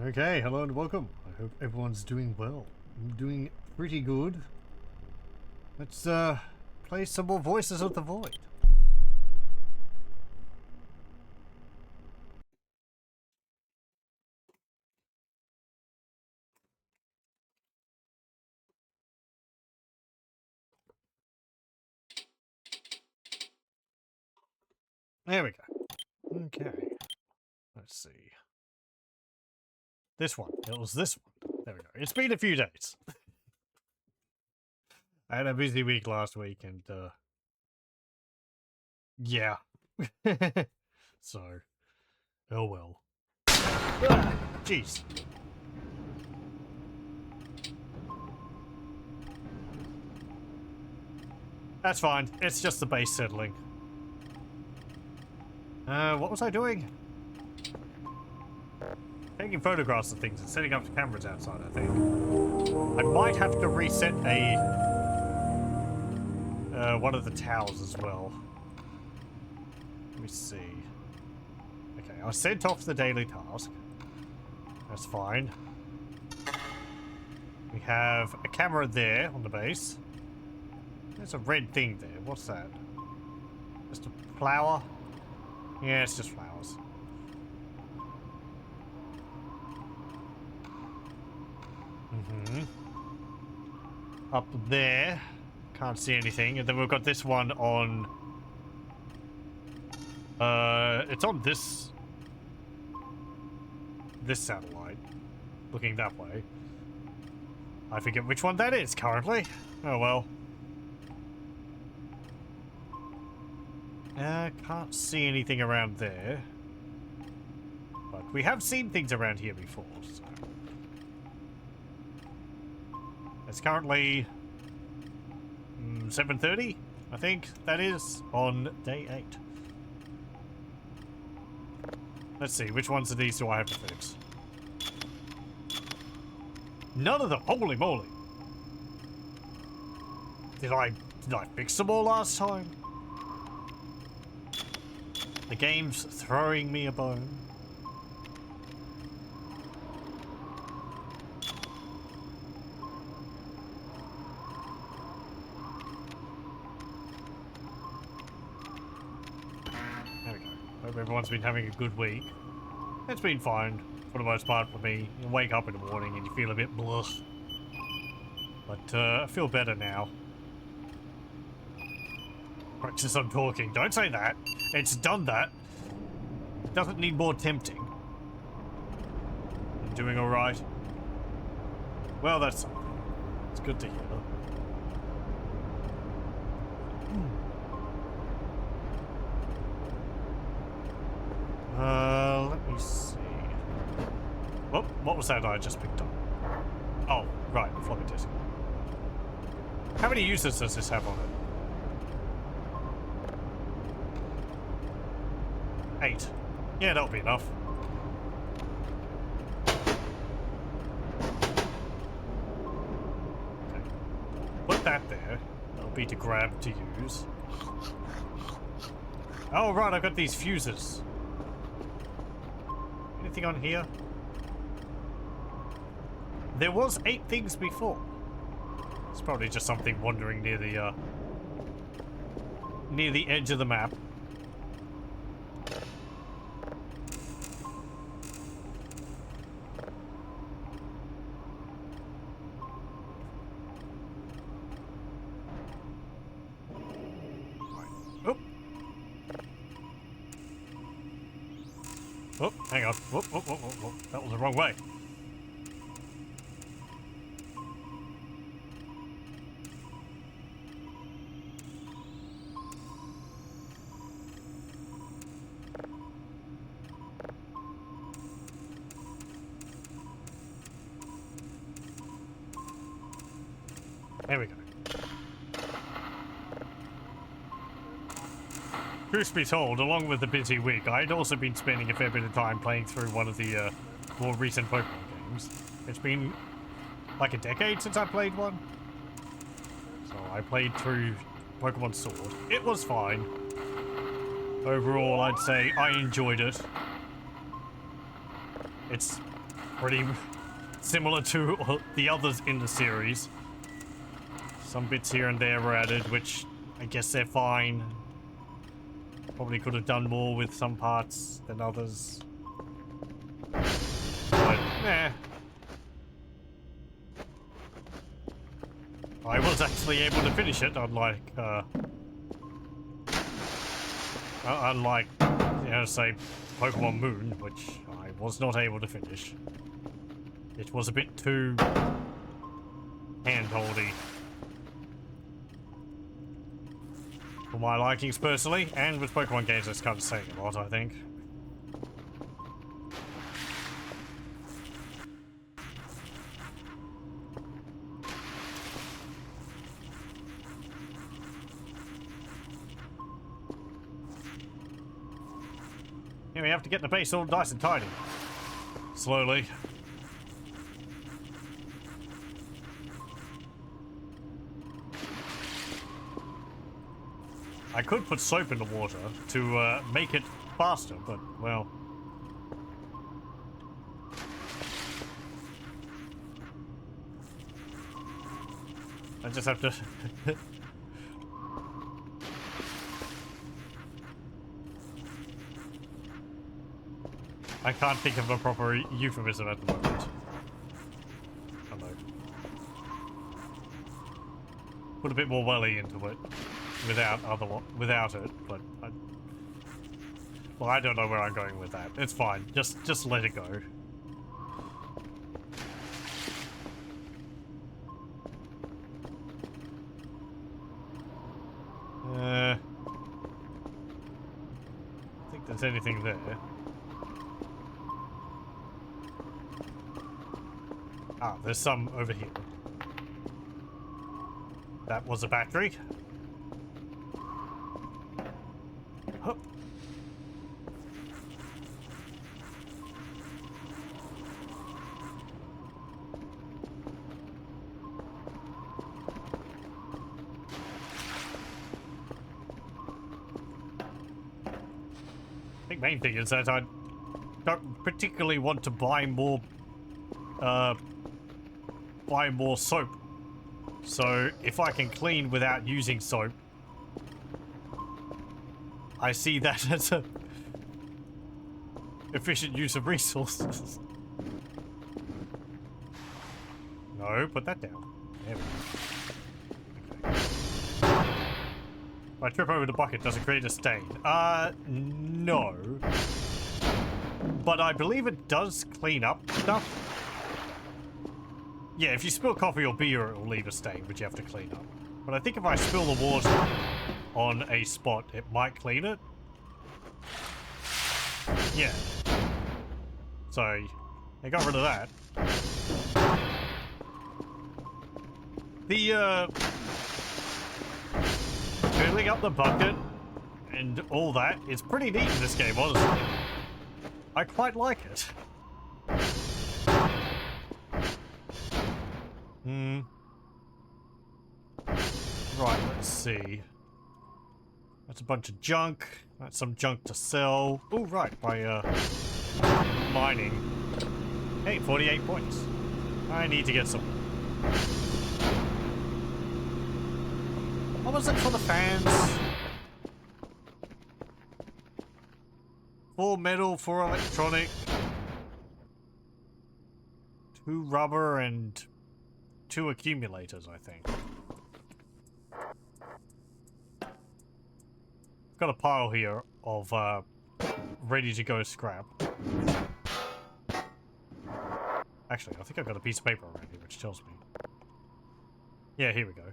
Okay, hello and welcome. I hope everyone's doing well. I'm doing pretty good. Let's play some more Voices of the Void. There we go. Okay. Let's see. This one. It was this one. There we go. It's been a few days. I had a busy week last week and yeah. So, oh well. Ah, jeez. That's fine. It's just the base settling. What was I doing? Taking photographs of things and setting up the cameras outside, I think. I might have to reset one of the towers as well. Let me see. Okay, I sent off the daily task. That's fine. We have a camera there on the base. There's a red thing there. What's that? Just a flower? Yeah, it's just flowers. Up there. Can't see anything. And then we've got this one on... it's on this satellite. Looking that way. I forget which one that is currently. Oh well. Can't see anything around there. But we have seen things around here before, so... It's currently 7:30, I think that is, on day 8. Let's see, which ones of these do I have to fix? None of them! Holy moly! Did I fix them all last time? The game's throwing me a bone. There we go. Hope everyone's been having a good week. It's been fine, for the most part for me. You wake up in the morning and you feel a bit blah. But I feel better now. Practice I'm talking. Don't say that. It's done that. It doesn't need more tempting. I'm doing alright. Well, that's something. It's good to hear. Let me see. Whoop, what was that I just picked up? Oh, right, floppy disk. How many users does this have on it? 8. Yeah, that'll be enough. Okay. Put that there. That'll be to grab to use. Oh, right, I've got these fuses. Anything on here? There was 8 things before. It's probably just something wandering near the edge of the map. Oh, hang on. Whoop, whoop, whoop, whoop, whoop. That was the wrong way. There we go. Truth be told, along with the busy week, I'd also been spending a fair bit of time playing through one of the more recent Pokemon games. It's been like a decade since I played one. So I played through Pokemon Sword. It was fine. Overall, I'd say I enjoyed it. It's pretty similar to the others in the series. Some bits here and there were added, which I guess they're fine. Probably could have done more with some parts than others. But, I was actually able to finish it, unlike, you know, say, Pokemon Moon, which I was not able to finish. It was a bit too hand-holdy for my likings personally, and with Pokemon games that's kind of saying a lot, I think. Yeah, we have to get the base all nice and tidy. Slowly. I could put soap in the water to make it faster, but, well... I just have to... I can't think of a proper euphemism at the moment. Hello. Put a bit more welly into it. Without it, but well, I don't know where I'm going with that. It's fine. Just let it go. I think there's anything there. Ah, there's some over here. That was a battery. Huh. I think main thing is that I don't particularly want to buy more soap. So if I can clean without using soap, I see that as a efficient use of resources. No, put that down. There we go. Okay. If I trip over the bucket, does it create a stain? No. But I believe it does clean up stuff. Yeah, if you spill coffee or beer, it will leave a stain, which you have to clean up. But I think if I spill the water on a spot, it might clean it. Yeah. So, I got rid of that. The, filling up the bucket and all that is pretty neat in this game, honestly. I quite like it. Right, let's see. That's a bunch of junk. That's some junk to sell. Oh, right, by, mining. Hey, 48 points. I need to get some. What was it for the fans? 4 metal, 4 electronic. 2 rubber and 2 accumulators, I think. Got a pile here of ready to go scrap. Actually, I think I've got a piece of paper around here which tells me. Yeah, here we go.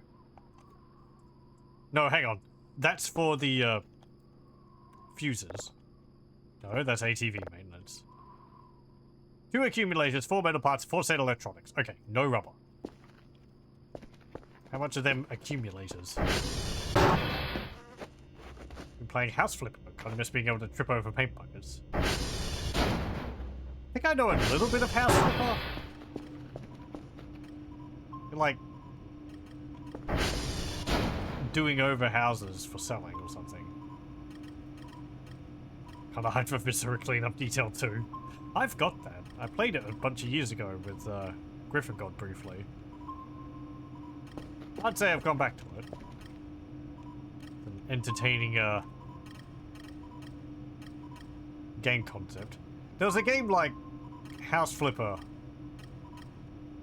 No, hang on. That's for the fuses. No, that's ATV maintenance. 2 accumulators, 4 metal parts, 4 set electronics. Okay, no rubber. How much are them accumulators? Been playing House Flipper, kind of miss being able to trip over paint buckets. I think I know a little bit of House Flipper. Like doing over houses for selling or something. Kind of hyped for Viscera Cleanup Detail 2. I've got that. I played it a bunch of years ago with Griffin God briefly. I'd say I've gone back to it. An entertaining game concept. There was a game like House Flipper,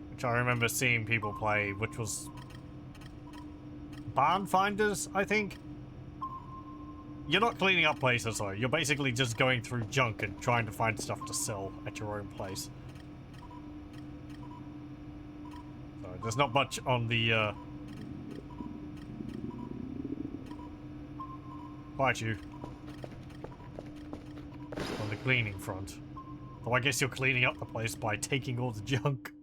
which I remember seeing people play, which was Barn Finders, I think. You're not cleaning up places though, you're basically just going through junk and trying to find stuff to sell at your own place. So there's not much on the quite you. On the cleaning front. Though I guess you're cleaning up the place by taking all the junk.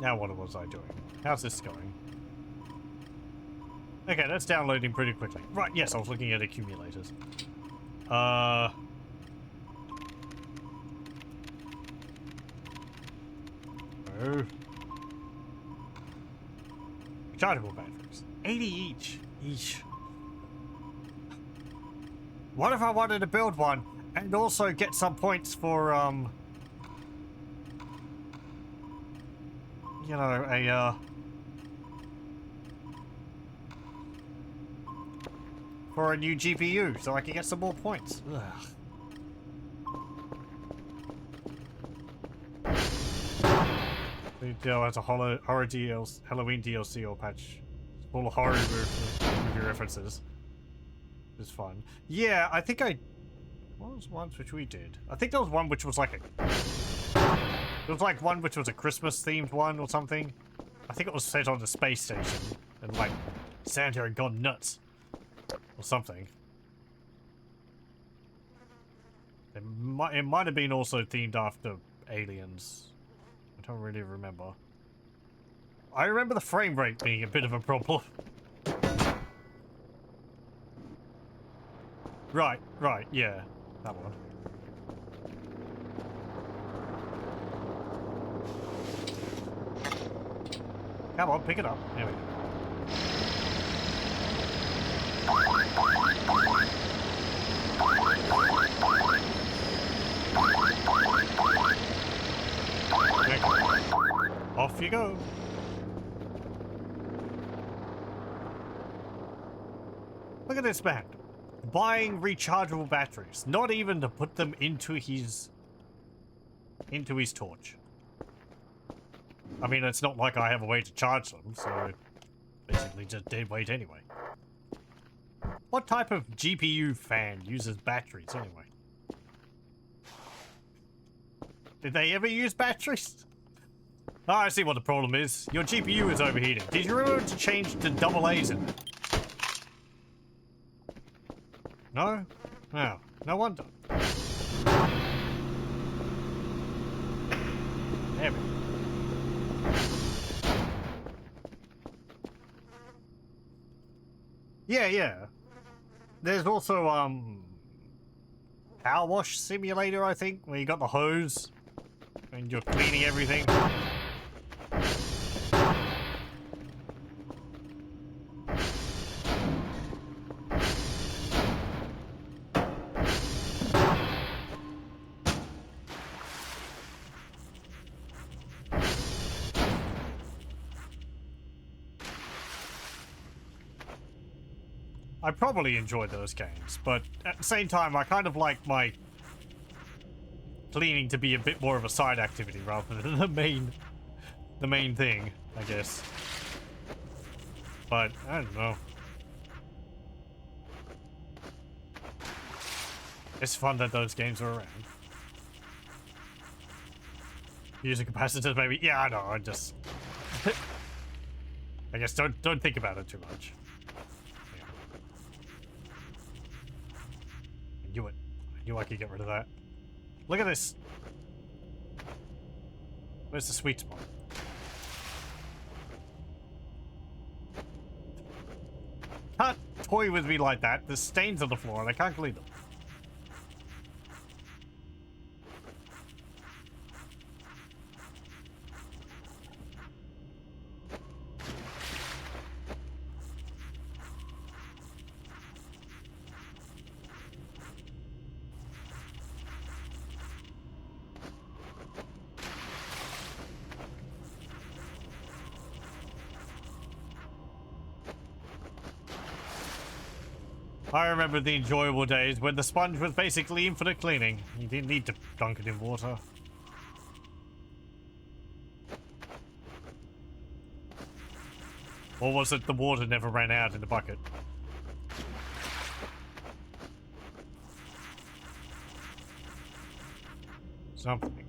Now what was I doing? How's this going? Okay, that's downloading pretty quickly. Right, yes, I was looking at accumulators. Oh. Rechargeable batteries. 80 each. Each. What if I wanted to build one and also get some points for, you know, for a new GPU, so I can get some more points. Ugh. Has a horror DLC, Halloween DLC or patch. It's full of horror movie references. It's fun. Yeah, I think what was one which we did? I think there was one which was like a... There was like one which was a Christmas themed one or something. I think it was set on the space station and like Santa had gone nuts or something. It might have been also themed after Aliens. I don't really remember. I remember the frame rate being a bit of a problem. Right, yeah, that one. Come on, pick it up. There we go. Okay. Off you go. Look at this man. Buying rechargeable batteries. Not even to put them into his torch. I mean, it's not like I have a way to charge them, so basically just dead weight anyway. What type of GPU fan uses batteries anyway? Did they ever use batteries? Oh, I see what the problem is. Your GPU is overheating. Did you remember to change to AA's in it? No? No. No wonder. There we go. Yeah. There's also, Power Wash Simulator, I think, where you got the hose and you're cleaning everything. I probably enjoy those games, but at the same time, I kind of like my cleaning to be a bit more of a side activity rather than the main thing, I guess. But I don't know. It's fun that those games are around. Using capacitors, maybe. Yeah, I know. I just, I guess don't think about it too much. I knew I could get rid of that. Look at this. Where's the sweet spot? Cut toy with me like that. There's stains on the floor and I can't clean them. I remember the enjoyable days when the sponge was basically infinite cleaning. You didn't need to dunk it in water. Or was it the water never ran out in the bucket? Something.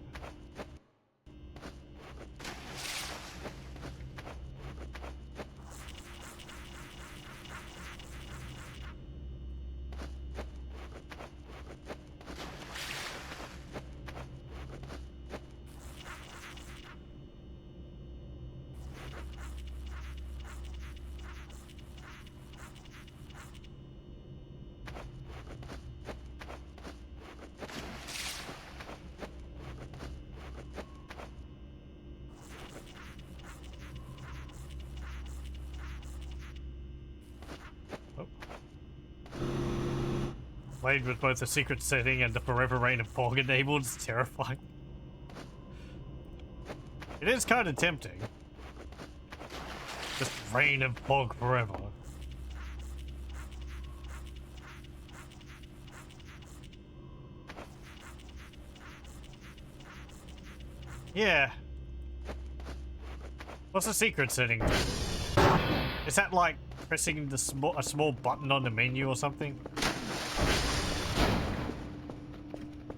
Played with both the secret setting and the forever rain of Pog enabled. It's terrifying. It is kind of tempting. Just rain of Pog forever. Yeah. What's the secret setting? Is that like pressing the a small button on the menu or something?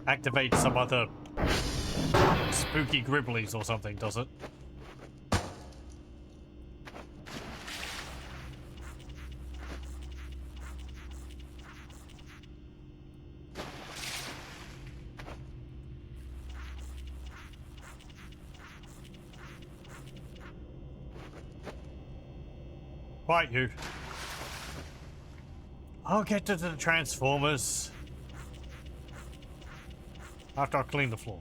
Activate some other spooky gribblies or something, does it? Quite you. I'll get to the Transformers after I clean the floor.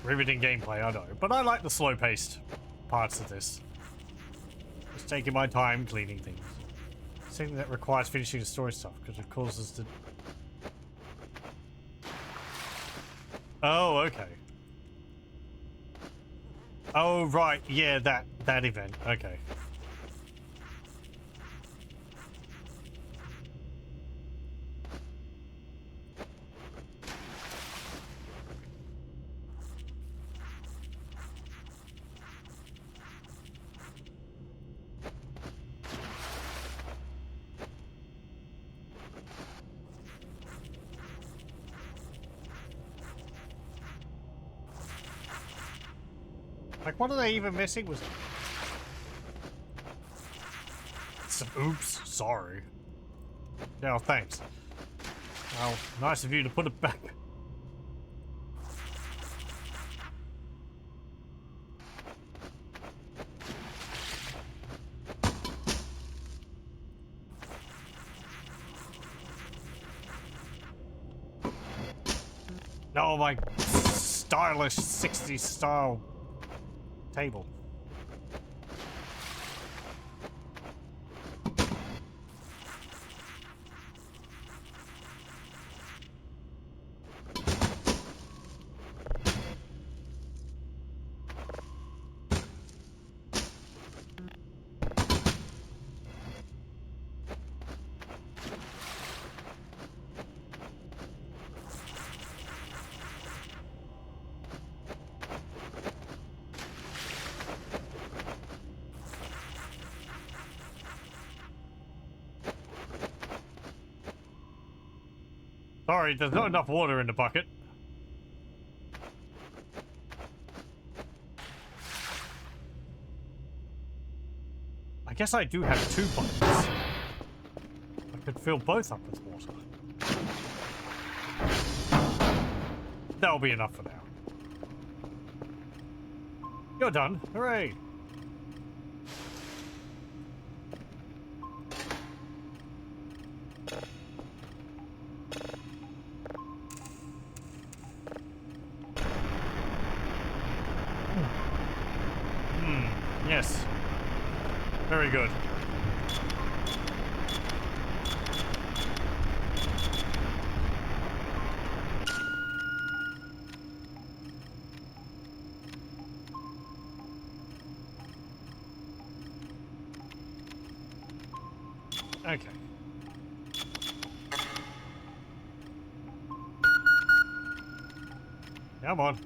Riveting gameplay, I know, but I like the slow-paced parts of this. Just taking my time cleaning things. Something that requires finishing the story stuff because it causes the... Oh, okay. Oh, right, yeah, that event, okay. Like, what are they even missing? Was some oops, sorry. Yeah, thanks. Well, nice of you to put it back. No, my stylish 60s style table. Sorry, there's not enough water in the bucket. guess I do have 2 buckets. I could fill both up with water. That'll be enough for now. You're done. Hooray! Yes. Very good. Okay. Come on.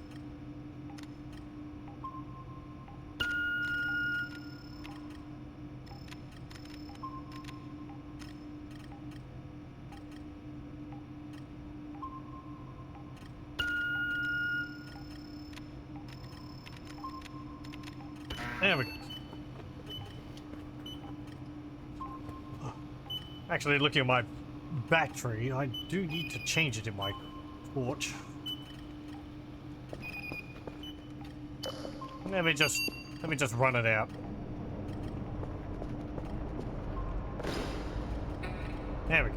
There we go. Actually, looking at my battery, I do need to change it in my torch. Let me just run it out. There we go.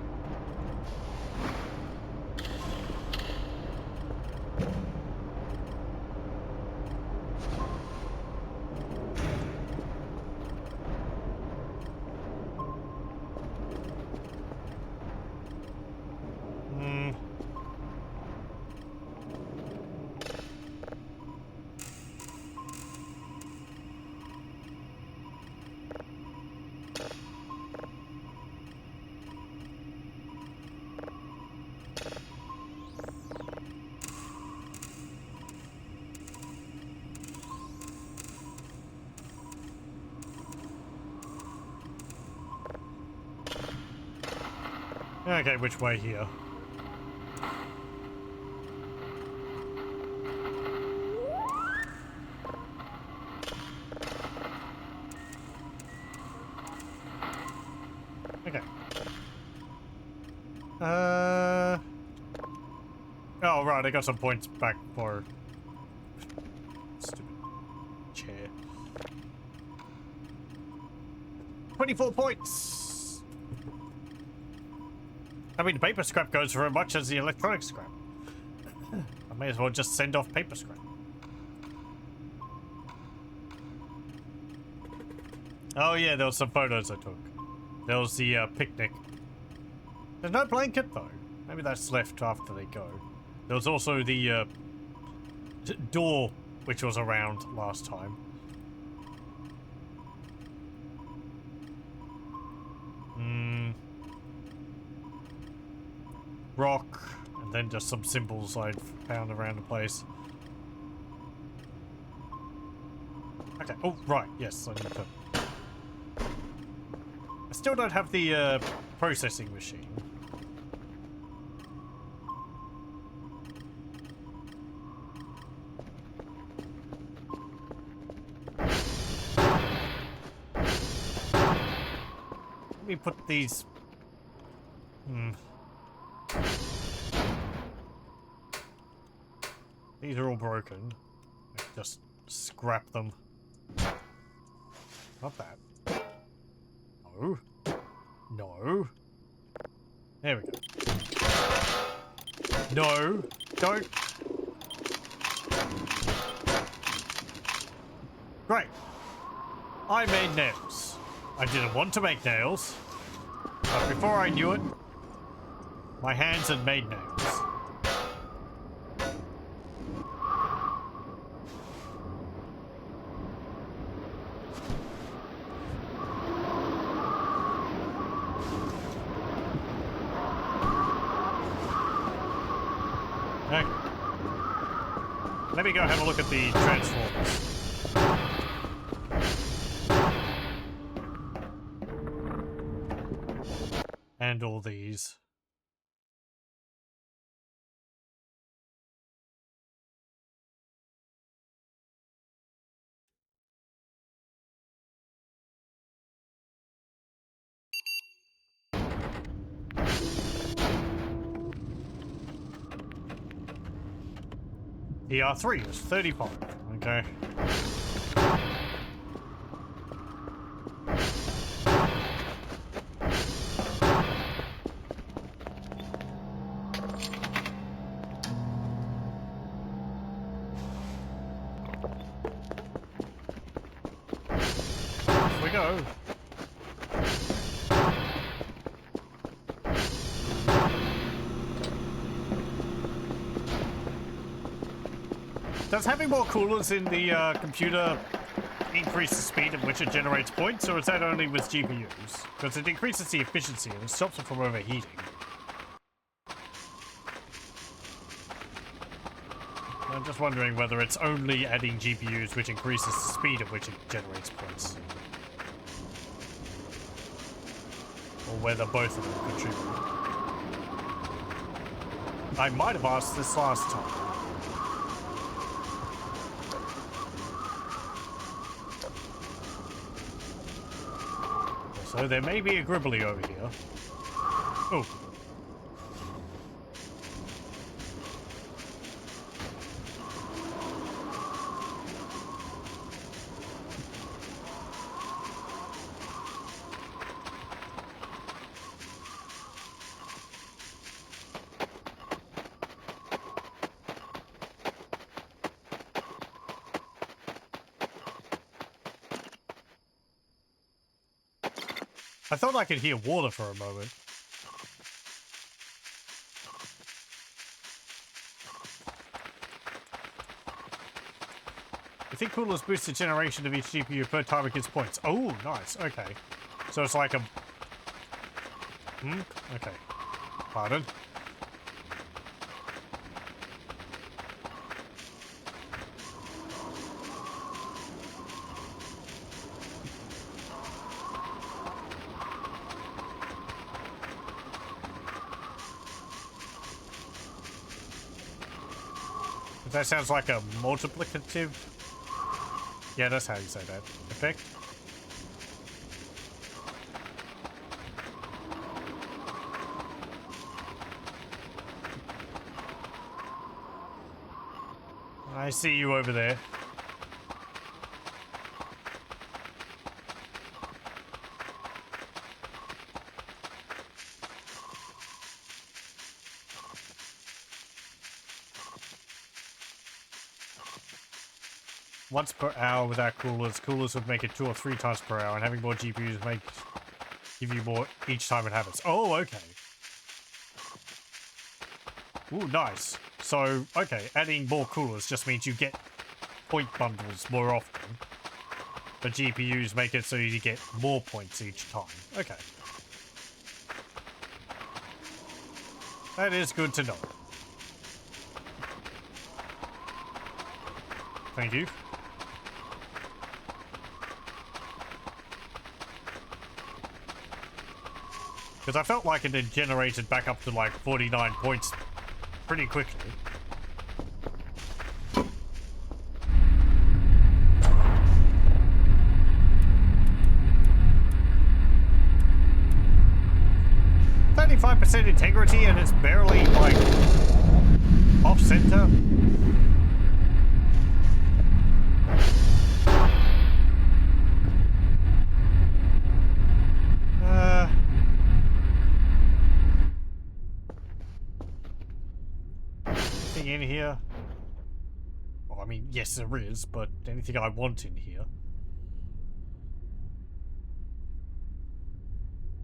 Okay, which way here? Okay. Oh, right, I got some points back for... Stupid chair. 24 points! I mean, paper scrap goes for as much as the electronic scrap. I may as well just send off paper scrap. Oh yeah, there was some photos I took. There was the picnic. There's no blanket though. Maybe that's left after they go. There was also the door, which was around last time. Rock, and then just some symbols I'd found around the place. Okay, oh, right, yes, I need to... I still don't have the processing machine. Let me put these... These are all broken. I can just scrap them. Not that. No. No. There we go. No. Don't. Great. I made nails. I didn't want to make nails. But before I knew it, my hands had made nails. Okay. Let me go have a look at the Transformers. And all these. ER3 is 35. Okay. Here we go. Does having more coolers in the computer increase the speed at which it generates points, or is that only with GPUs? Because it increases the efficiency and it stops it from overheating. I'm just wondering whether it's only adding GPUs which increases the speed at which it generates points. Or whether both of them contribute. I might have asked this last time. So there may be a Gribbly over here. Oh. I thought I could hear water for a moment. I think coolers boost the generation of each GPU per time it gets points. Oh, nice. Okay. So it's like a... Okay. Pardon? That sounds like a multiplicative... Yeah, that's how you say that. Effect? I see you over there. Once per hour without coolers. Coolers would make it 2 or 3 times per hour, and having more GPUs make give you more each time it happens. Oh, okay. Ooh, nice. So, okay, adding more coolers just means you get point bundles more often, but GPUs make it so you get more points each time. Okay. That is good to know. Thank you. Because I felt like it had generated back up to like 49 points pretty quickly. %, integrity, and it's barely like off center. Anything in here? Well, I mean, yes, there is, but anything I want in here?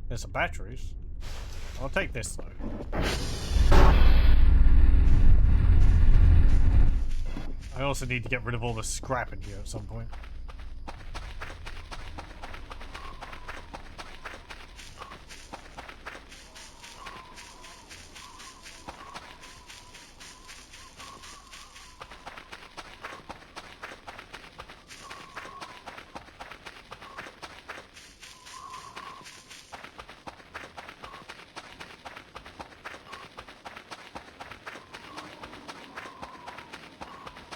There's some batteries. I'll take this though. I also need to get rid of all the scrap in here at some point.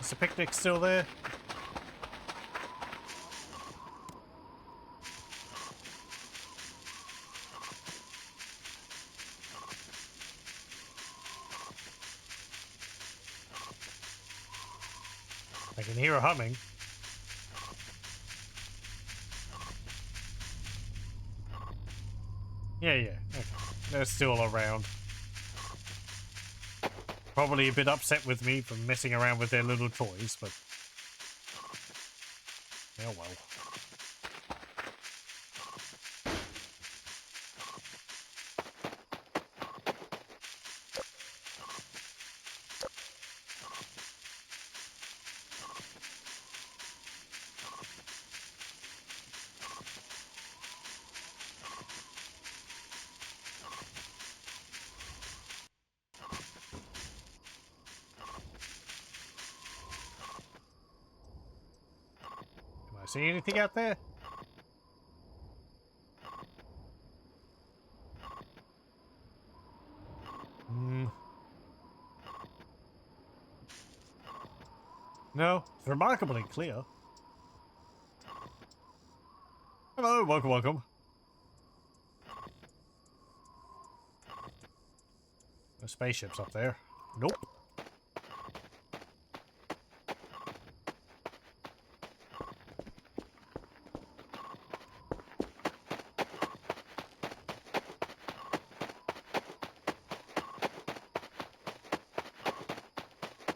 Is the picnic still there? I can hear her humming. Yeah, yeah. Okay. They're still around. Probably a bit upset with me for messing around with their little toys, but... oh well. Can I see anything out there? No, it's remarkably clear. Hello, welcome, welcome. No spaceships up there. Nope.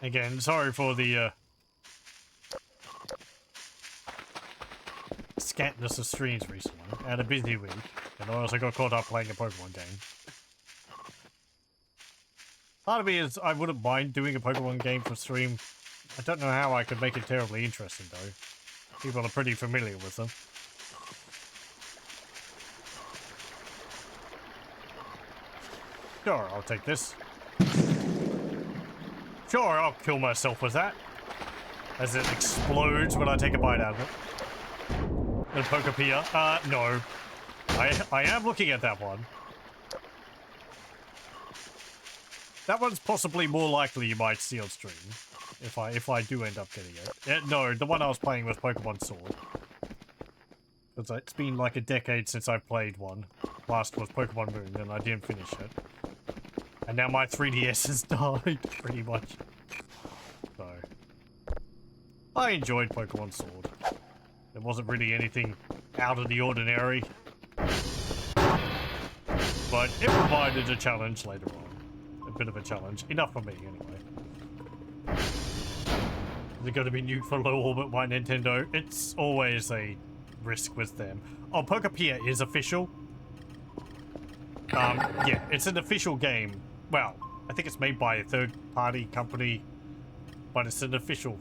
Again, sorry for the scantness of streams recently. I had a busy week, and I also got caught up playing a Pokemon game. Part of me is I wouldn't mind doing a Pokemon game for stream. I don't know how I could make it terribly interesting though. People are pretty familiar with them. Sure, I'll take this. Sure, I'll kill myself with that. As it explodes when I take a bite out of it. The Pokepia. No. I am looking at that one. That one's possibly more likely you might see on stream. If I do end up getting it. No, the one I was playing was Pokemon Sword. It's been like a decade since I played one. Last was Pokemon Moon and I didn't finish it. And now my 3DS has died, pretty much. So... I enjoyed Pokemon Sword. There wasn't really anything out of the ordinary. But it provided a challenge later on. A bit of a challenge. Enough for me, anyway. Is it going to be nuked for low orbit by Nintendo? It's always a risk with them. Oh, Pokepia is official. Yeah, it's an official game. Well, I think it's made by a third-party company, but it's an official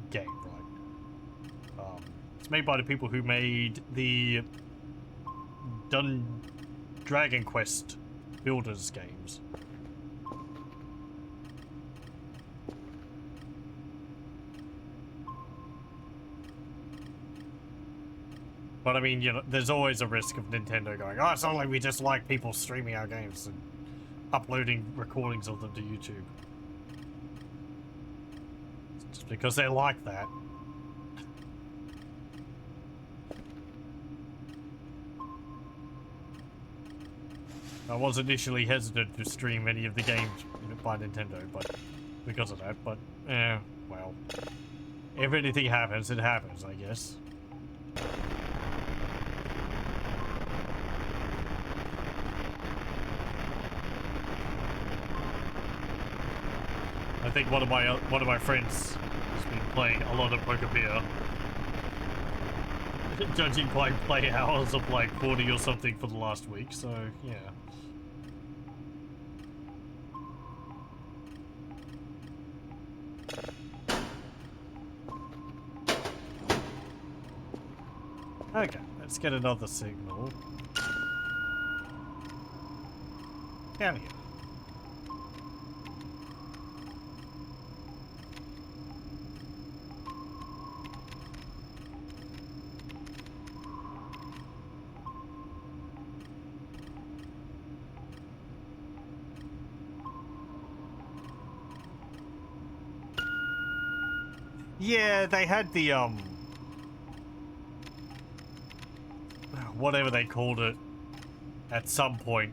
game, right? It's made by the people who made the Dragon Quest Builders games. But I mean, you know, there's always a risk of Nintendo going, oh, it's not like we just like people streaming our games and uploading recordings of them to YouTube. Just because they're like that. I was initially hesitant to stream any of the games by Nintendo, but because of that, but, well. If anything happens, it happens, I guess. I think one of my friends has been playing a lot of Pokemon. Judging by play hours of like 40 or something for the last week, so yeah. Okay, let's get another signal. Down here. Yeah, they had the, whatever they called it at some point,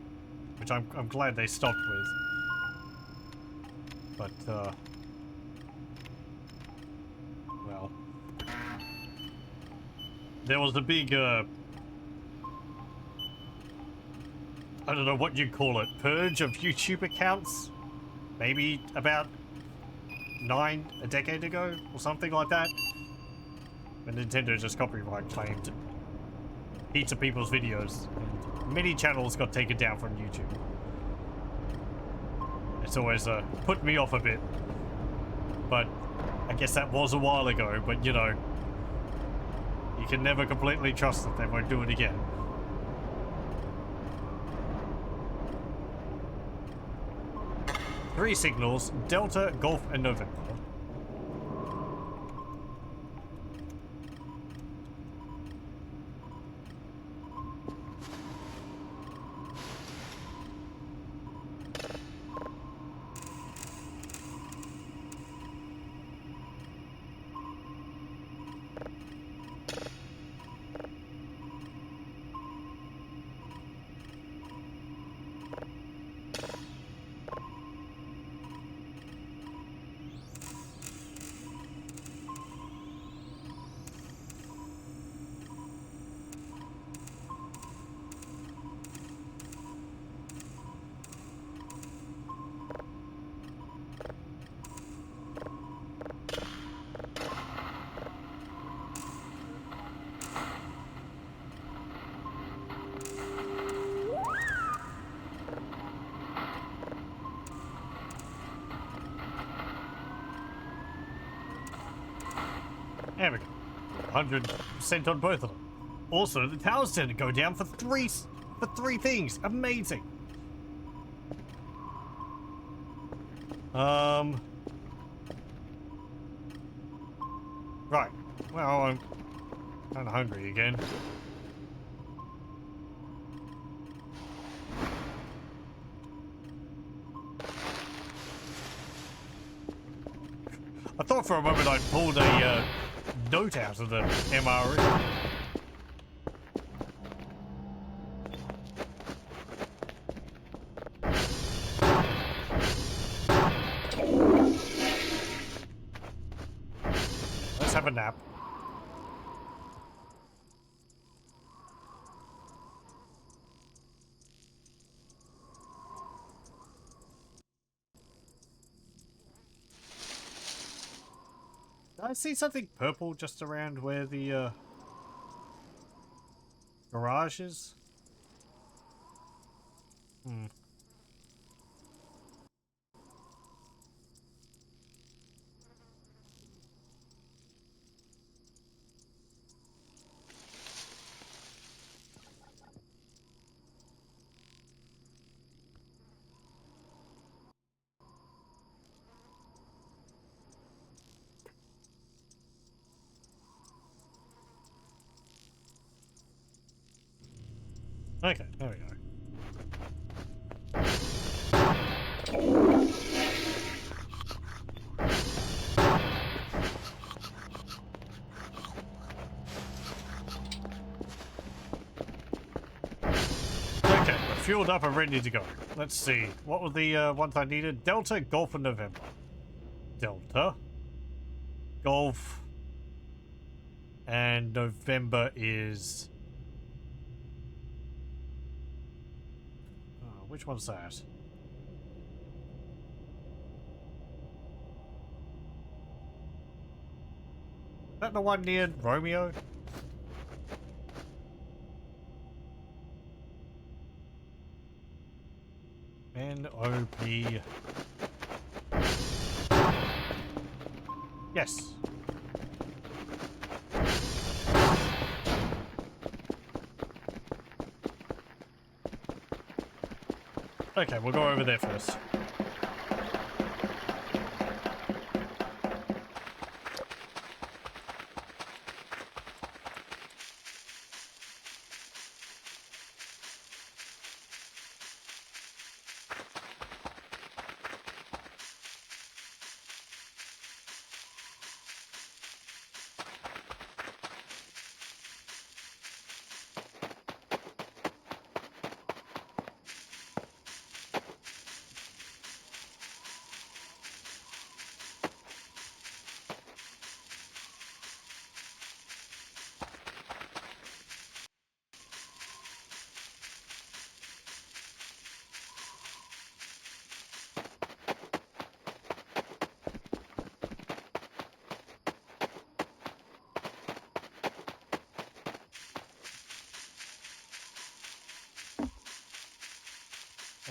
which I'm glad they stopped with. But, well, there was a big, I don't know what you'd call it, purge of YouTube accounts, maybe about a decade ago, or something like that. When Nintendo just copyright claimed heaps of people's videos, and many channels got taken down from YouTube. It's always put me off a bit, but I guess that was a while ago, but you know, you can never completely trust that they won't do it again. Three signals: Delta, Golf, and November. There we go. 100% on both of them. Also, the towers didn't go down for three things. Amazing. Right. Well, I'm kind of hungry again. I thought for a moment I'd pulled a note out of the MRE. Let's have a nap. Did I see something purple just around where the garage is? Hmm. Okay, there we go. Okay, we're fueled up and ready to go. Let's see. What were the ones I needed? Delta, Golf, and November. Delta, Golf, and November is... Oh, which one's that? Is that the one near Romeo? N-O-P... Yes. Okay, we'll go over there first.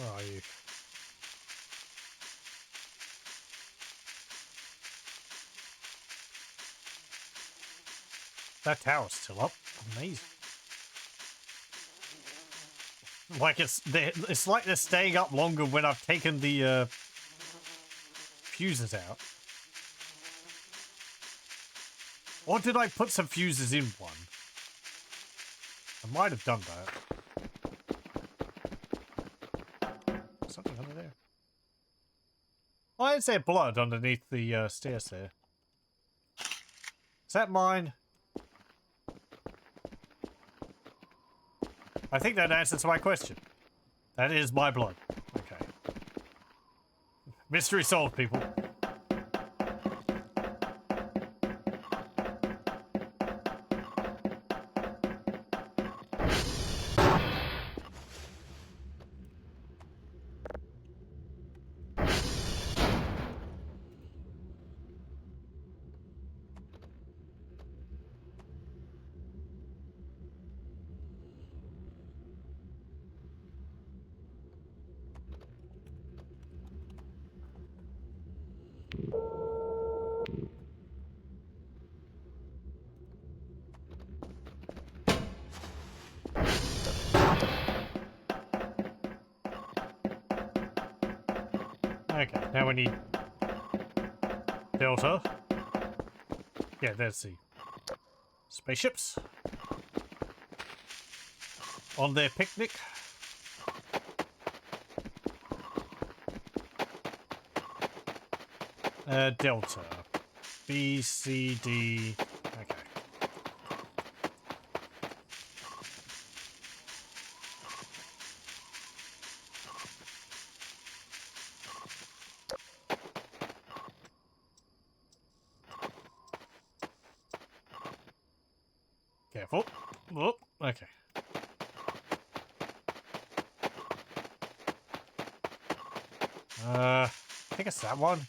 Where are you? That tower's still up. Amazing. Like it's like they're staying up longer when I've taken the fuses out. Or did I put some fuses in one? I might have done that. Something under there. Why is there blood underneath the stairs there? Is that mine? I think that answers my question. That is my blood. Okay. Mystery solved, people. Okay, now we need Delta. Yeah, there's the spaceships on their picnic. Delta. B, C, D. Okay. Careful. Oh, okay. I think it's that one.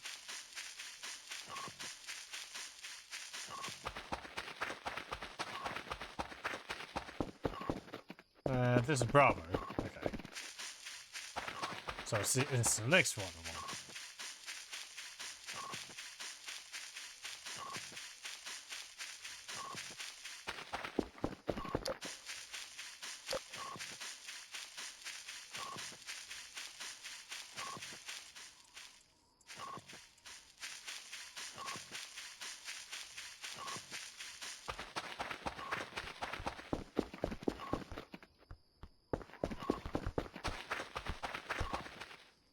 This is Bravo. Okay. So it's the next one.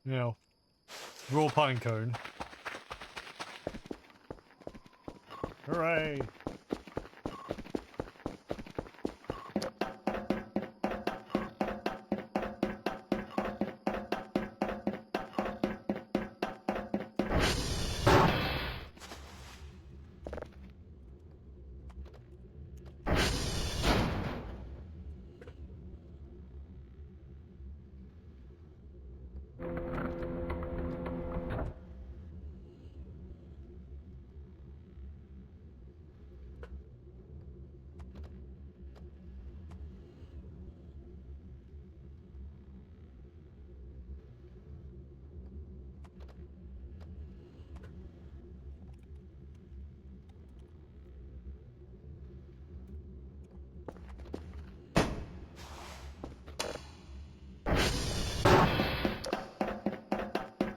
You know, raw pine cone. Hooray!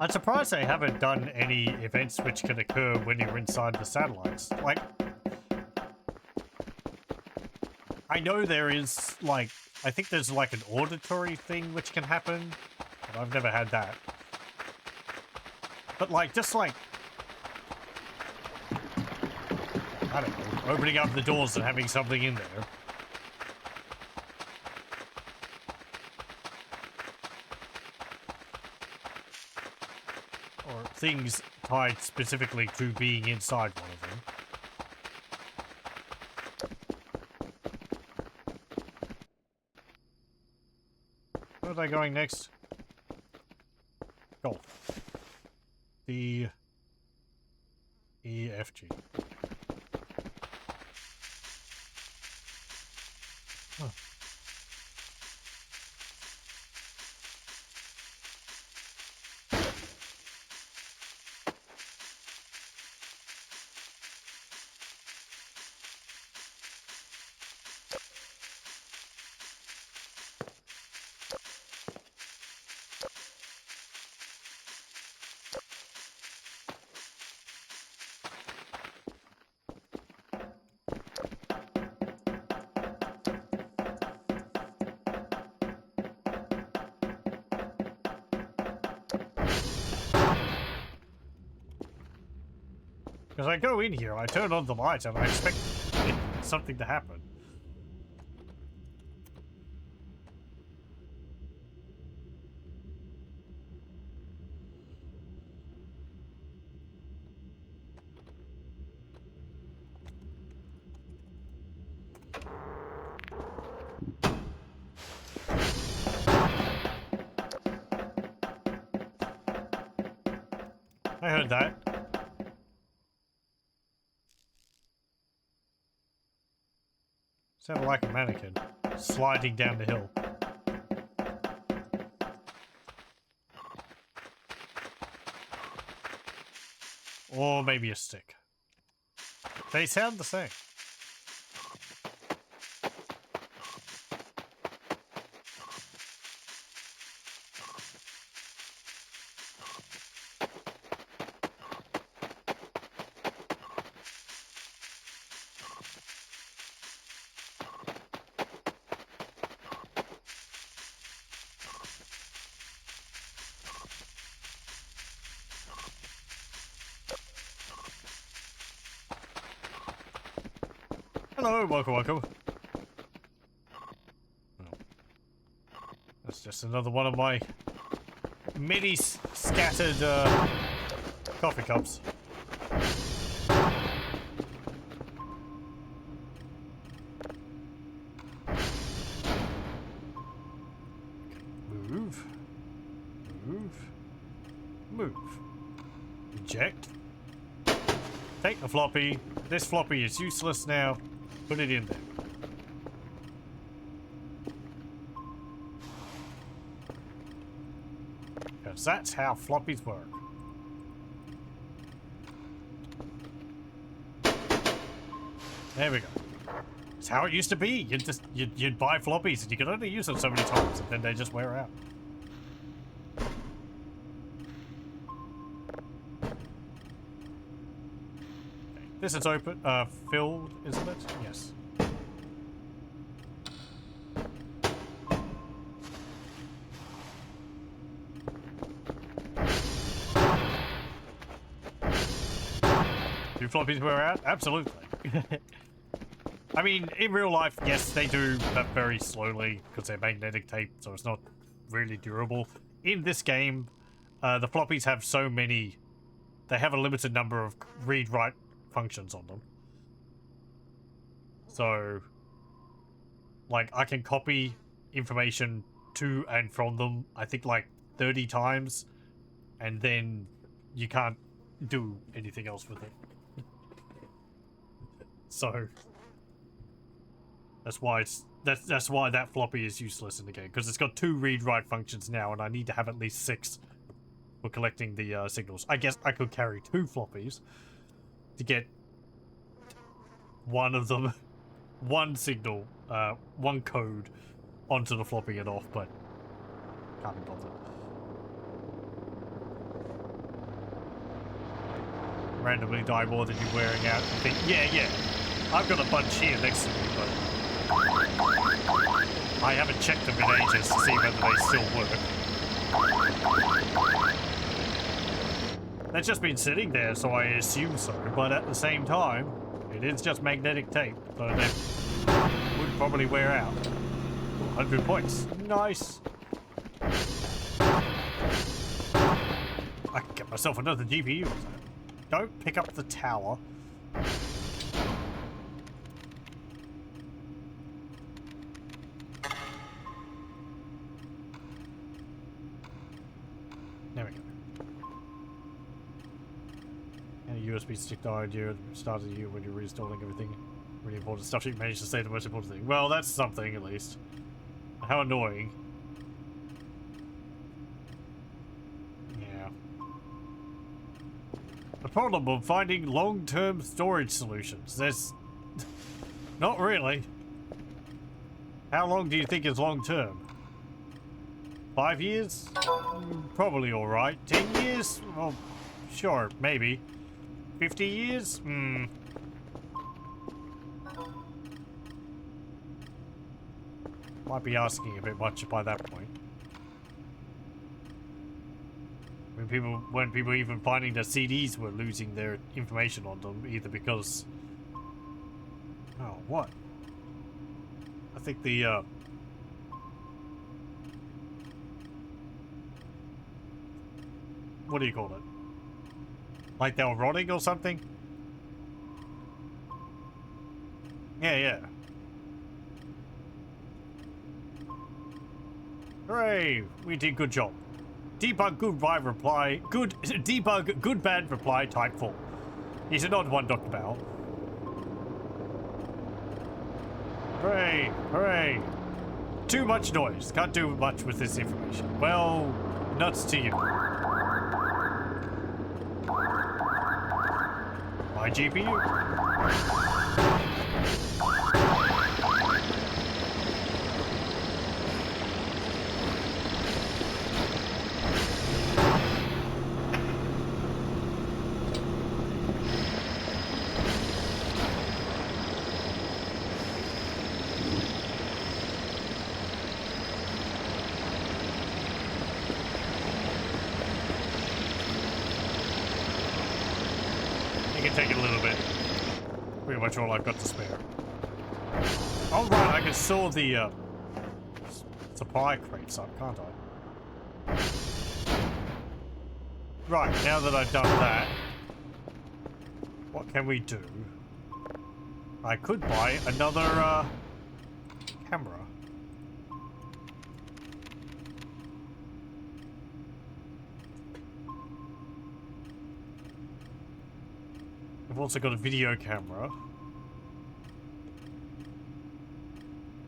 I'm surprised they haven't done any events which can occur when you're inside the satellites. Like, I know there is, like, I think there's like an auditory thing which can happen, but I've never had that. But like, just like, I don't know, opening up the doors and having something in there. Or things tied specifically to being inside one of them. Where are they going next? Golf. D. E. F. G. Huh. Because I go in here, I turn on the lights, and I expect something to happen. I heard that. Sounded like a mannequin sliding down the hill. Or maybe a stick. They sound the same. Hello, welcome. Oh. That's just another one of my many scattered coffee cups. Move. Eject. Take the floppy. This floppy is useless now. Put it in there. Because that's how floppies work. There we go. It's how it used to be. You'd buy floppies and you could only use them so many times and then they just wear out. This is open, filled, isn't it? Yes. Do floppies wear out? Absolutely. I mean, in real life, yes, they do, but very slowly, because they're magnetic tape, so it's not really durable. In this game, the floppies have so many... They have a limited number of read-write functions on them. So, like, I can copy information to and from them, I think, like, 30 times, and then you can't do anything else with it. So, that's why that's why that floppy is useless in the game, because it's got 2 read-write functions now, and I need to have at least 6 for collecting the signals. I guess I could carry 2 floppies to get one of them, one signal, one code onto the floppy and off, but can't be bothered. Randomly die more than you're wearing out. You think, yeah, I've got a bunch here next to me, but I haven't checked them in ages to see whether they still work. They've just been sitting there, so I assume so, but at the same time, it is just magnetic tape, so they would probably wear out. 100 points. Nice. I can get myself another GPU. Don't pick up the tower. There we go. And a USB stick died you at the start of the year when you're reinstalling everything. Really important stuff. You managed to say the most important thing. Well, that's something at least. How annoying. Yeah. The problem of finding long-term storage solutions. There's... Not really. How long do you think is long-term? 5 years? Probably alright. 10 years? Well, sure, maybe. 50 years? Might be asking a bit much by that point. When people even finding that CDs were losing their information on them, either because... Oh, what? I think the, what do you call it? Like they were rotting or something? Yeah, yeah. Hooray! We did good job. Debug good bad reply. Good debug good bad reply type 4. He's an odd one, Dr. Bell. Hooray! Hooray! Too much noise. Can't do much with this information. Well, nuts to you. My GPU. Take it a little bit. Pretty much all I've got to spare. Oh right, I can store the supply crates up, can't I? Right, now that I've done that, what can we do? I could buy another camera. I've also got a video camera.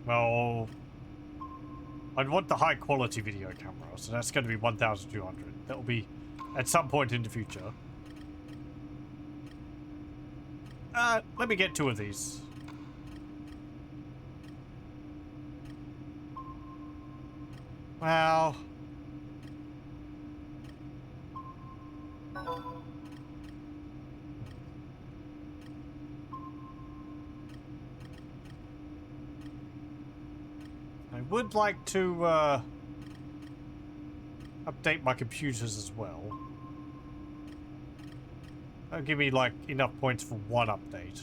Well, I'd want the high quality video camera, so that's going to be 1,200. That will be at some point in the future. Let me get 2 of these. Well... I would like to update my computers as well. That'll give me like enough points for 1 update.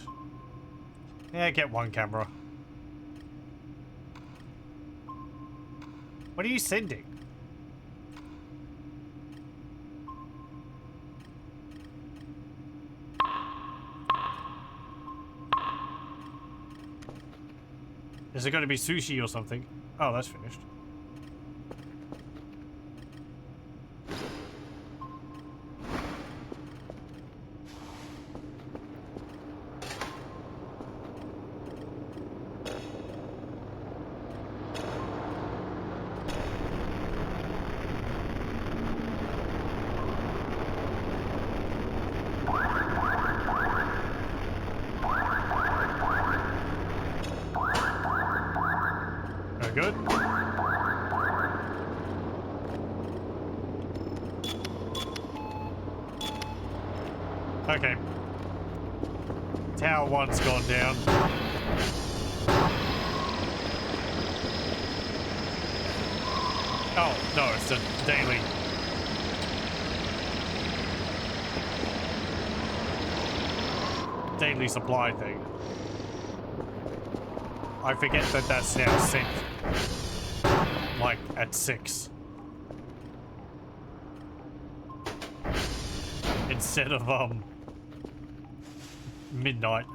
Yeah, get 1 camera. What are you sending? Is it going to be sushi or something? Oh, that's finished. Good. Okay. Tower 1's gone down. Oh, no, it's a daily supply thing. I forget that that's now sent, like, at 6. Instead of, midnight.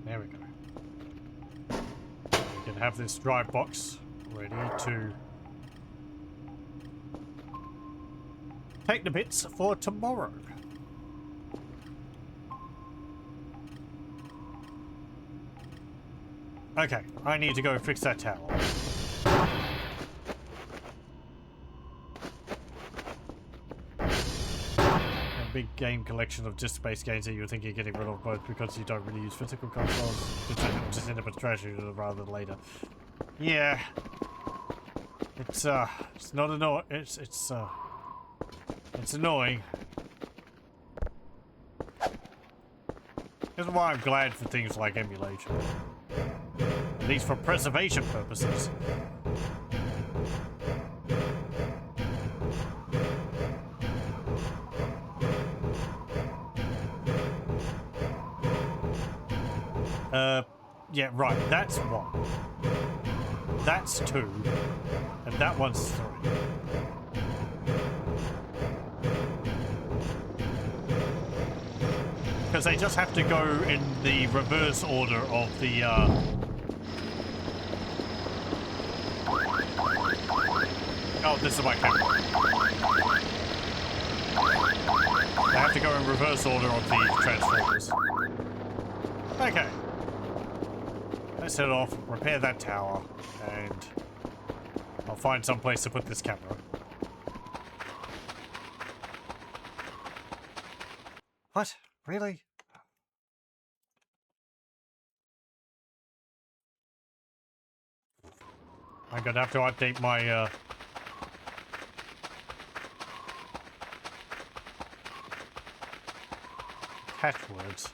There we go. We can have this drive box ready to take the bits for tomorrow. Okay, I need to go fix that tower. And big game collection of disc-based games that you think you're getting rid of both because you don't really use physical consoles, just end up with trash rather than later. Yeah. It's not annoying. It's annoying. This is why I'm glad for things like emulation. At least for preservation purposes. Yeah, right, that's 1. That's 2. And that one's 3. Because they just have to go in the reverse order of the, Oh, this is my camera. They have to go in reverse order of the Transformers. Okay. Let's head off, repair that tower, and I'll find some place to put this camera. What? Really? I'm gonna have to update my, catchwords.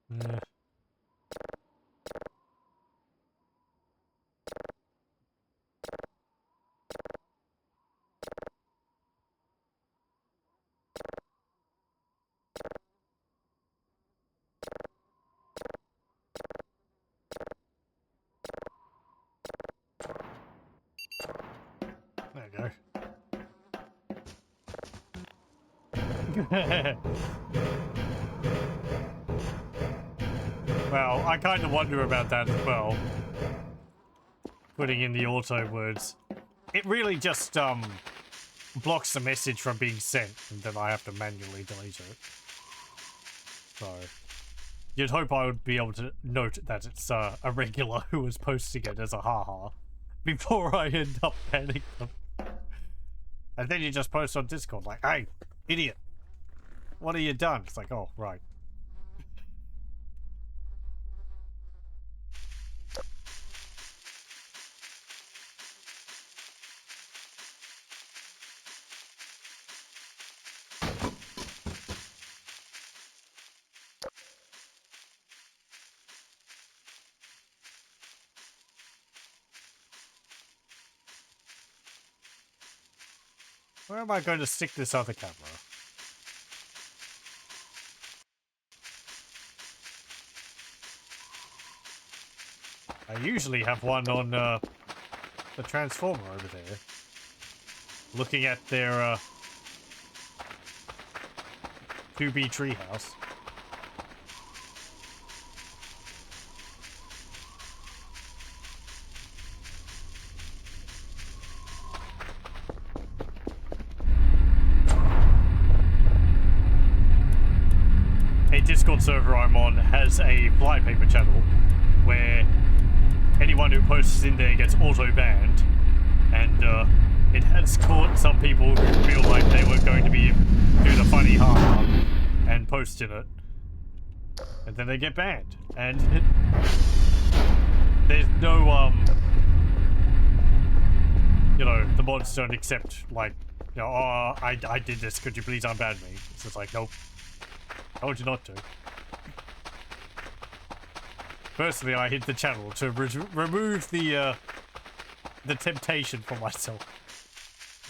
Yeah. There you go. Well, I kind of wonder about that as well. Putting in the auto words. It really just, blocks the message from being sent, and then I have to manually delete it. So, you'd hope I would be able to note that it's, a regular who was posting it as a haha before I end up banning them. And then you just post on Discord like, hey, idiot, what have you done? It's like, oh, right. Where am I going to stick this other camera? I usually have one on the Transformer over there. Looking at their 2B treehouse. Discord server I'm on has a flypaper channel where anyone who posts in there gets auto-banned, and it has caught some people who feel like they were going to be do the funny ha and post in it, and then they get banned. And there's no you know, the mods don't accept, like, you know, oh, I did this, could you please unban me? It's just like, nope. Told you not to. Firstly, I hit the channel to remove the temptation for myself.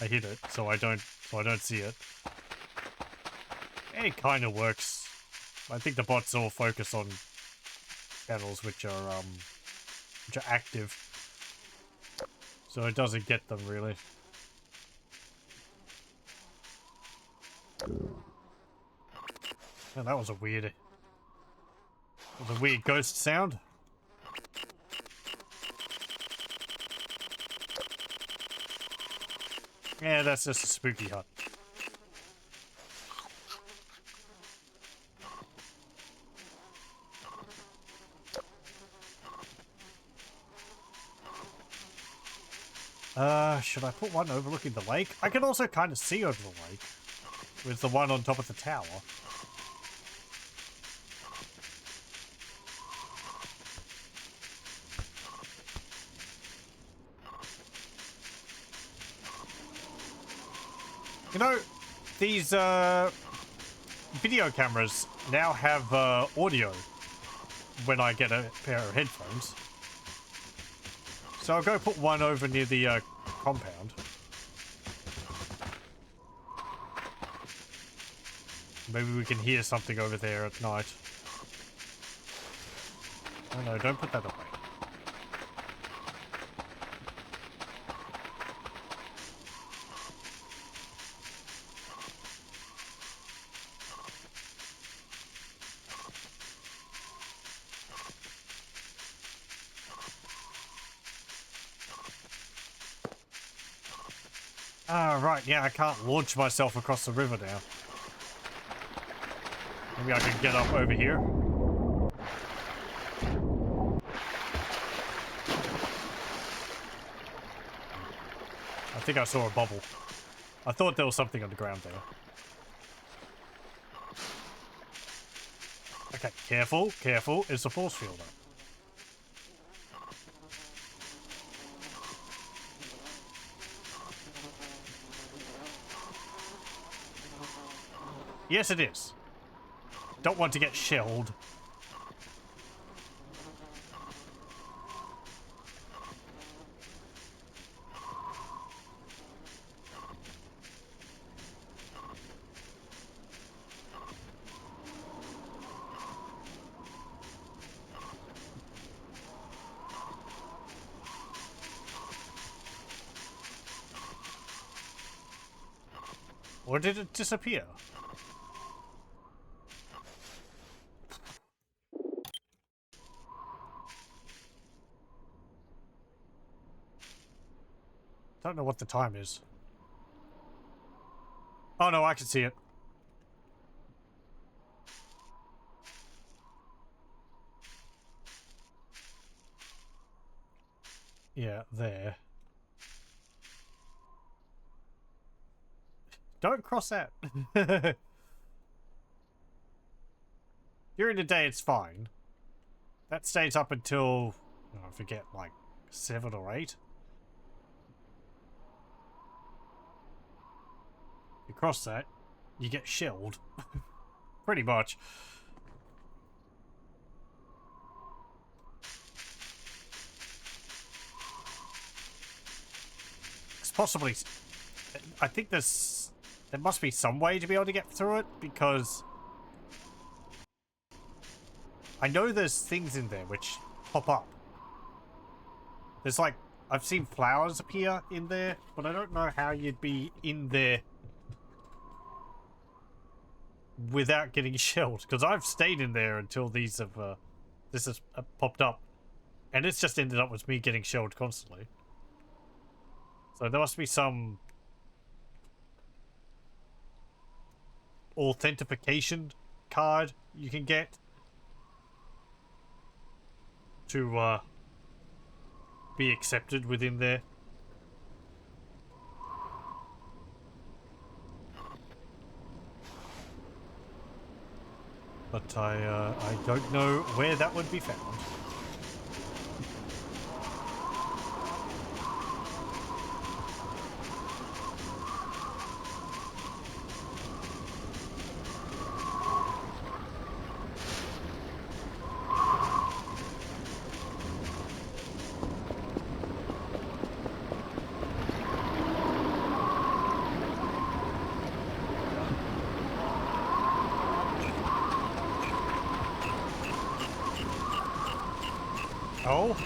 I hit it, so I don't see it. It kind of works. I think the bots all focus on channels which are active. So it doesn't get them, really. Oh, that was a weird ghost sound. Yeah, that's just a spooky hut. Should I put one overlooking the lake? I can also kind of see over the lake with the one on top of the tower. You know, these video cameras now have audio when I get a pair of headphones. So I'll go put one over near the compound. Maybe we can hear something over there at night. Oh no, don't put that away. Ah, right, yeah, I can't launch myself across the river now. Maybe I can get up over here. I think I saw a bubble. I thought there was something on the ground there. Okay, careful, careful. It's a force field up. Yes, it is. Don't want to get shelled. Or did it disappear? Don't know what the time is. Oh no, I can see it. Yeah, there. Don't cross that. During the day, it's fine. That stays up until, I forget, like 7 or 8. You cross that, you get shelled. Pretty much. It's possibly... I think there must be some way to be able to get through it, because I know there's things in there which pop up. There's like, I've seen flowers appear in there, but I don't know how you'd be in there without getting shelled, because I've stayed in there until these have, this has popped up, and it's just ended up with me getting shelled constantly. So there must be some authentication card you can get to be accepted within there. but I don't know where that would be found. Oh?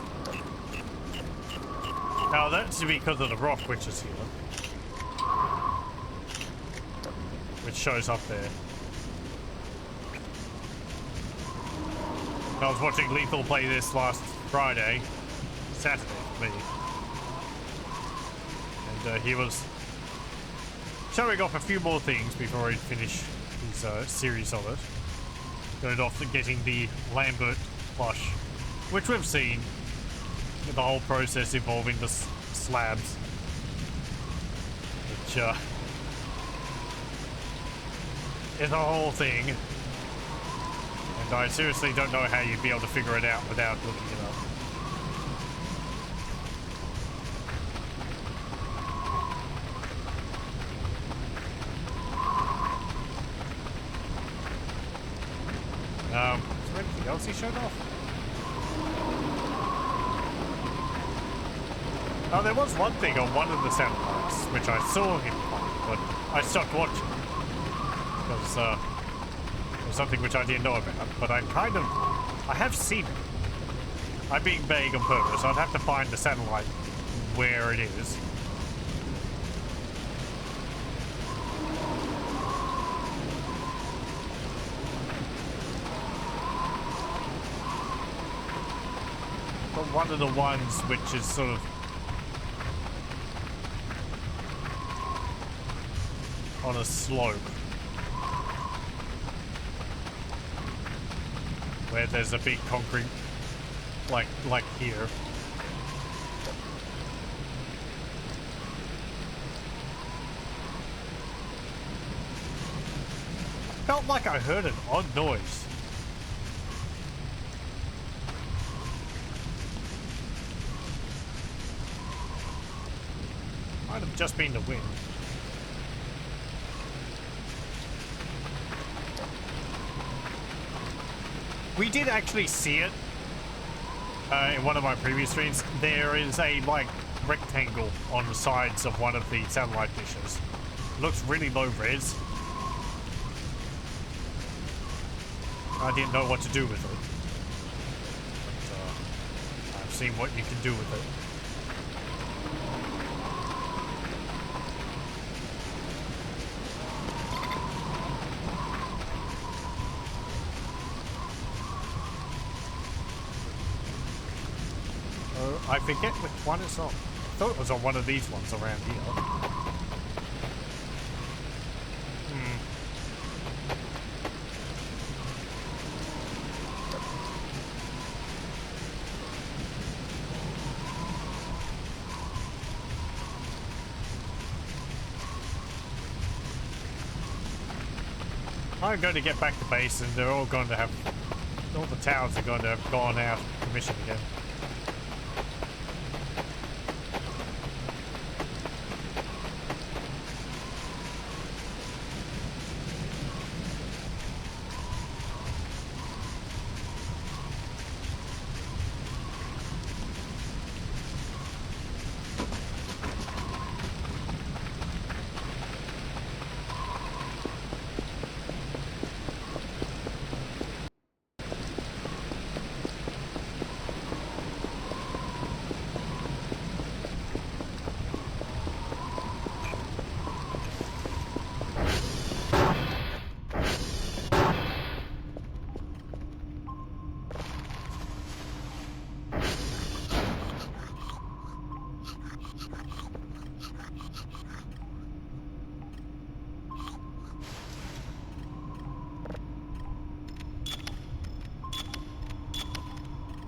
Now that's because of the rock which is here. Which shows up there. I was watching Lethal play this last Saturday for me. And he was showing off a few more things before he'd finish his series of it. Going off to getting the Lambert plush, which we've seen with the whole process involving the slabs, which is a whole thing, and I seriously don't know how you'd be able to figure it out without looking it up. Is there anything else he showed off? Oh, there was one thing on one of the satellites, which I saw him on, but I stopped watching. Because, it was something which I didn't know about, but I have seen it. I'm being vague on purpose. I'd have to find the satellite where it is. But one of the ones which is sort of on a slope where there's a big concrete like here. Felt like I heard an odd noise. Might have just been the wind. We did actually see it in one of my previous streams. There is a like rectangle on the sides of one of the satellite dishes. It looks really low res. I didn't know what to do with it, but I've seen what you can do with it. I forget which one it's on. I thought it was on one of these ones around here. I'm going to get back to base and they're all going to have... all the towers are going to have gone out of commission again.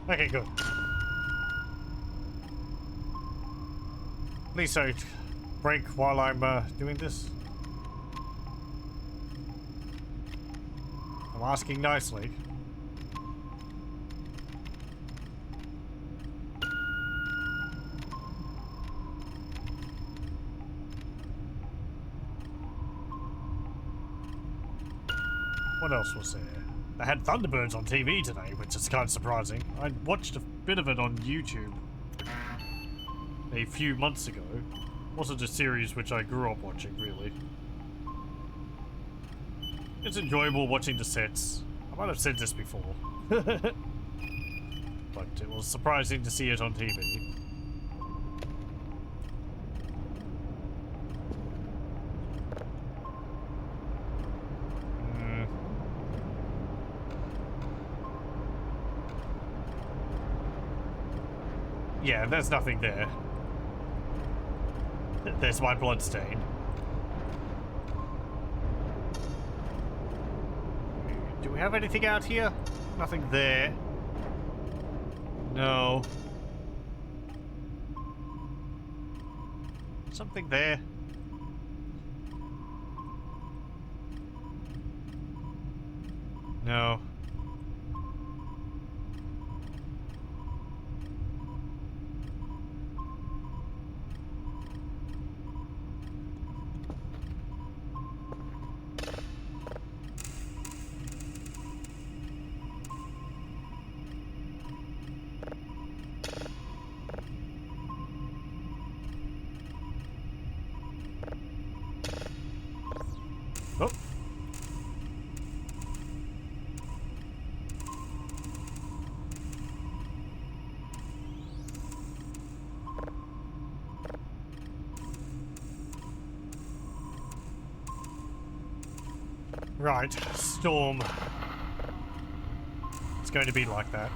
Okay, good. Please don't break while I'm doing this. I'm asking nicely. What else was there? They had Thunderbirds on TV today, which is kind of surprising. I watched a bit of it on YouTube a few months ago. Wasn't a series which I grew up watching, really. It's enjoyable watching the sets. I might have said this before. But it was surprising to see it on TV. Yeah, there's nothing there. There's my blood stain. Do we have anything out here? Nothing there. No. Something there. No. Oh. Right, storm. It's going to be like that.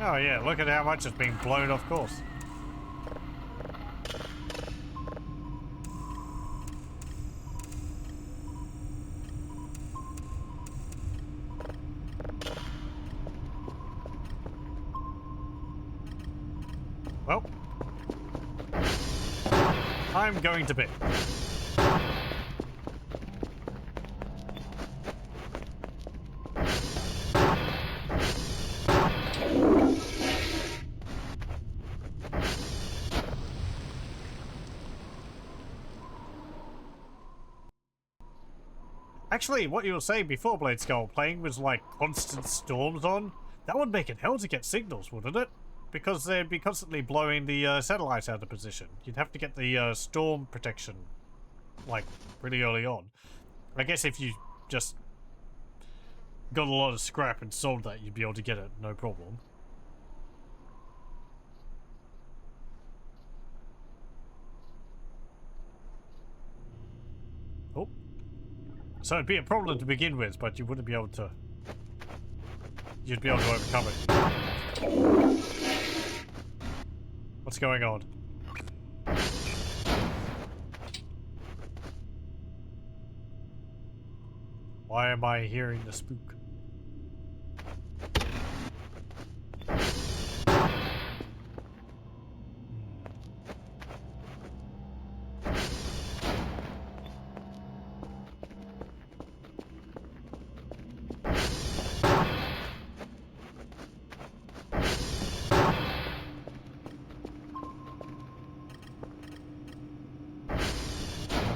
Oh yeah, look at how much it's been blown off course. Well, I'm going to bed. Actually, what you were saying before, Blade Skull, playing with like constant storms on, that would make it hell to get signals, wouldn't it? Because they'd be constantly blowing the satellites out of position. You'd have to get the storm protection, like, really early on. I guess if you just got a lot of scrap and sold that, you'd be able to get it, no problem. Oh. So it'd be a problem to begin with, but you wouldn't be able to... You'd be able to overcome it. What's going on? Why am I hearing the spook?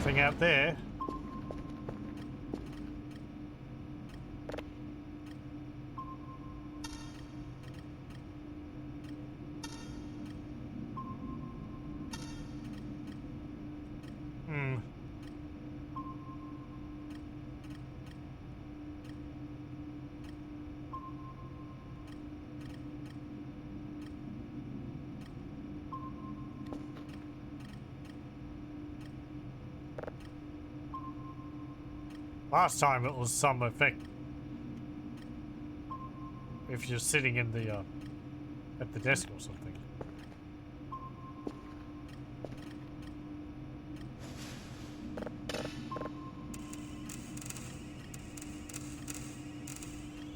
Nothing out there. Last time it was some effect. If you're sitting in the, at the desk or something.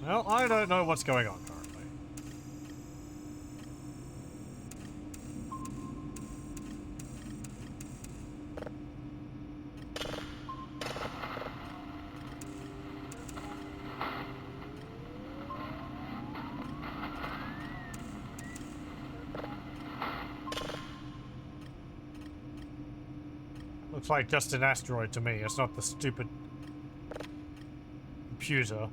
Well, I don't know what's going on, Carl. Looks like just an asteroid to me. It's not the stupid computer.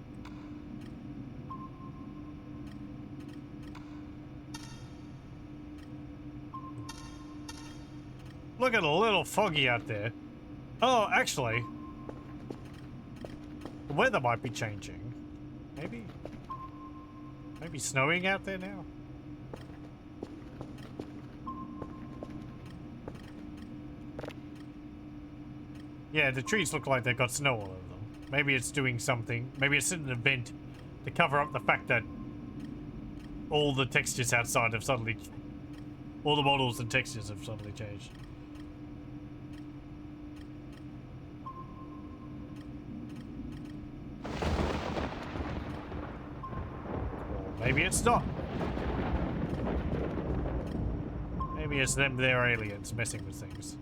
Looking a little foggy out there. Oh, actually, the weather might be changing. Maybe snowing out there now? Yeah, the trees look like they've got snow all over them. Maybe it's doing something. Maybe it's an event to cover up the fact that all the textures outside have suddenly... all the models and textures have suddenly changed. Maybe it's not. Maybe it's them, they're aliens messing with things.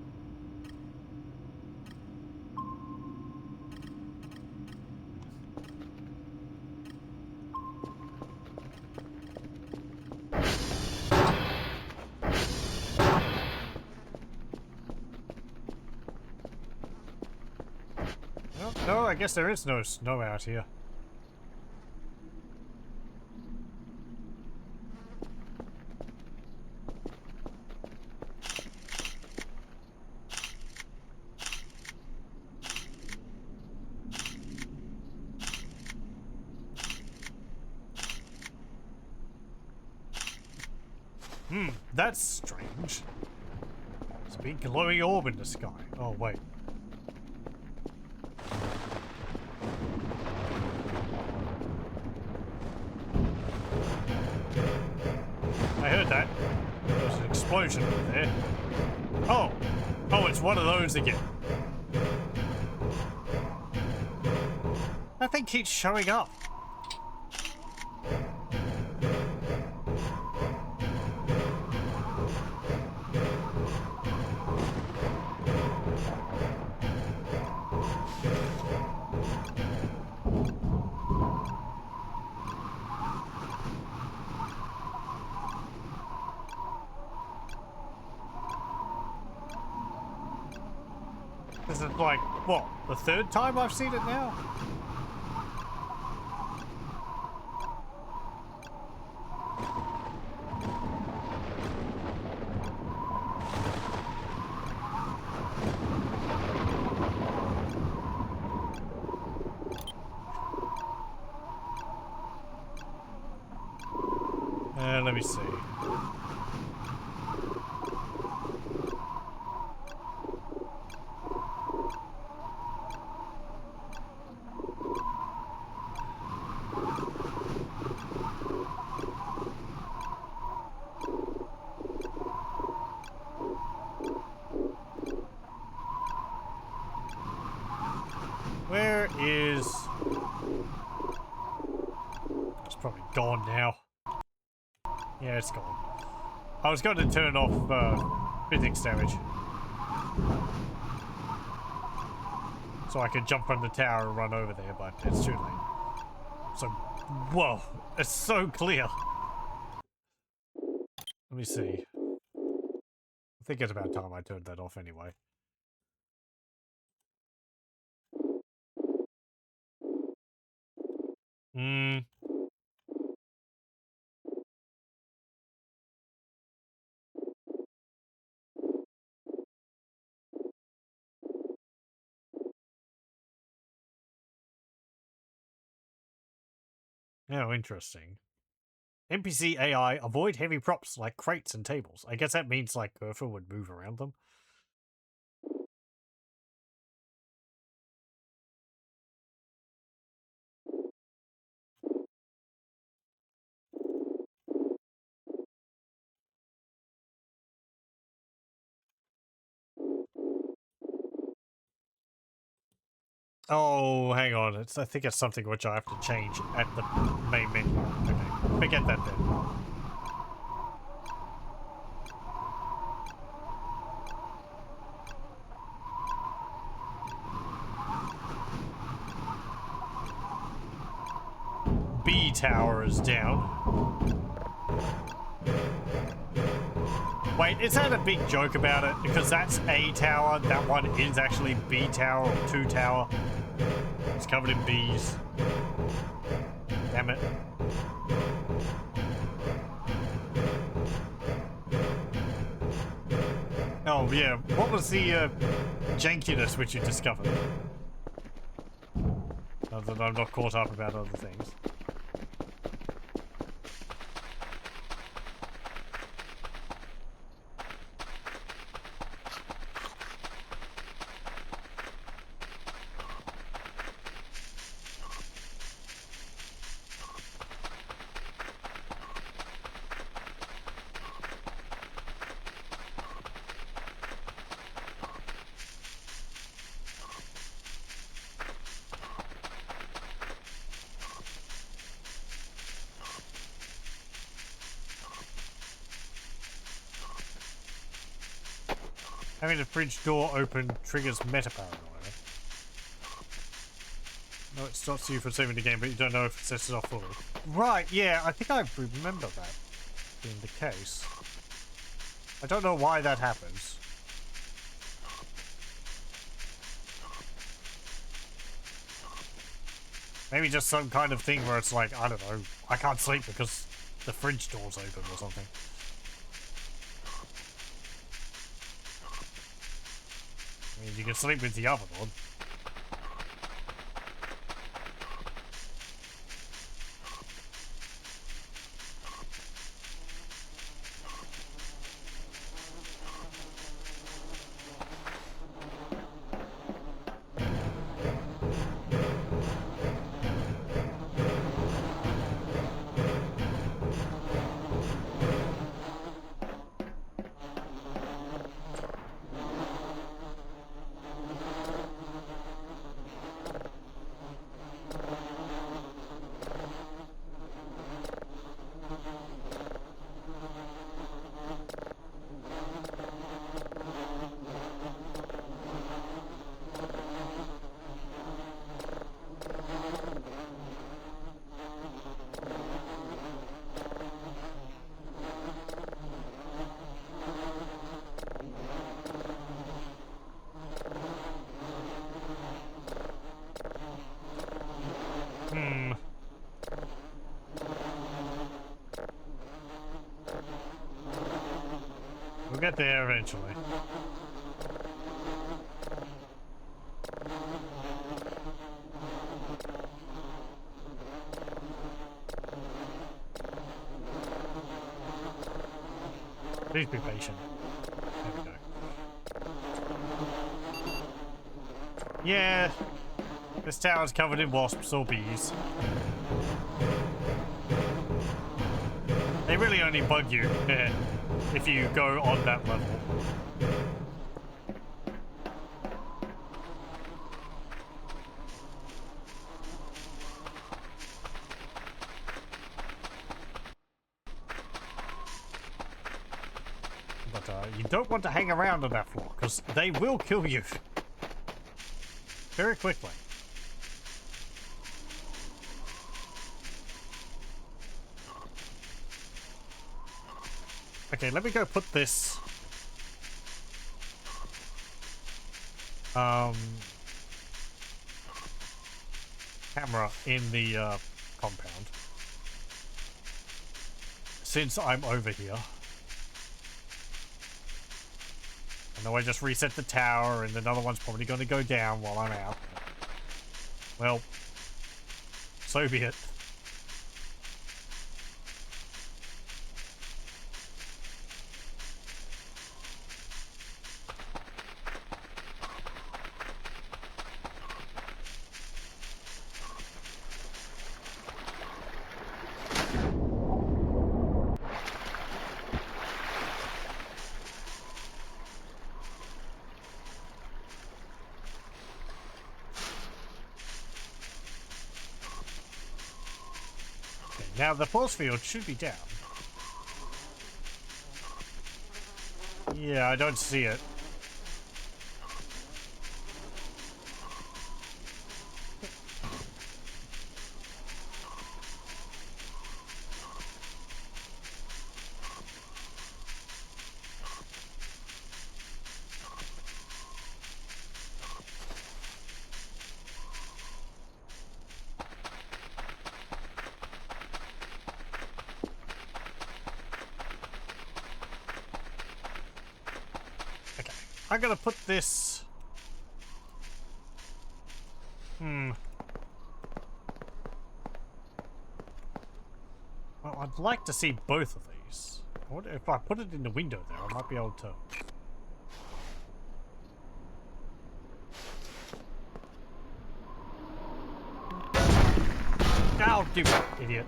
No, I guess there is no snow out here. That's strange. There's a big glowing orb in the sky. Oh, wait. I heard that. There was an explosion over there. Oh! Oh, it's one of those again. That thing keeps showing up. This is like, what, the third time I've seen it now? Let me see. Where is... It's probably gone now. Yeah, it's gone. I was going to turn off physics damage. So I could jump from the tower and run over there, but it's too late. So, whoa, it's so clear. Let me see. I think it's about time I turned that off anyway. Oh, interesting. NPC AI avoid heavy props like crates and tables. I guess that means like Urfa would move around them. Oh, hang on. I think it's something which I have to change at the main menu. Okay, forget that then. B tower is down. Wait, is that a big joke about it? Because that's A tower, that one is actually B tower or 2 tower. It's covered in bees. Damn it. Oh yeah, what was the jankiness which you discovered? Now that I'm not caught up about other things. Having the fridge door open triggers meta paranoia. No, it stops you from saving the game, but you don't know if it sets it off fully. Right, yeah, I think I remember that being the case. I don't know why that happens. Maybe just some kind of thing where it's like, I don't know, I can't sleep because the fridge door's open or something. I mean, you can sleep with the oven on. We'll get there eventually. Please be patient. There we go. Yeah, this tower's covered in wasps or bees. They really only bug you if you go on that level. But you don't want to hang around on that floor, because they will kill you very quickly. Okay, let me go put this camera in the compound, since I'm over here. I know I just reset the tower, and another one's probably going to go down while I'm out. Well, so be it. Now, the force field should be down. Yeah, I don't see it. I'm gonna put this... Well, I'd like to see both of these. I wonder if I put it in the window there, I might be able to... Ow, you idiot.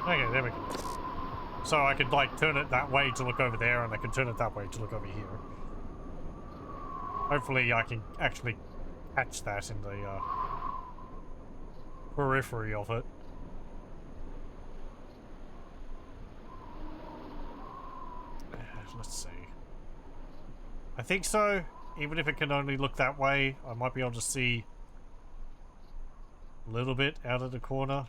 Okay, there we go. So I could, like, turn it that way to look over there, and I can turn it that way to look over here. Hopefully I can actually catch that in the, periphery of it. Let's see. I think so. Even if it can only look that way, I might be able to see a little bit out of the corner.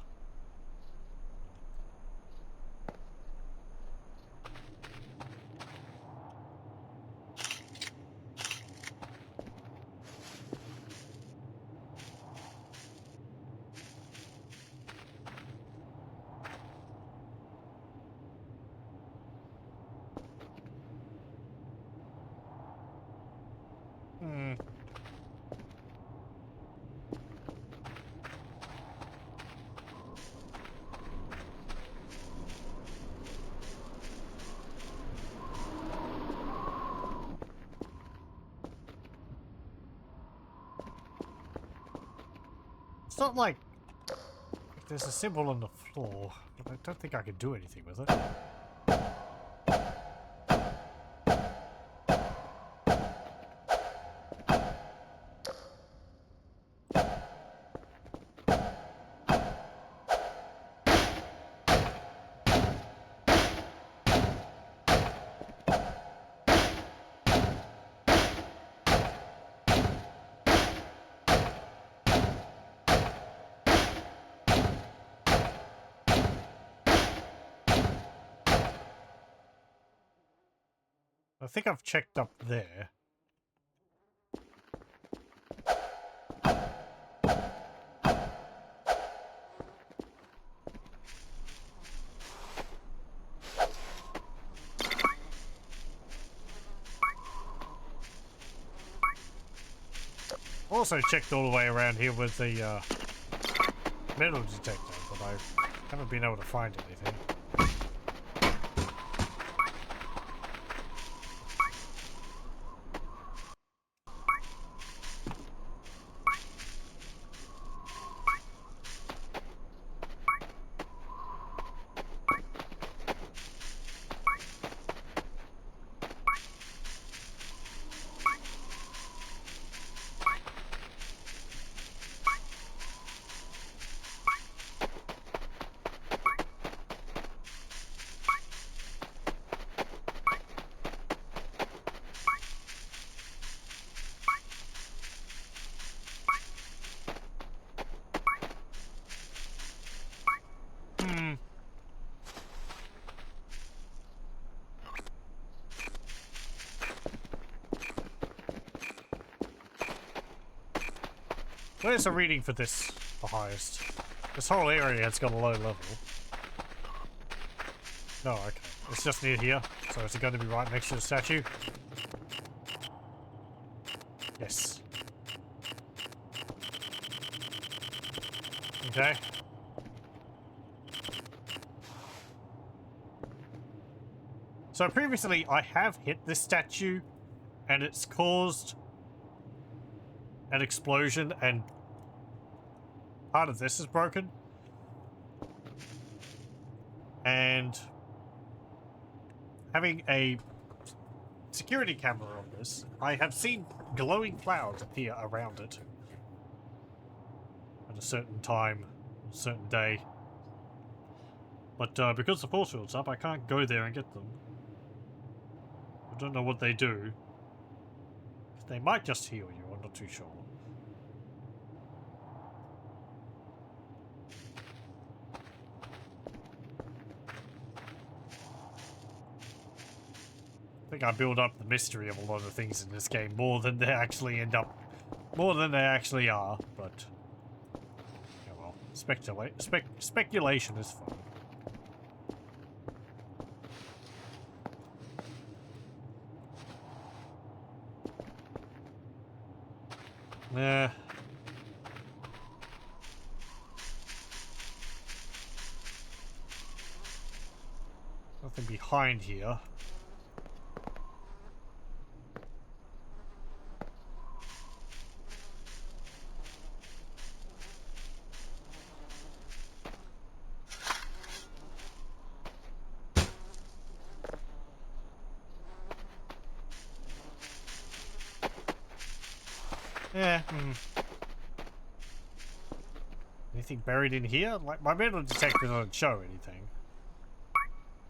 It's not like there's a symbol on the floor, but I don't think I can do anything with it. I think I've checked up there. Also checked all the way around here with the metal detector, but I haven't been able to find anything. Where's the reading for this? The highest. This whole area has got a low level. No, okay. It's just near here. So is it going to be right next to the statue? Yes. Okay. So previously I have hit this statue and it's caused an explosion and part of this is broken. And having a security camera on this, I have seen glowing clouds appear around it at a certain time, a certain day. But because the force field's up, I can't go there and get them. I don't know what they do. They might just heal you, I'm not too sure. think I build up the mystery of a lot of things in this game more than they actually end up, more than they actually are, but yeah, well, speculation is fun. Yeah. Nothing behind here. Yeah. Anything buried in here? Like, my metal detector doesn't show anything.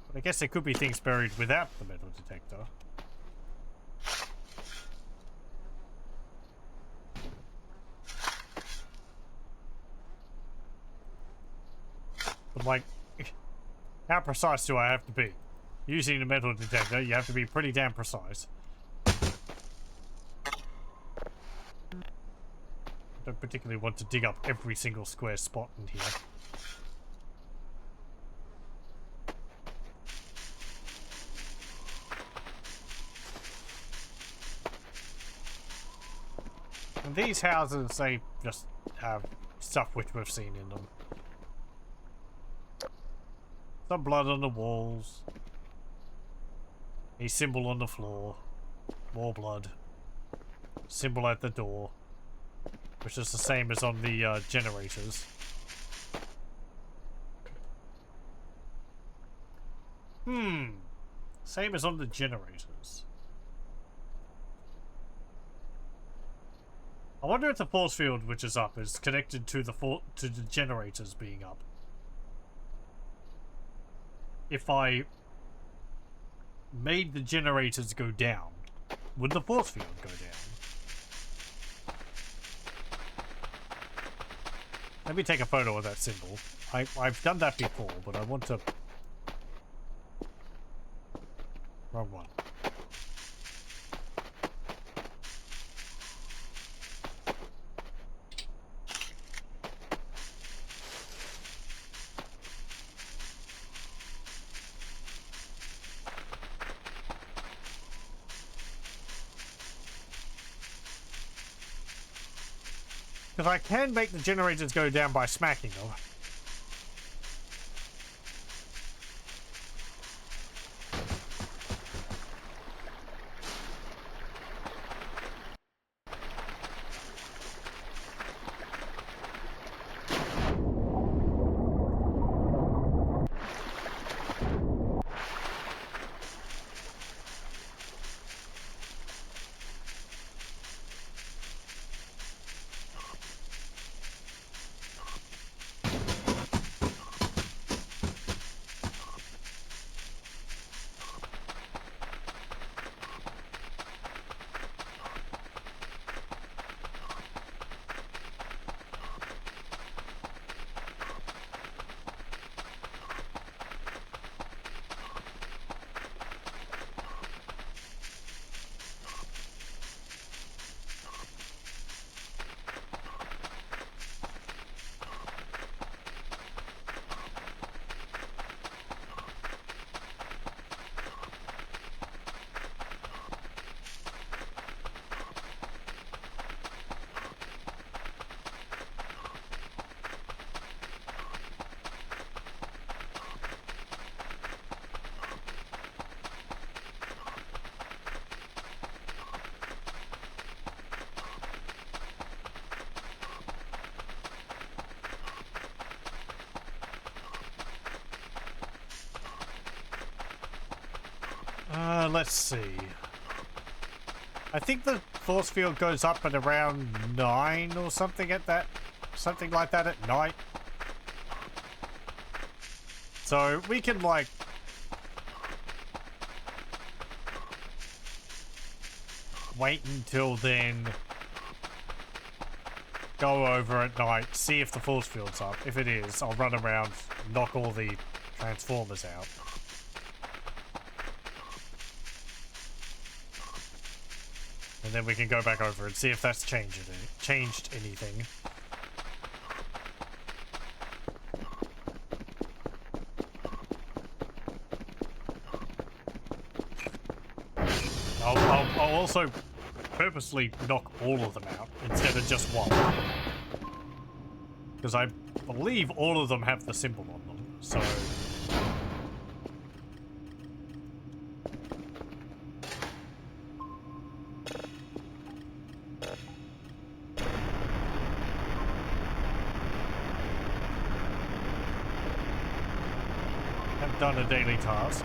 But I guess there could be things buried without the metal detector. But like, how precise do I have to be? Using the metal detector, you have to be pretty damn precise. I don't particularly want to dig up every single square spot in here. And these houses, they just have stuff which we've seen in them. Some blood on the walls. A symbol on the floor. More blood. Symbol at the door. Which is the same as on the generators. Same as on the generators. I wonder if the force field which is up is connected to the generators being up. If I made the generators go down, would the force field go down? Let me take a photo of that symbol. I've done that before, but I want to... Wrong one. Because I can make the generators go down by smacking them. Let's see. I think the force field goes up at around 9 or something at that. Something like that at night. So we can like... wait until then. Go over at night, see if the force field's up. If it is, I'll run around, knock all the transformers out. And then we can go back over and see if that's changed anything. I'll also purposely knock all of them out instead of just one. Because I believe all of them have the symbol on them, so... I've done a daily task.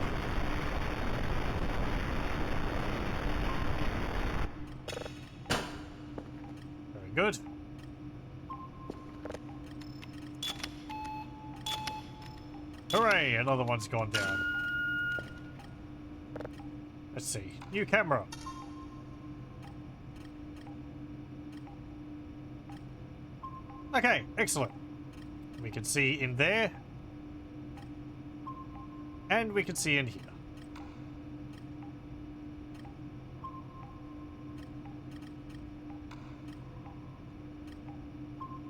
Very good. Hooray! Another one's gone down. Let's see. New camera. Okay, excellent. We can see in there. And we can see in here.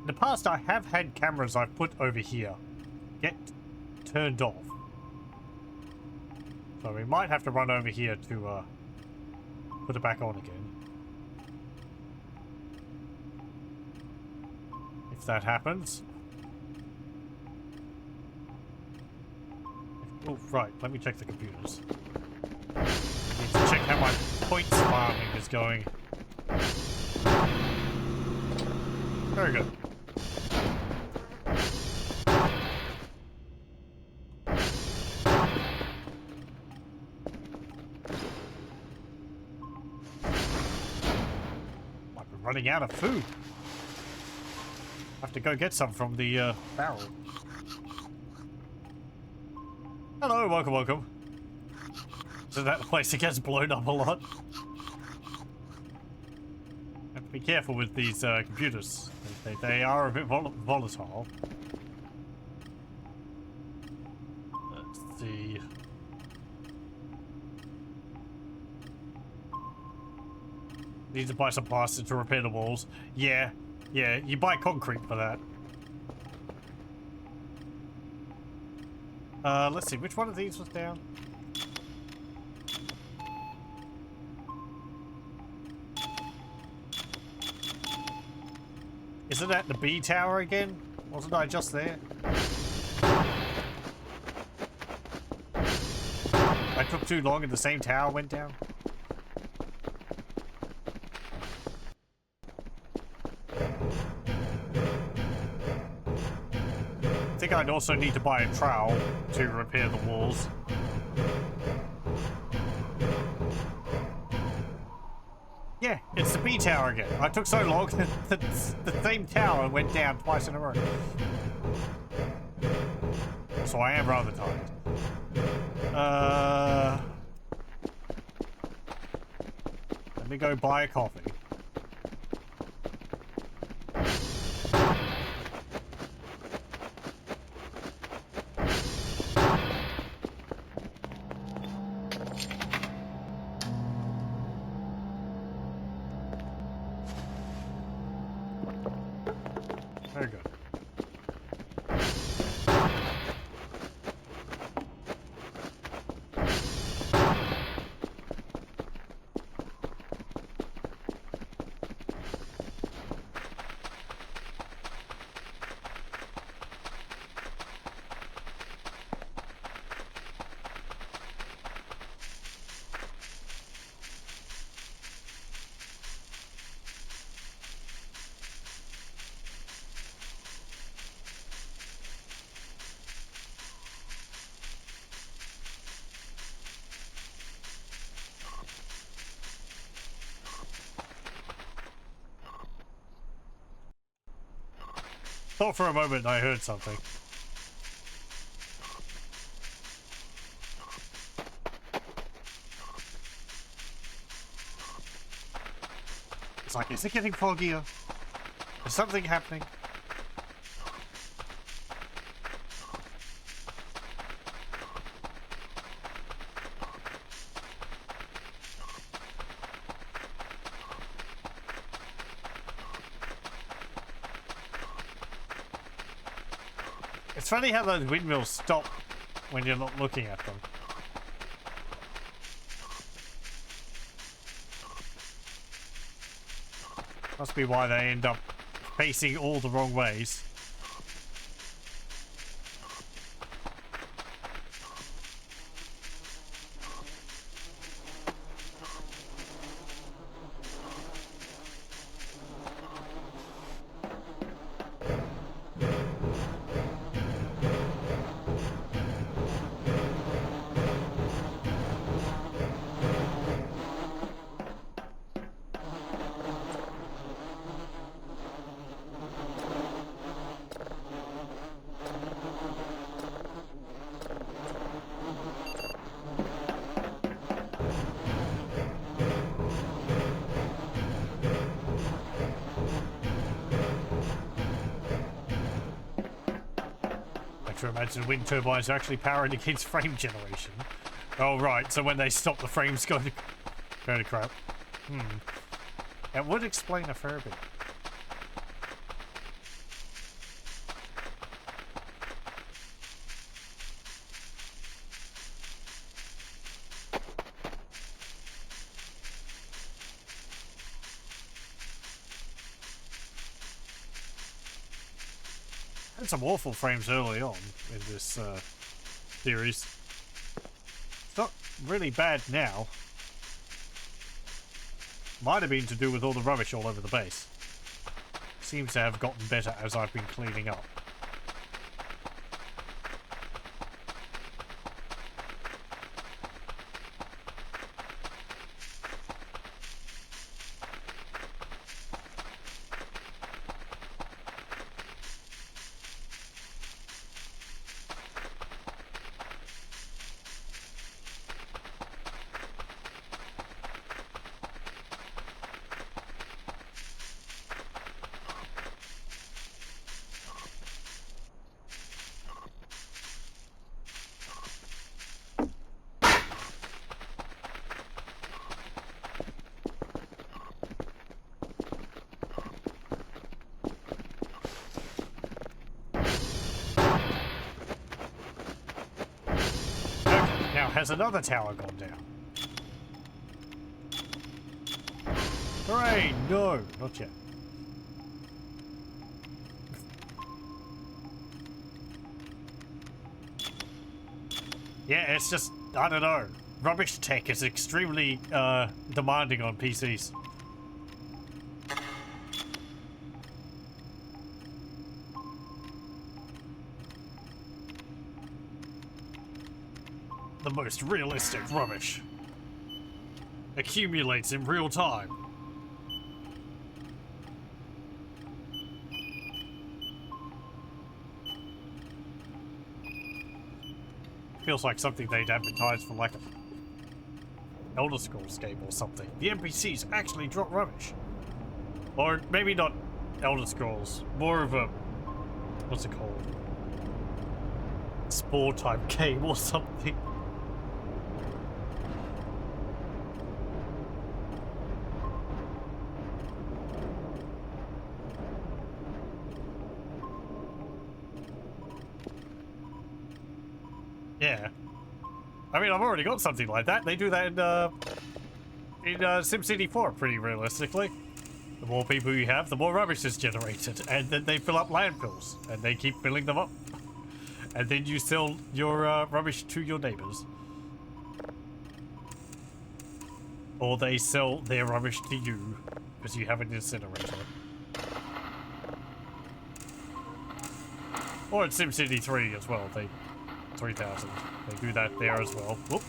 In the past, I have had cameras I've put over here get turned off. So we might have to run over here to put it back on again. If that happens. Oh, right. Let me check the computers. I need to check how my points farming is going. Very good. Might be running out of food. Have to go get some from the barrel. Hello, welcome, welcome. So that place that gets blown up a lot. Have to be careful with these computers. They are a bit volatile. Let's see. Need to buy some plaster to repair the walls. Yeah, you buy concrete for that. Let's see, which one of these was down? Is it at the B tower again? Wasn't I just there? I took too long and the same tower went down? I think I'd also need to buy a trowel to repair the walls. Yeah, it's the B tower again. I took so long that the same tower went down twice in a row. So I am rather tired. Let me go buy a coffee. Very good. Thought for a moment I heard something. It's like, is it getting foggier? Is something happening? It's funny how those windmills stop when you're not looking at them. Must be why they end up facing all the wrong ways. To imagine wind turbines are actually powering against frame generation. Oh right, so when they stop the frames go to crap. That would explain a fair bit. Had some awful frames early on in this series. It's not really bad now. Might have been to do with all the rubbish all over the base. Seems to have gotten better as I've been cleaning up. Now, has another tower gone down? Hooray! No, not yet. Yeah, it's just, I don't know. Rubbish tech is extremely demanding on PCs. The most realistic rubbish accumulates in real time. Feels like something they'd advertise for like a Elder Scrolls game or something. The NPCs actually drop rubbish. Or maybe not Elder Scrolls, more of a, what's it called? Spore type game or something. Yeah. I mean, I've already got something like that. They do that in SimCity 4 pretty realistically. The more people you have, the more rubbish is generated. And then they fill up landfills. And they keep filling them up. And then you sell your rubbish to your neighbors. Or they sell their rubbish to you because you have an incinerator. Or in SimCity 3 as well. 3000. They do that there as well. Whoop.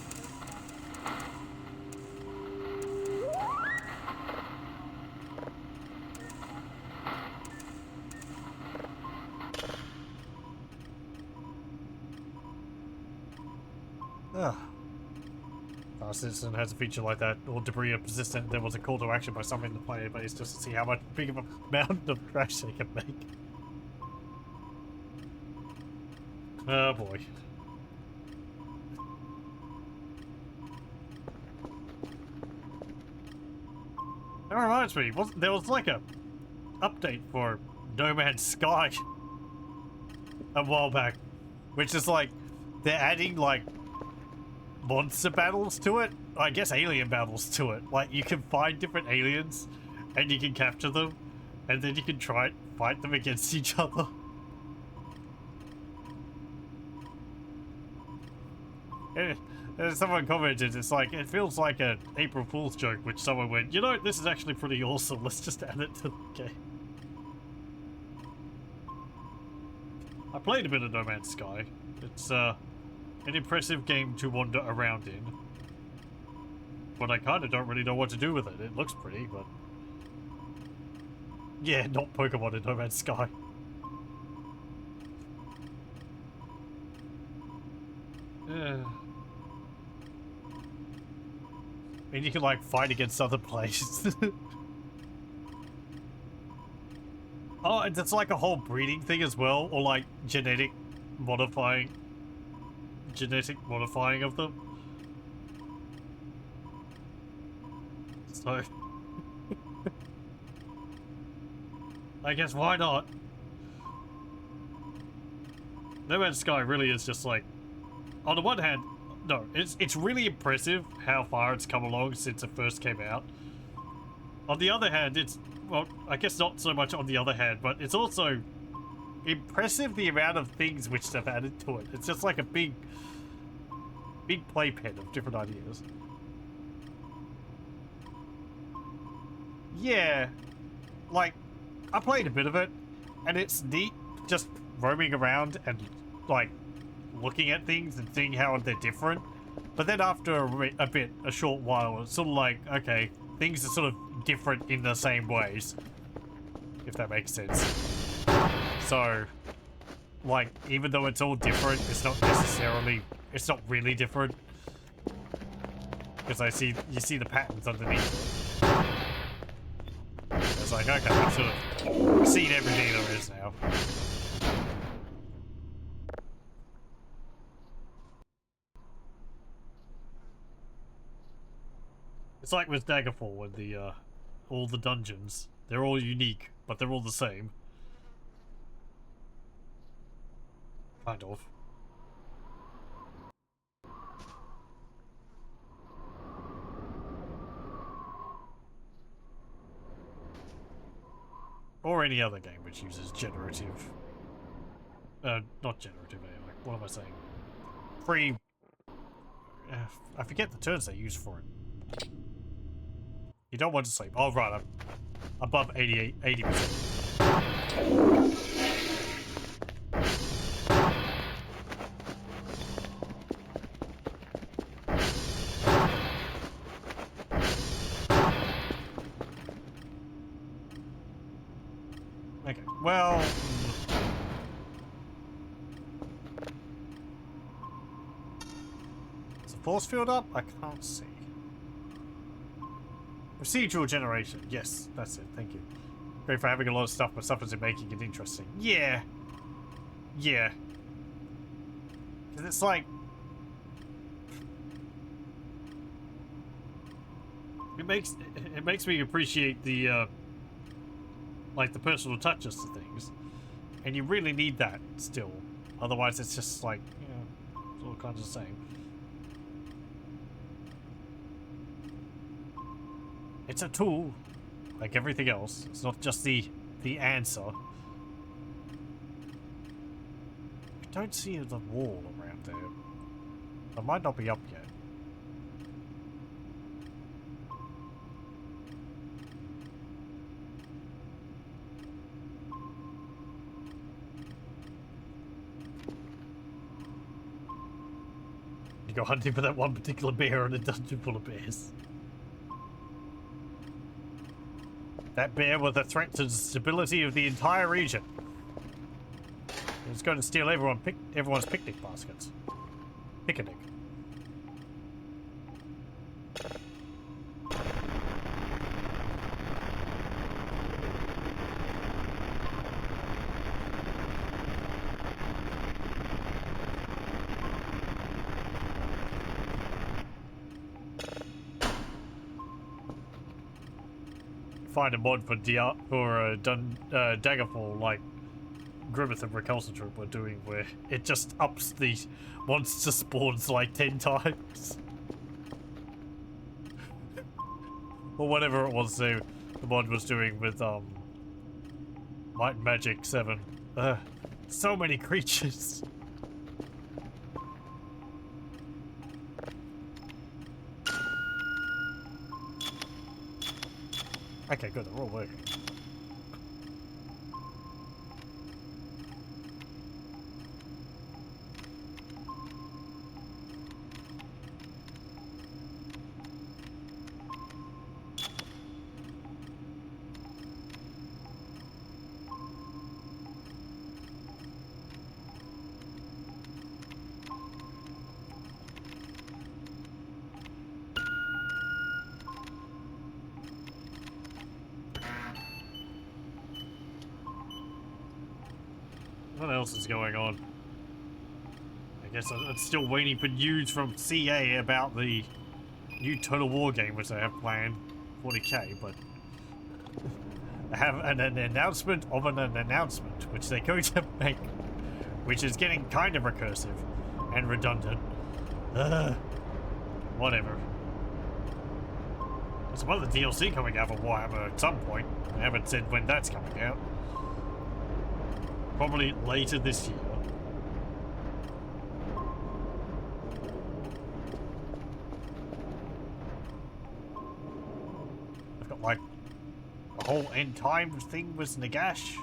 Citizen has a feature like that, or debris are persistent. There was a call to action by someone in the player base just to see how much big of a mountain of trash they can make. Oh boy. That reminds me, there was like a update for No Man's Sky. a while back, which is like they're adding like monster battles to it. I guess alien battles to it. Like you can find different aliens and you can capture them and then you can try fight them against each other. And someone commented, it's like, it feels like an April Fool's joke, which someone went, you know, this is actually pretty awesome, let's just add it to the game. I played a bit of No Man's Sky. It's an impressive game to wander around in. But I kind of don't really know what to do with it. It looks pretty, but... yeah, not Pokemon in No Man's Sky. And you can, like, fight against other players. Oh, and it's like a whole breeding thing as well, or like genetic modifying of them. So I guess why not? No Man's Sky really is just like, on the one hand, no, it's really impressive how far it's come along since it first came out. On the other hand, it's, well, I guess not so much on the other hand, but it's also impressive the amount of things which they've added to it. It's just like a big playpen of different ideas. Yeah, like, I played a bit of it, and it's neat just roaming around and, like, looking at things and seeing how they're different. But then after a short while, it's sort of like, okay, things are sort of different in the same ways, if that makes sense. So, like, even though it's all different, it's not necessarily, it's not really different. Because you see the patterns underneath it. It's like, okay, I've sort of seen everything there is now. It's like with Daggerfall, when the, all the dungeons, they're all unique, but they're all the same. Kind of. Or any other game which uses generative... not generative AI, what am I saying? Free... I forget the terms they use for it. You don't want to sleep. Oh, right, I'm above 80%. Okay, well... is the force field up? I can't see. Procedural generation. Yes, that's it. Thank you. Great for having a lot of stuff, but suffers in making it interesting. Yeah. Yeah. Because it's like... it makes me appreciate the, like, the personal touches to things. And you really need that still. Otherwise, it's just like, you know, it's all kind of the same. It's a tool, like everything else. It's not just the answer. I don't see the wall around there. It might not be up yet. You go hunting for that one particular bear in a dungeon full of bears. That bear was a threat to the stability of the entire region. It's going to steal everyone's picnic baskets. Picnic. Find a mod for Daggerfall, like Grimmeth and Recalcitrant were doing, where it just ups the monster spawns like 10 times. Or whatever it was the mod was doing with Might and Magic 7. So many creatures. Okay, good, they're all working. What else is going on? I guess I'm still waiting for news from CA about the new Total War game, which they have planned, 40k, but I have an announcement of an announcement, which they're going to make, which is getting kind of recursive and redundant. Whatever. There's some other DLC coming out for Warhammer at some point. I haven't said when that's coming out. Probably later this year. I've got like a whole end time thing with Nagash.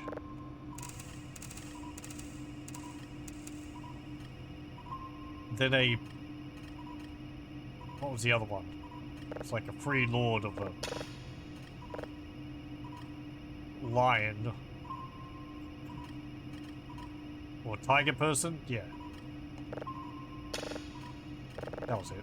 Then what was the other one? It's like a free lord of a lion. Or tiger person? Yeah. That was it.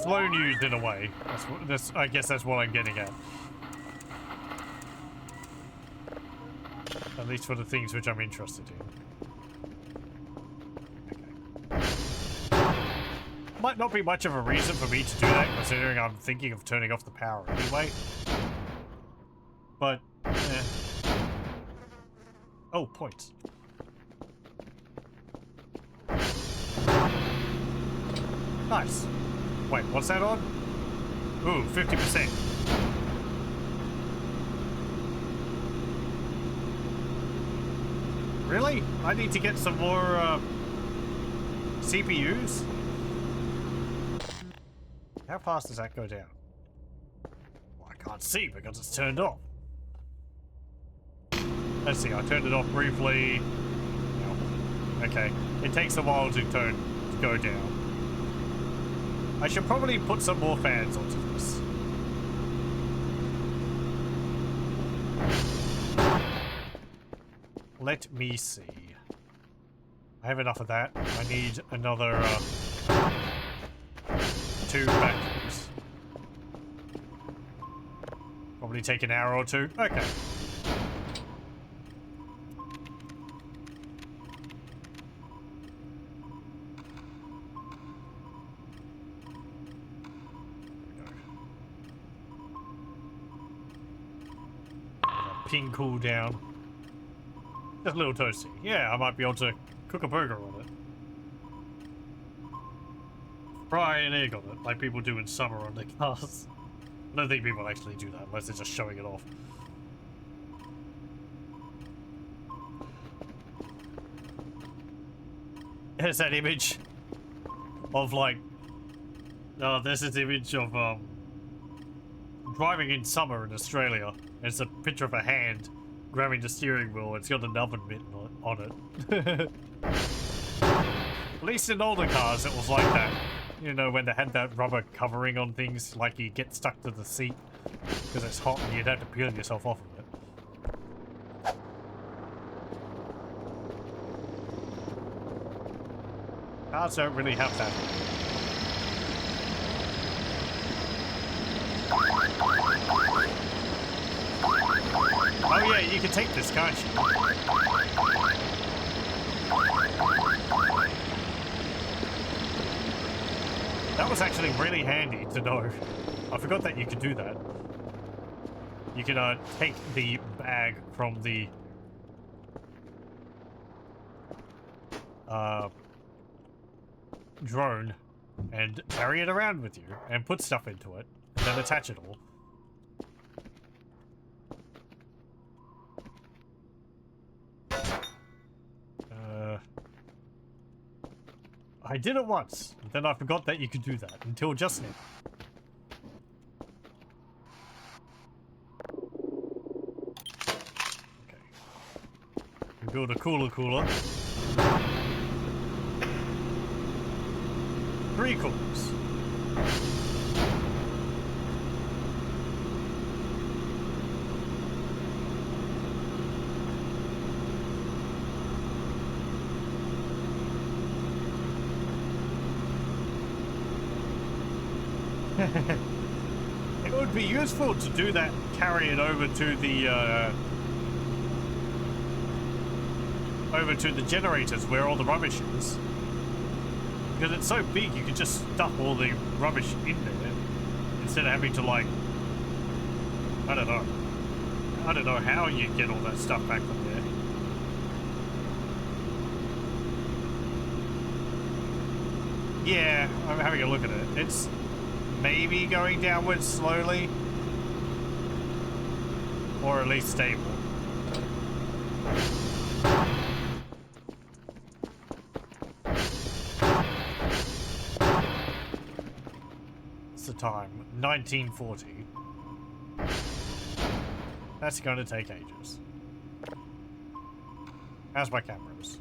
Slow news in a way. I guess that's what I'm getting at. At least for the things which I'm interested in. Okay. Might not be much of a reason for me to do that, considering I'm thinking of turning off the power anyway. But, oh, points. Nice. Wait, what's that on? Ooh, 50%. Really? I need to get some more CPUs? How fast does that go down? Well, I can't see because it's turned off. Let's see, I turned it off briefly. No. Okay, it takes a while to go down. I should probably put some more fans onto this. Let me see. I have enough of that. I need another 2 batteries. Probably take an hour or 2. Okay. Ping cooldown. Just a little toasty. Yeah, I might be able to cook a burger on it. Fry an egg on it, like people do in summer on their cars. I don't think people actually do that, unless they're just showing it off. Here's that image of like... there's this image of driving in summer in Australia. It's a picture of a hand grabbing the steering wheel. It's got an oven mitt on it. At least in older cars it was like that. You know, when they had that rubber covering on things, like you get stuck to the seat because it's hot and you'd have to peel yourself off of it. Cars don't really have that. you can take this, can't you? That was actually really handy to know. I forgot that you could do that. You can take the bag from the drone and carry it around with you and put stuff into it and then attach it all. I did it once, and then I forgot that you could do that until just now. Okay. We build a cooler. 3 coolers. It would be useful to do that, carry it over to the generators where all the rubbish is. Because it's so big, you can just stuff all the rubbish in there instead of having to, like, I don't know how you get all that stuff back from there. Yeah, I'm having a look at it. It's maybe going downwards slowly, or at least stable. What's the time? 1940. That's going to take ages. How's my cameras?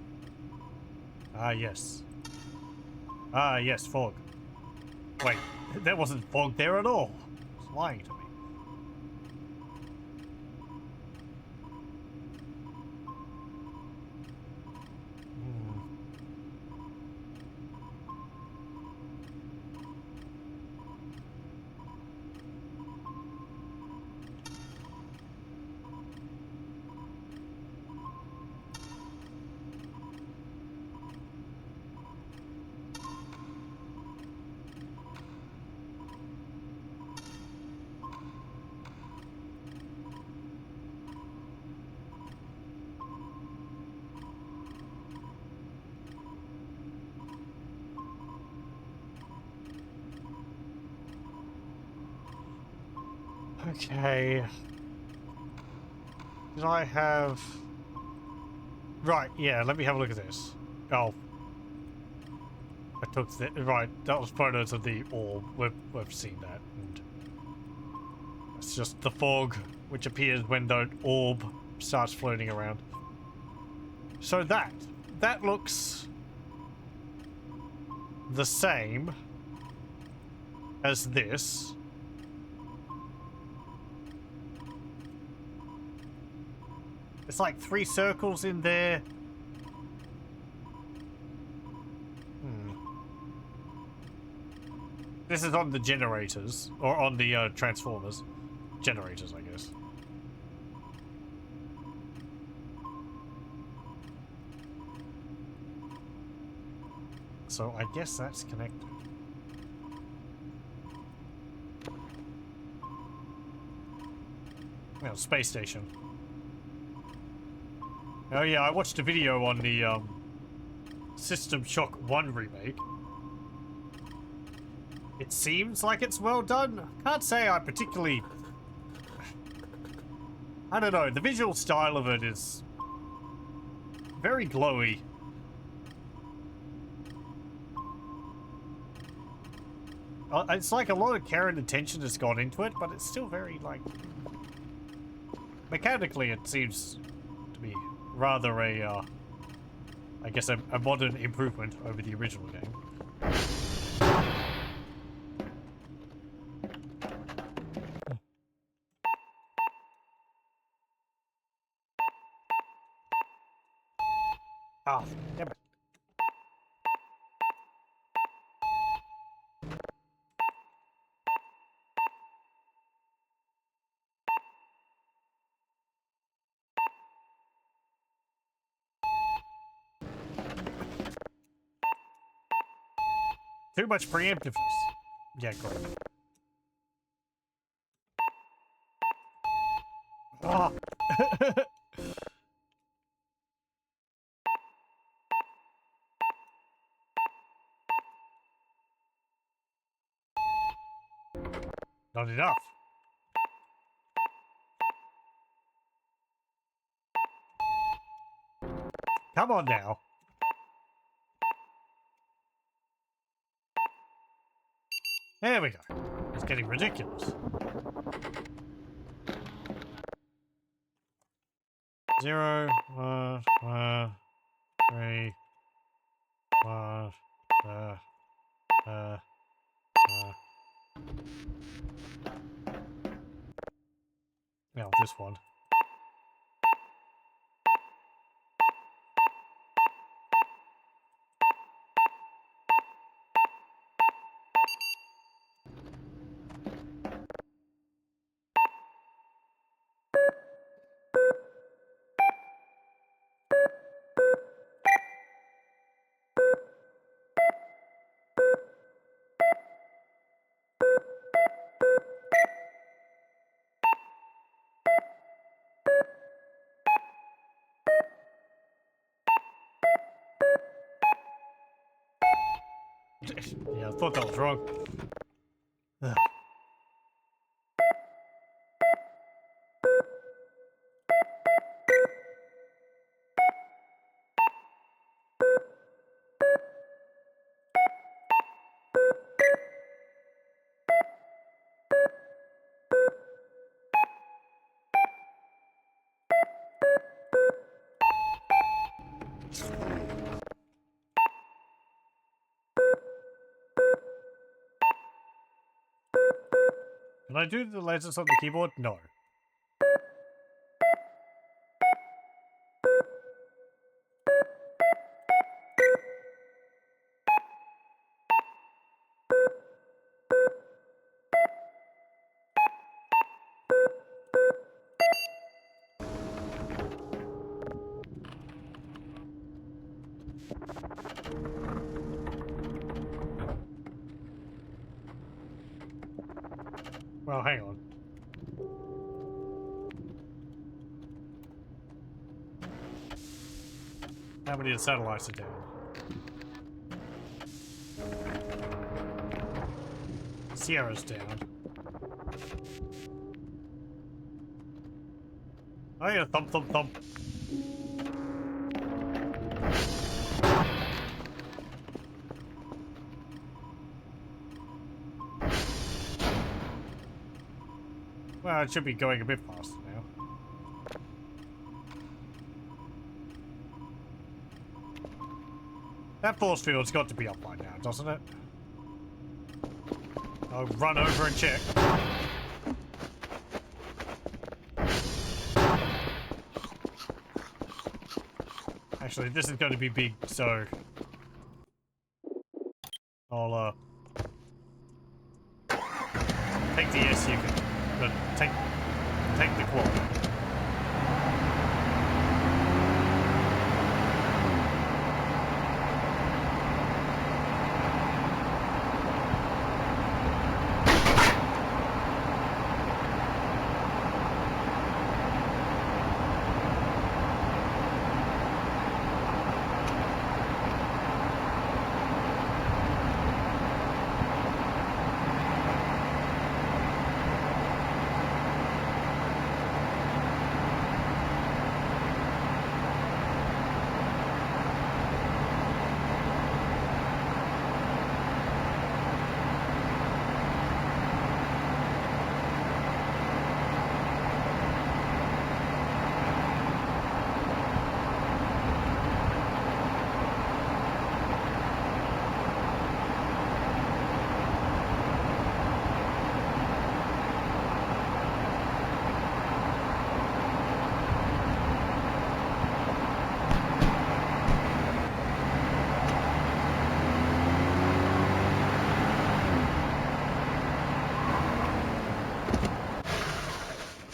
Ah, yes. Ah, yes, fog. Wait, there wasn't fog there at all. It's lying to me. Okay. Did I have... Right, yeah, let me have a look at this. Oh. I took the... Right, that was photos of the orb. We've seen that. And it's just the fog, which appears when the orb starts floating around. So that looks the same as this. It's like 3 circles in there. This is on the generators, or on the transformers. Generators, I guess. So I guess that's connected. Well, space station. Oh yeah, I watched a video on the System Shock 1 remake. It seems like it's well done. Can't say I particularly... I don't know, the visual style of it is very glowy. It's like a lot of care and attention has gone into it, but it's still very, like... Mechanically, it seems to be rather a, I guess a modern improvement over the original game. Ah, damn it. Too much preemptiveness. Yeah, got it. Oh. Not enough. Come on now. There we go. It's getting ridiculous. 0, 1, 1, 3, 1, now this one. Yeah, I thought that was wrong. Ugh. Can I do the lasers on the keyboard? No. Well, hang on. How many of the satellites are down? Sierra's down. Oh yeah, thump, thump, thump. Well, it should be going a bit faster now. That force field's got to be up by now, doesn't it? I'll run over and check. Actually, this is going to be big, so I'll take the SUV, but take the quad.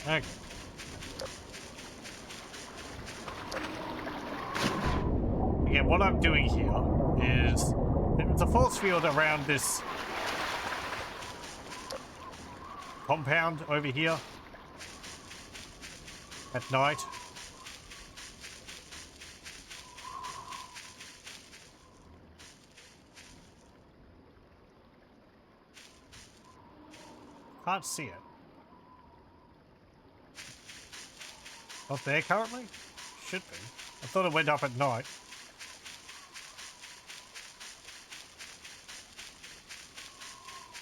Okay. Again, what I'm doing here is a bit of There's a force field around this compound over here at night. Can't see it. Not there currently? Should be. I thought it went up at night.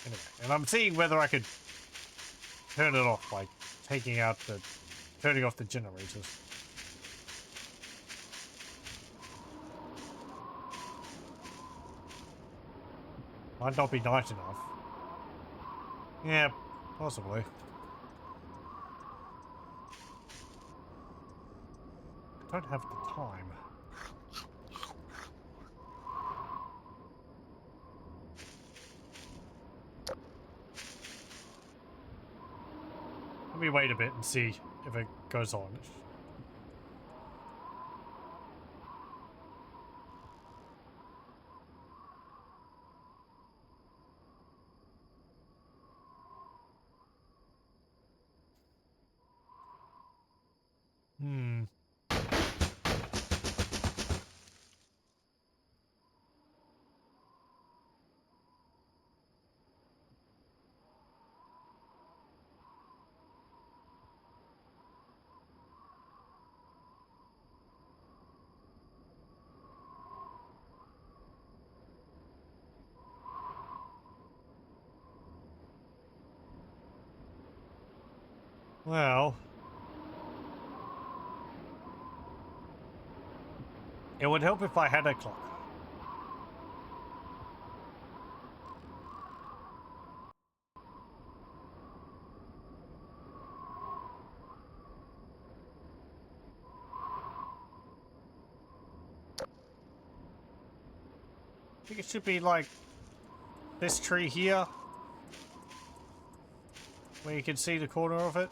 Anyway, and I'm seeing whether I could turn it off by turning off the generators. Might not be night enough. Yeah, possibly. I don't have the time. Let me wait a bit and see if it goes on. Well, it would help if I had a clock. I think it should be like this tree here, where you can see the corner of it.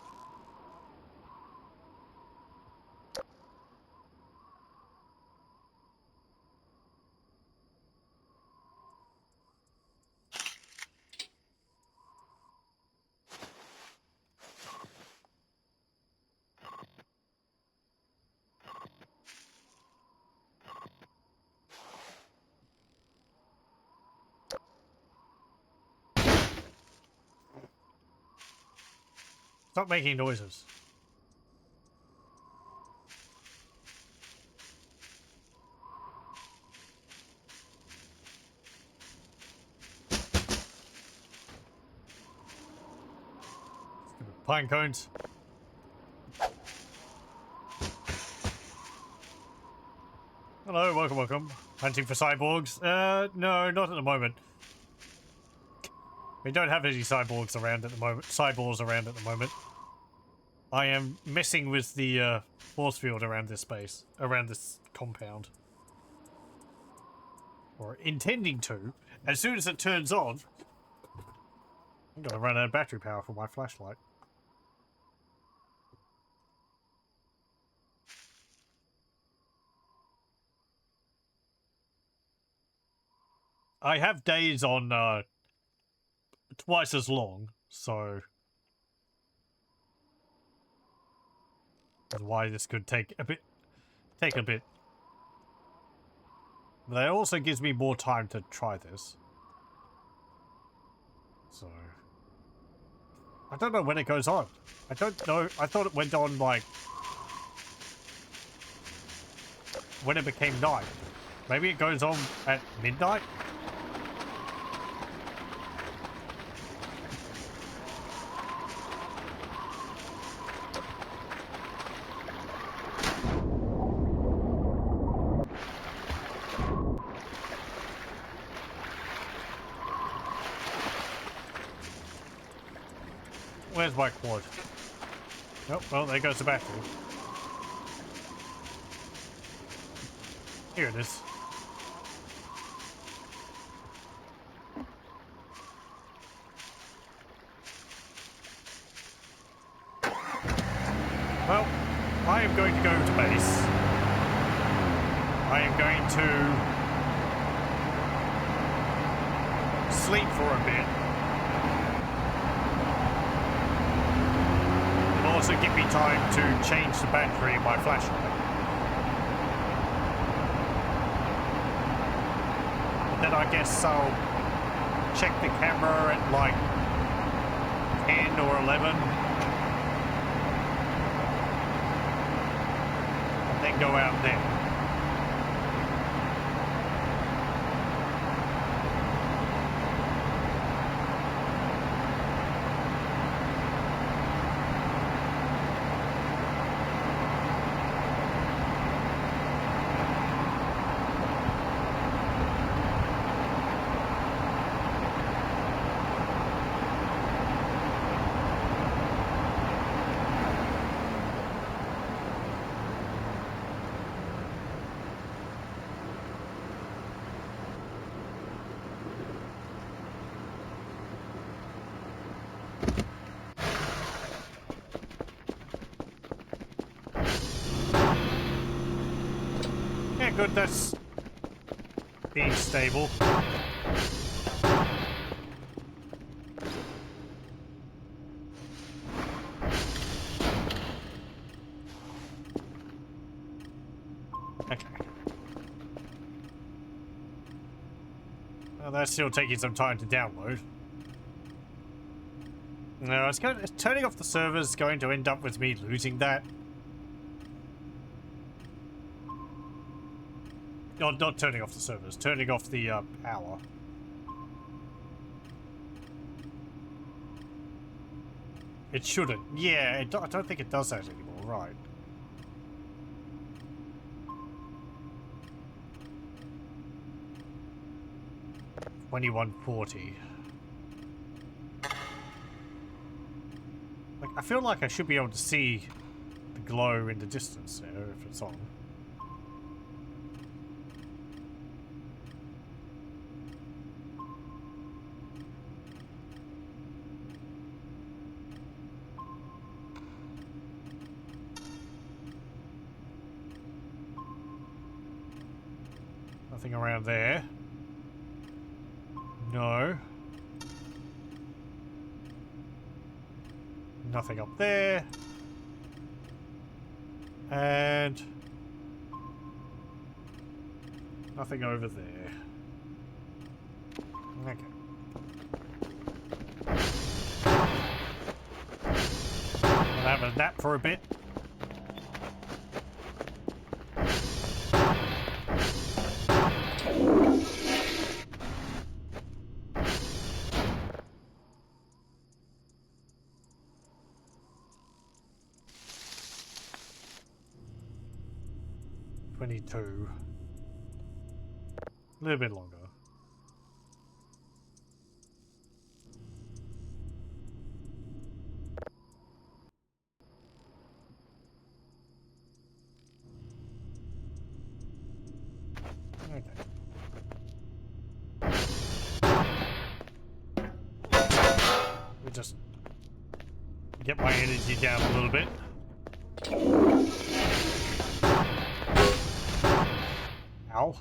Stop making noises. Stupid pine cones. Hello, welcome, welcome. Hunting for cyborgs? No, not at the moment. We don't have any cyborgs around at the moment. Cyborgs around at the moment. I am messing with the force field around this space, around this compound. Or intending to. As soon as it turns on, I'm gonna run out of battery power for my flashlight. I have days on twice as long, so that's why this could take a bit. But that also gives me more time to try this. So I don't know when it goes on. I don't know. I thought it went on like when it became night. Maybe it goes on at midnight? Where's my quad? Oh, well, there goes the battery. Here it is. Well, I am going to go to base. I am going to sleep for a bit. It'll also give me time to change the battery in my flashlight. And then I guess I'll check the camera at like 10 or 11. And then go out there. Yeah, good, that's being stable. Okay. Well, that's still taking some time to download. No, turning off the server is going to end up with me losing that. Not turning off the servers, turning off the power. It shouldn't. Yeah, I don't think it does that anymore, right. $21.40. Like, I feel like I should be able to see the glow in the distance there if it's on. Nothing around there. No. Nothing up there. And nothing over there. Okay. I'll have a nap for a bit. A little bit longer. Okay. We just get my energy down a little bit. Ow.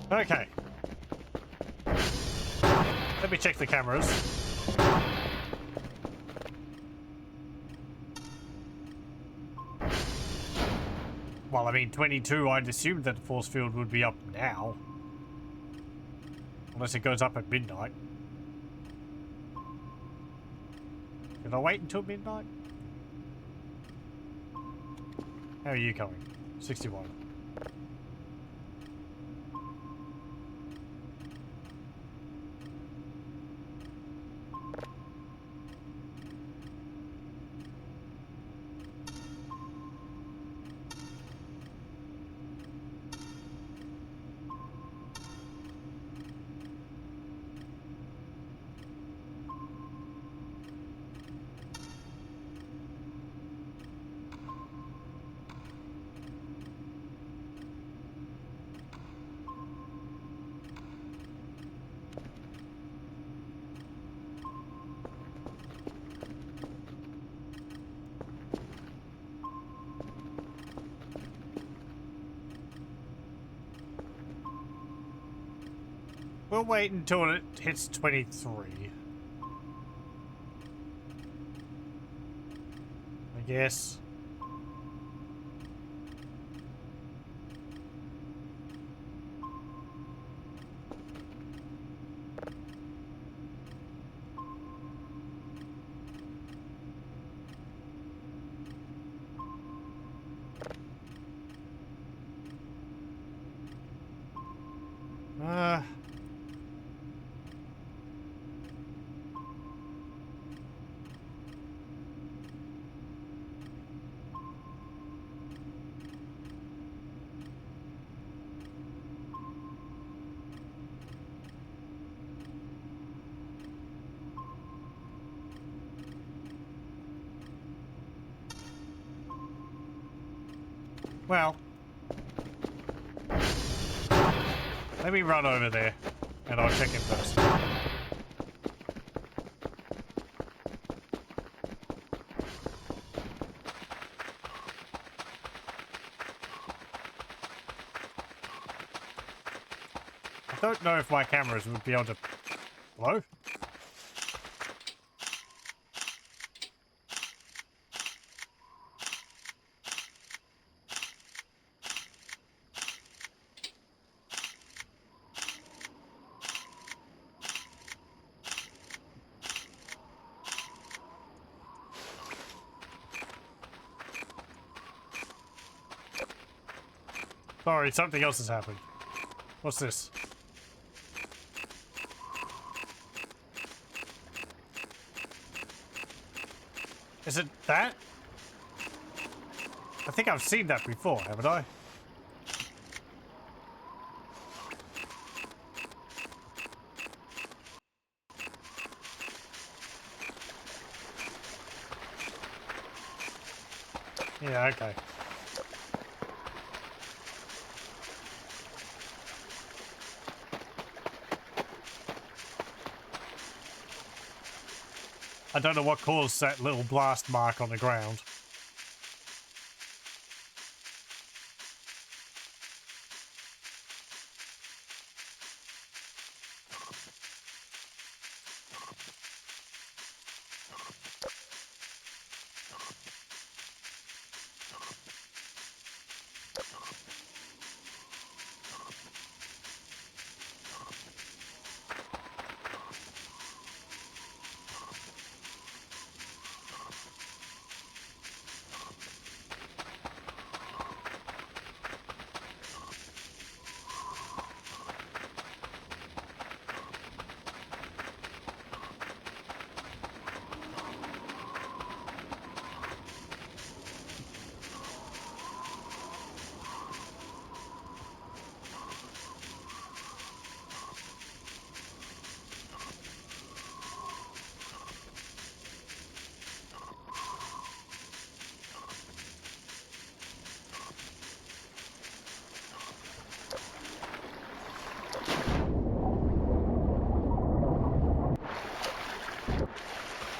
Okay. Let me check the cameras. Well, I mean, 22, I'd assume that the force field would be up now. Unless it goes up at midnight. Did I wait until midnight? How are you coming? 61. We'll wait until it hits 23. I guess. Well, let me run over there and I'll check him first. I don't know if my cameras would be able to... Hello? Sorry, something else has happened. What's this? Is it that? I think I've seen that before, haven't I? Yeah, okay. I don't know what caused that little blast mark on the ground.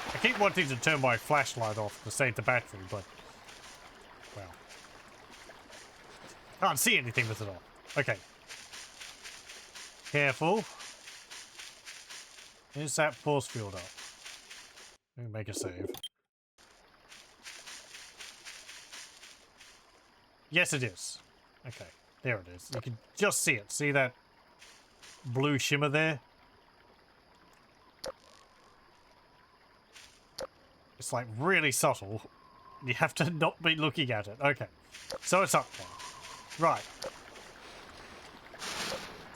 I keep wanting to turn my flashlight off to save the battery, but... well... can't see anything with it on. Okay. Careful. Is that force field up? Let me make a save. Yes, it is. Okay, there it is. You can just see it. See that blue shimmer there? It's like really subtle. You have to not be looking at it. Okay, so it's up now. Right.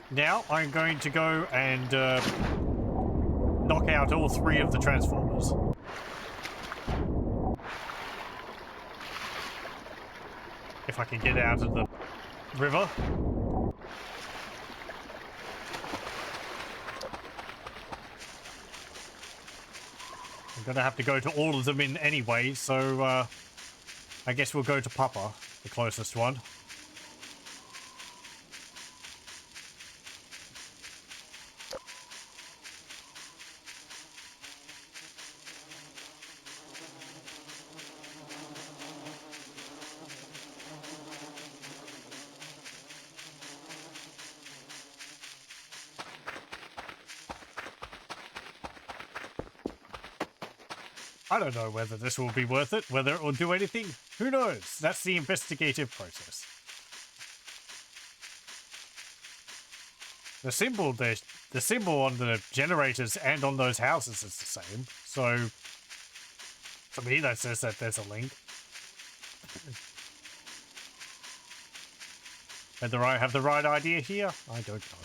Now I'm going to go and knock out all 3 of the transformers. If I can get out of the river. I'm gonna have to go to all of them in anyway, so I guess we'll go to Papa, the closest one. I don't know whether this will be worth it, whether it will do anything. Who knows? That's the investigative process. The symbol on the generators and on those houses is the same. So, to me, that says that there's a link. Whether I have the right idea here, I don't know.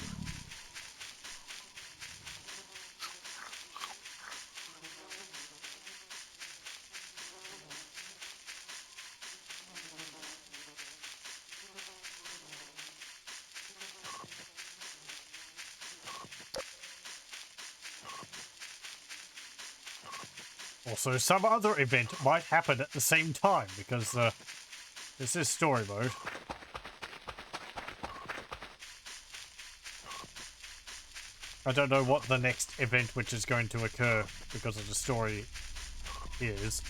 Also, some other event might happen at the same time, because this is story mode. I don't know what the next event which is going to occur because of the story is.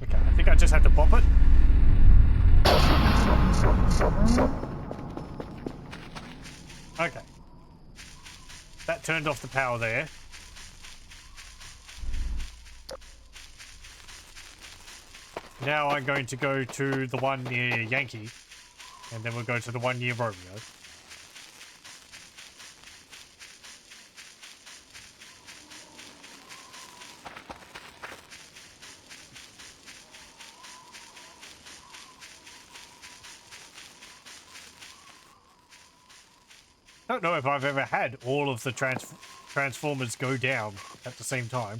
Okay, I think I just have to pop it. Okay. That turned off the power there. Now I'm going to go to the one near Yankee, and then we'll go to the one near Romeo. I don't know if I've ever had all of the transformers go down at the same time.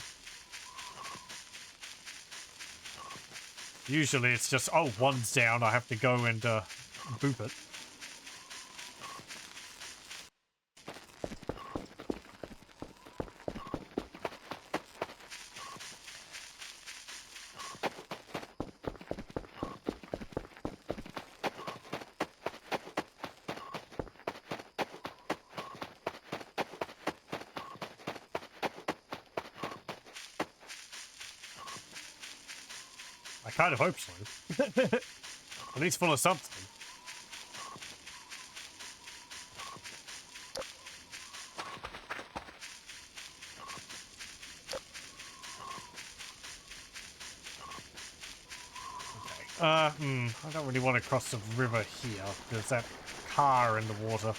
Usually it's just, oh, one's down, I have to go and boop it. I kind of hope so. At least full of something. Okay. I don't really want to cross the river here. There's that car in the water.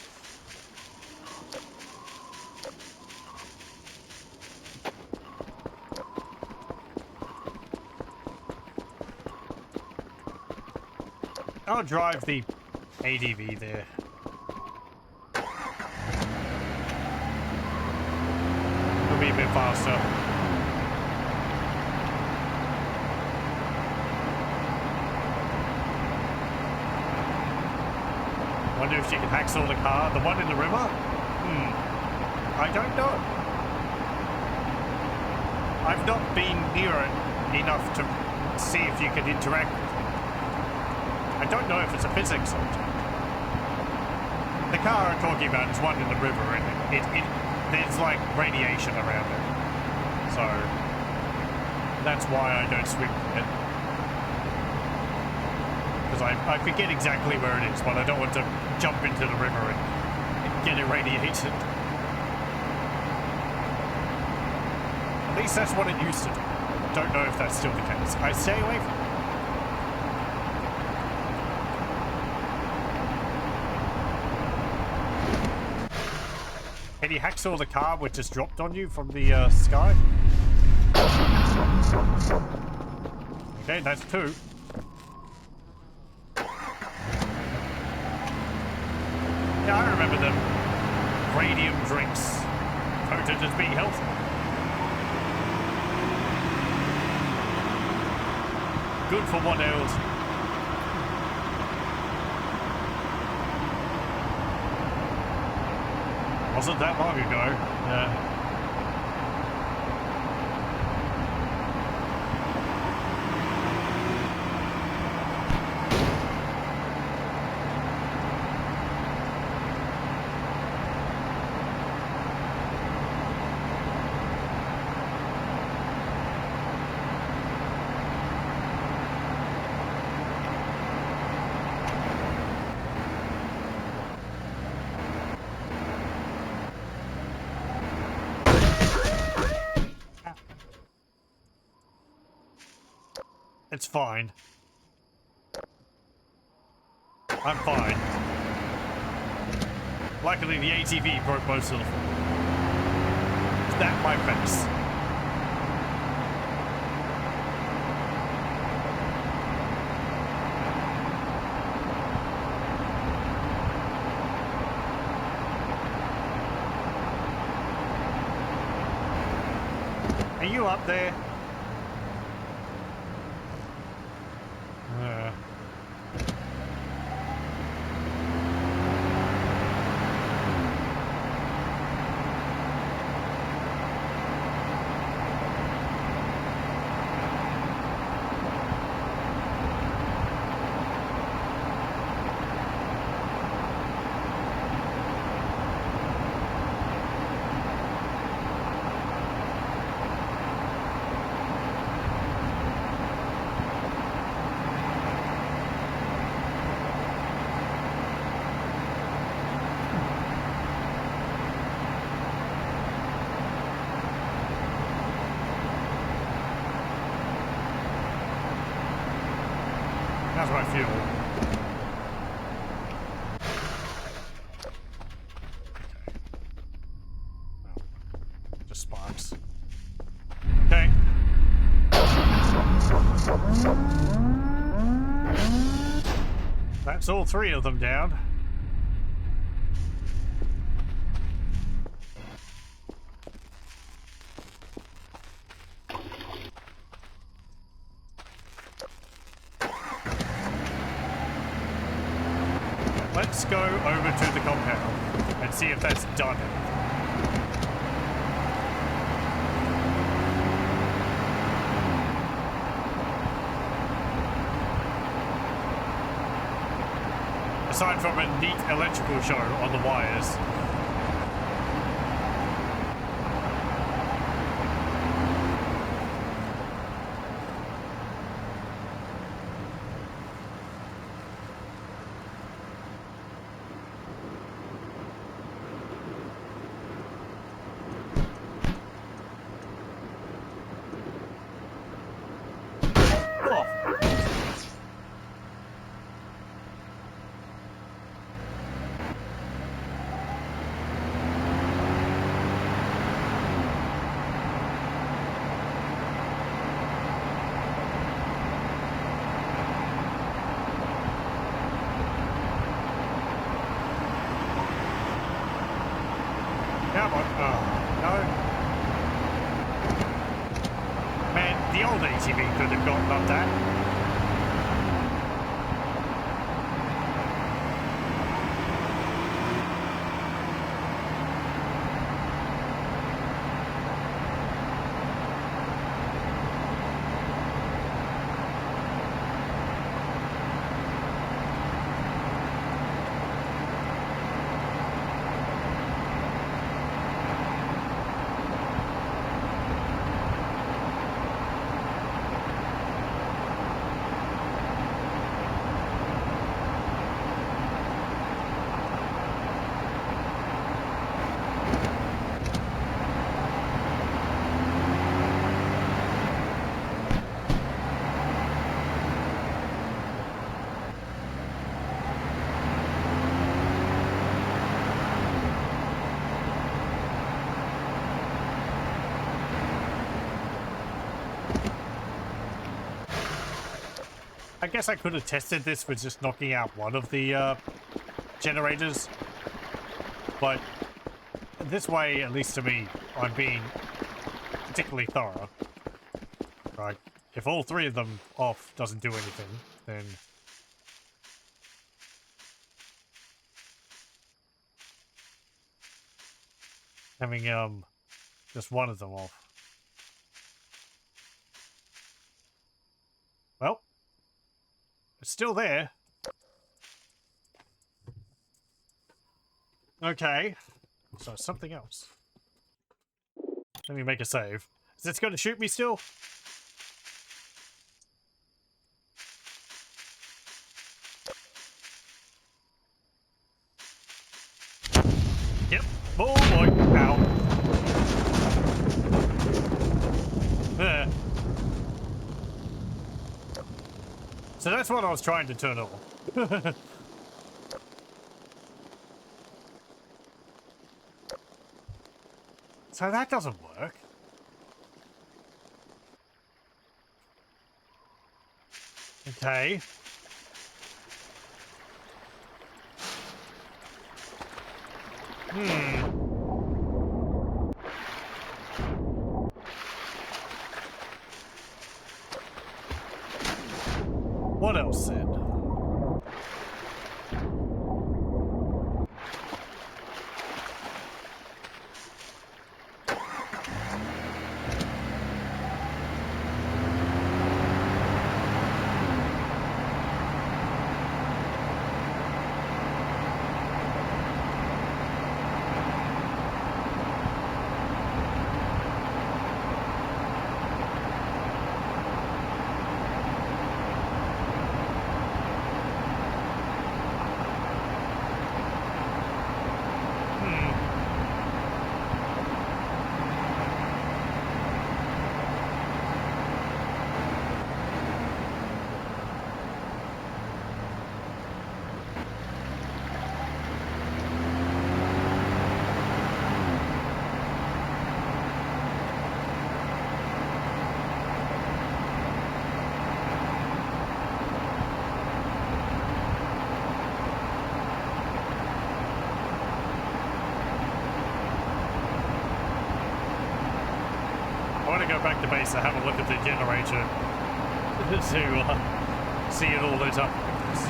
I'll drive the ADV there. It'll be a bit faster. Wonder if she can hacksaw the car. The one in the river? I don't know. I've not been near it enough to see if you can interact with it. I don't know if it's a physics object. The car I'm talking about is one in the river, and there's like radiation around it. So that's why I don't swim with it. Because I forget exactly where it is, but I don't want to jump into the river and get irradiated. At least that's what it used to do. Don't know if that's still the case. I stay away from it. Can you hacksaw the car which just dropped on you from the sky? Okay, that's two. Yeah, I remember the radium drinks quoted as being healthy. Good for what else? Wasn't that long ago. Yeah. It's fine. I'm fine. Luckily, the ATV broke most of the fall. Is that my face? Are you up there? That's what I feel. Okay. Well, just sparks. Okay. That's all 3 of them down. Let's go over to the compound and see if that's done it. Aside from a neat electrical show on the wires. Come on. Oh, no. Man, the old ATV could have gotten up that. I guess I could have tested this with just knocking out one of the generators, but this way, at least to me, I'm being particularly thorough. Right? If all 3 of them off doesn't do anything, then having just one of them off. Well, it's still there. Okay, so something else. Let me make a save. Is this going to shoot me still? Yep. Oh boy. Ow. So that's what I was trying to turn off. So that doesn't work. Okay. What else then? I want to go back to base and have a look at the generator to see it all lit up like this.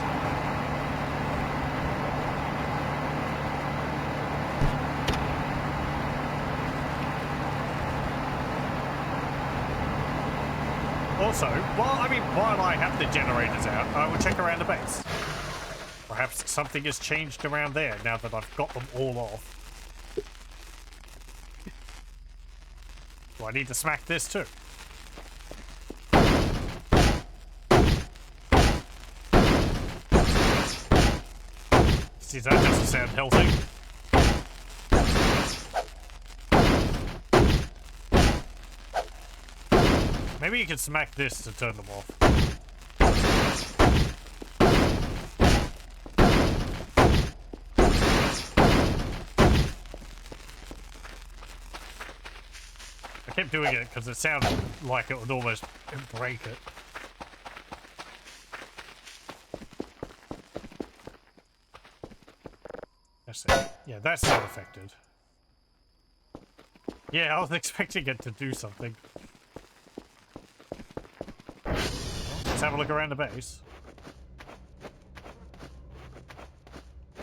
Also, while I have the generators out, I will check around the base. Perhaps something has changed around there now that I've got them all off. Do I need to smack this too? See, that doesn't sound healthy. Maybe you can smack this to turn them off. I kept doing it because it sounded like it would almost break it. Let's see. Yeah, that's not affected. Yeah, I was expecting it to do something. Well, let's have a look around the base.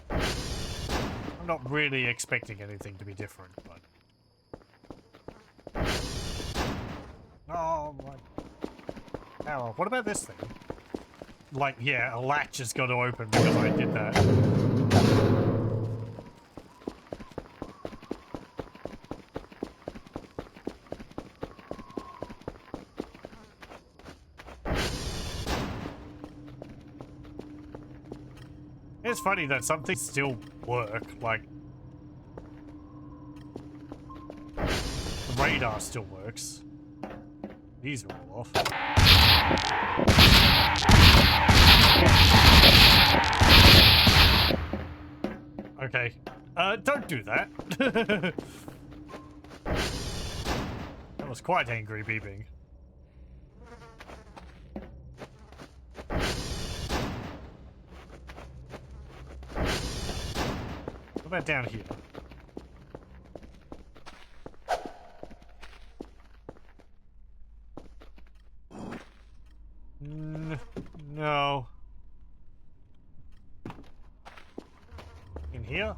I'm not really expecting anything to be different, but... Oh, my... Ow, what about this thing? Like, yeah, a latch is going to open because I did that. It's funny that some things still work, like... The radar still works. These are all off. Okay. Don't do that. That was quite angry beeping. What about down here? No. In here?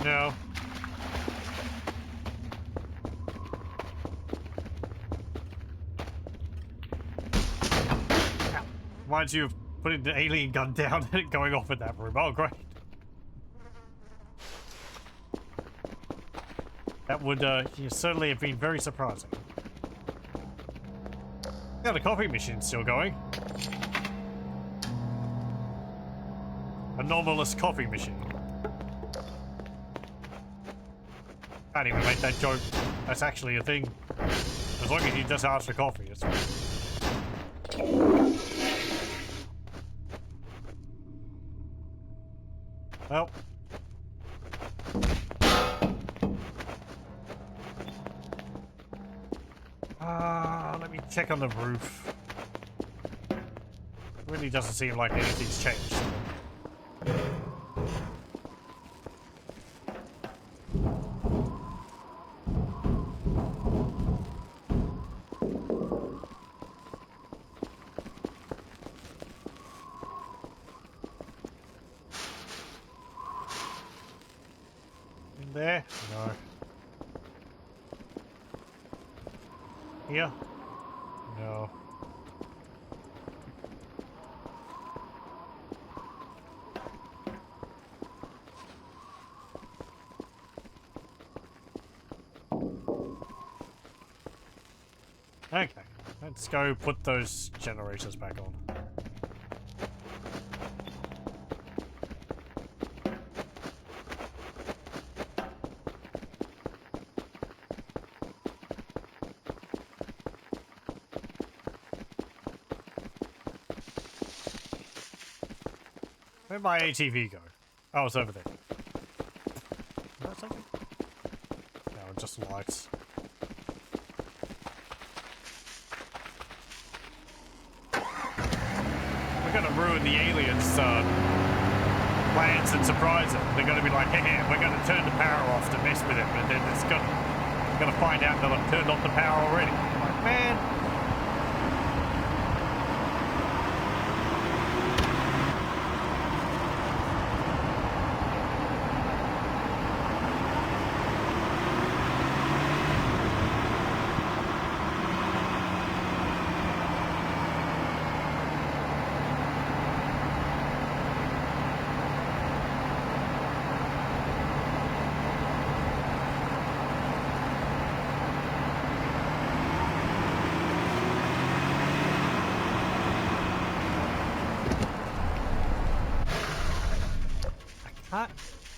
No. Reminds you of putting the alien gun down and it going off in that room. Oh, great. That would certainly have been very surprising. Yeah, the coffee machine's still going. Anomalous coffee machine. Can't even make that joke That's actually a thing. As long as he just asks for coffee, it's fine. Well. Let me check on the roof. Really doesn't seem like anything's changed. In there? No. Here? No. Okay, let's go put those generators back on. Where'd my ATV go? Oh, it's over there. Is that something? No, just lights. We're gonna ruin the aliens' plans and surprise them. They're gonna be like, hey, we're gonna turn the power off to mess with it, and then it's gonna find out that I've turned off the power already. I'm like, man.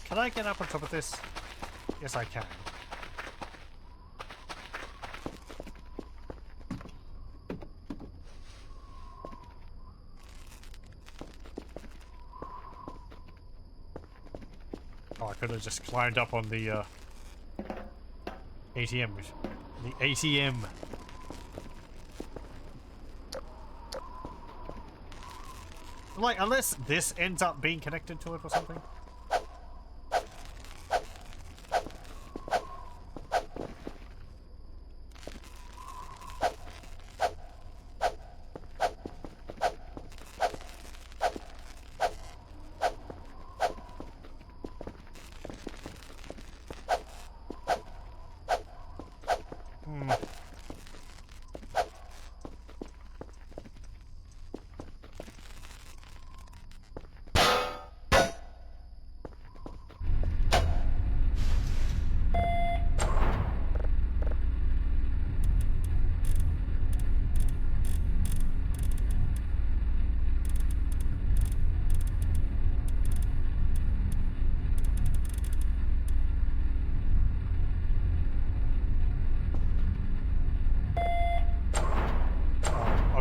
Can I get up on top of this? Yes, I can. Oh, I could have just climbed up on the ATM. The ATM. Like, unless this ends up being connected to it or something.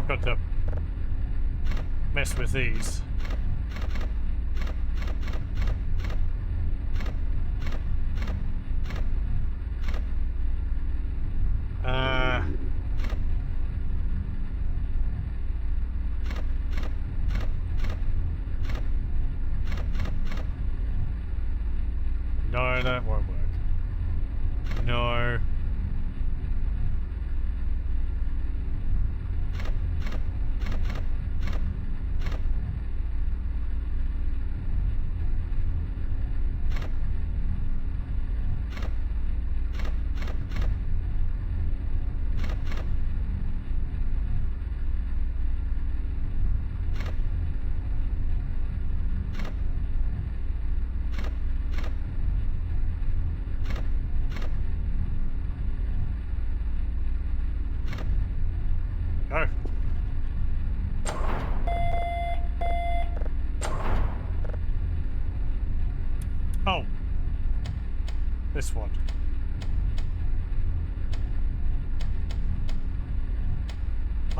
Got to mess with these. No, that won't work. No. Go. Oh. This one.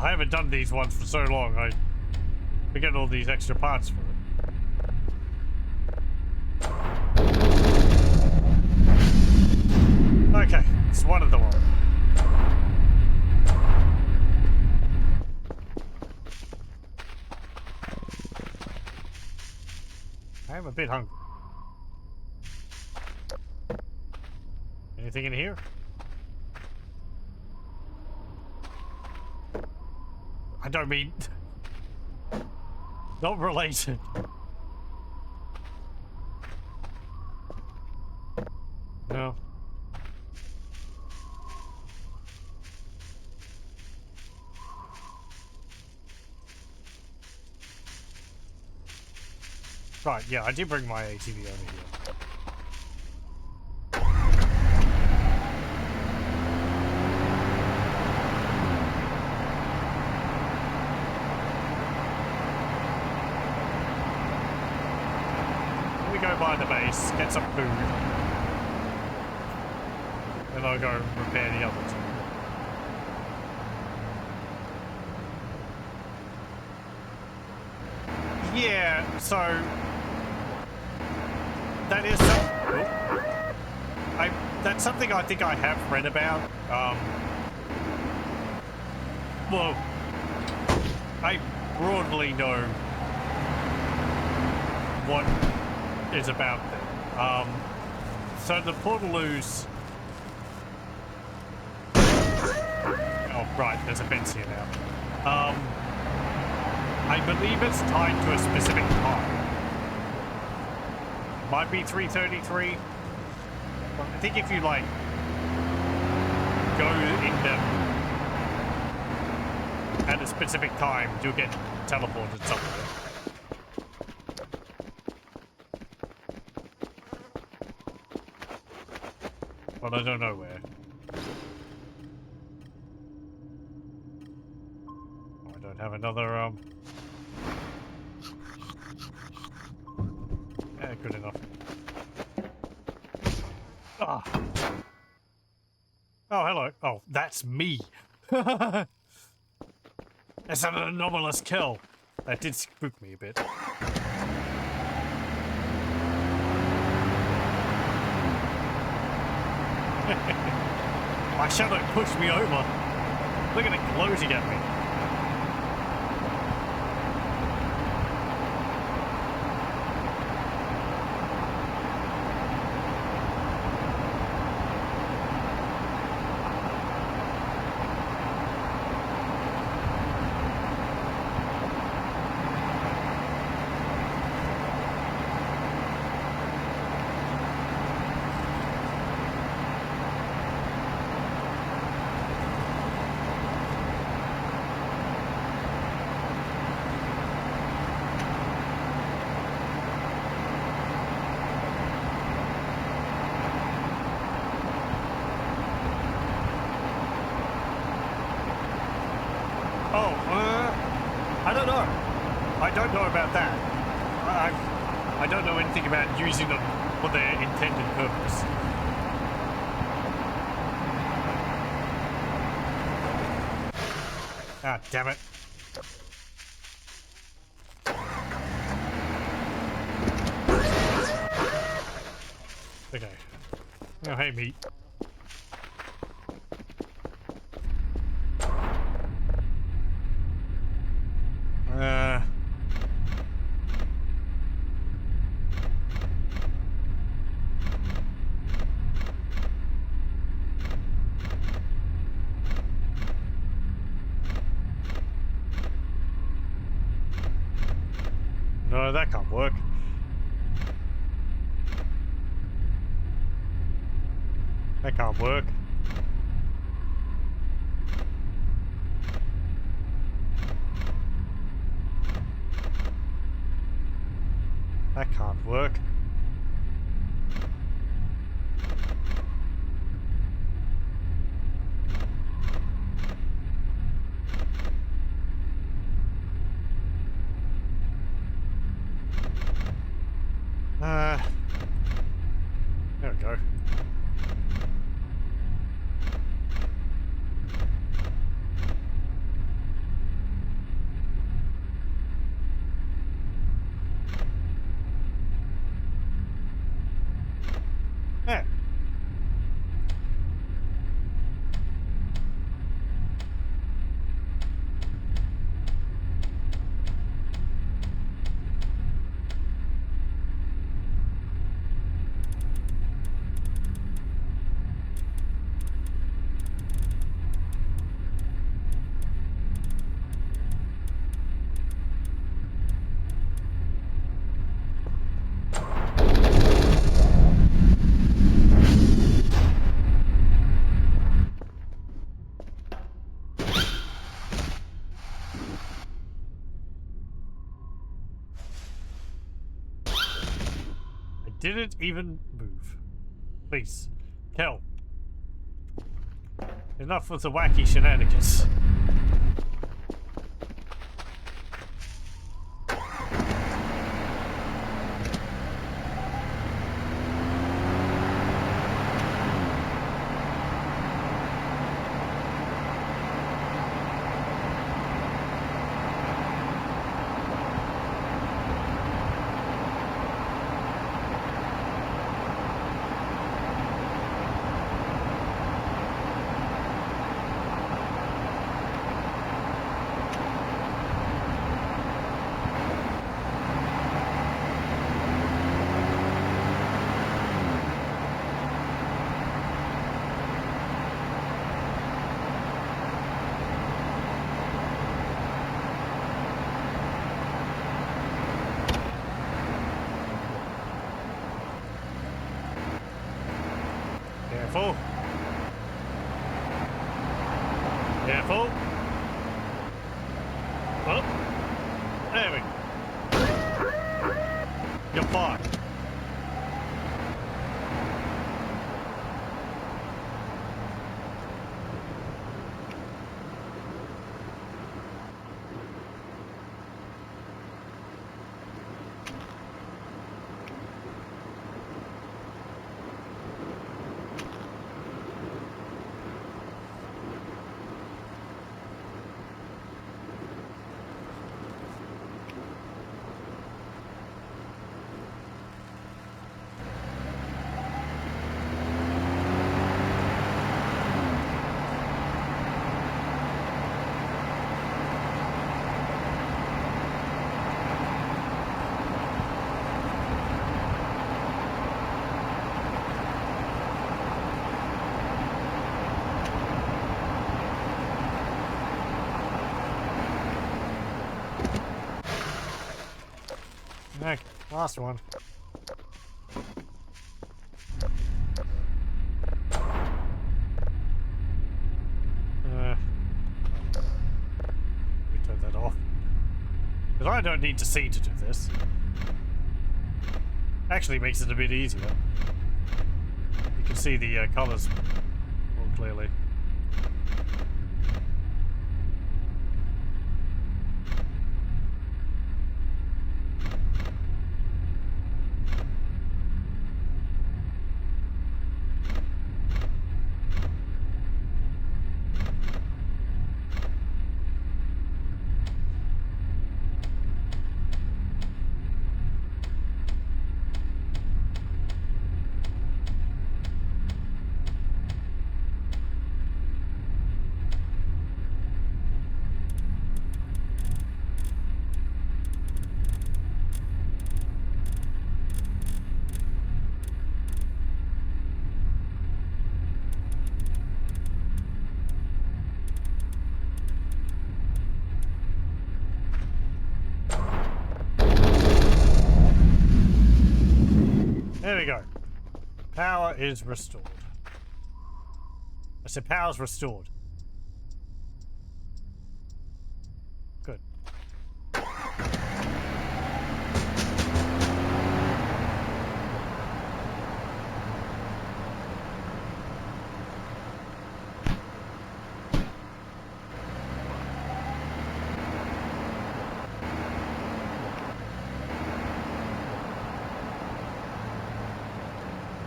I haven't done these ones for so long, I forget all these extra parts for it. Okay, it's one of them all. I am a bit hungry. Anything in here? I don't mean... not related. No. Right, yeah, I did bring my ATV over here. We go by the base, get some food, and I'll go repair the other two. Yeah, so that is that's something I think I have read about. Well, I broadly know what is about them. So the Portaloos. Oh, right, there's a fence here now. I believe it's tied to a specific time. Might be 3:33. I think if you like go in them at a specific time, you'll get teleported somewhere. But I don't know where. Oh, I don't have another yeah, good enough. Ah. Oh, hello. Oh, that's me. That's an anomalous kill. That did spook me a bit. My shadow pushed me over. Look at it gloating at me. I don't know. I don't know about that. I don't know anything about using them for their intended purpose. Ah, damn it. Okay. Oh, hey, meat. No, that can't work. That can't work. That can't work. There we go. didn't even move. Please. Kel. Enough with the wacky shenanigans. Careful. Careful. Oh. There we go. You're fine. Okay, last one. We turn that off. But I don't need to see to do this. Actually makes it a bit easier. You can see the colours more clearly. There we go. Power is restored. I said power's restored. Good.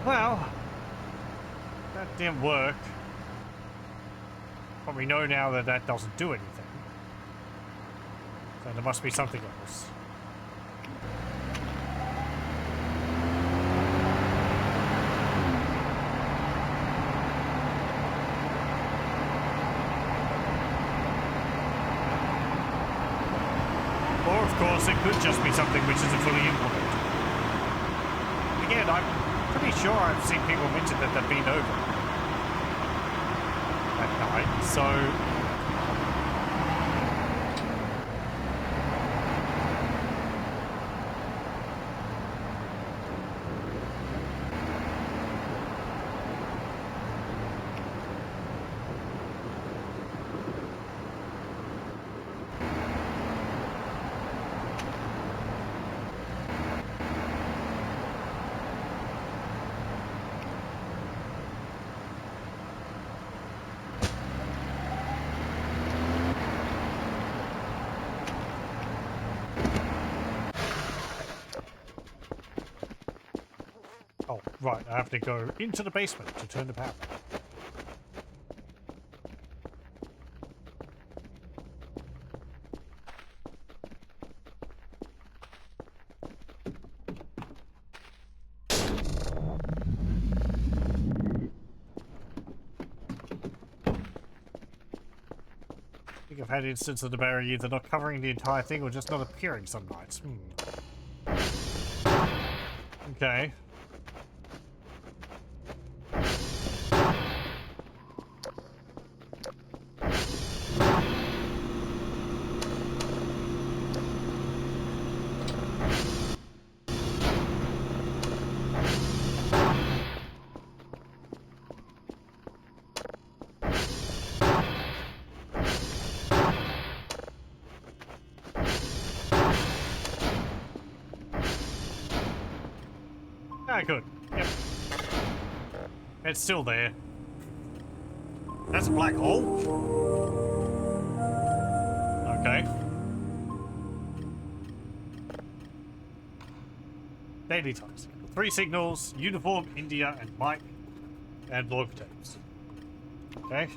Well, that didn't work. But we know now that that doesn't do anything. So there must be something else. Or, of course, it could just be something which isn't fully implemented. Again, I'm pretty sure I've seen people mention that they've been over at night, so... Right, I have to go into the basement to turn the power back. I think I've had instances of the barrier either not covering the entire thing or just not appearing some nights. Okay. Ah, good. Yep. It's still there. That's a black hole? Okay. Daily task. 3 signals, uniform, India, and Mike, and Lord potatoes. Okay.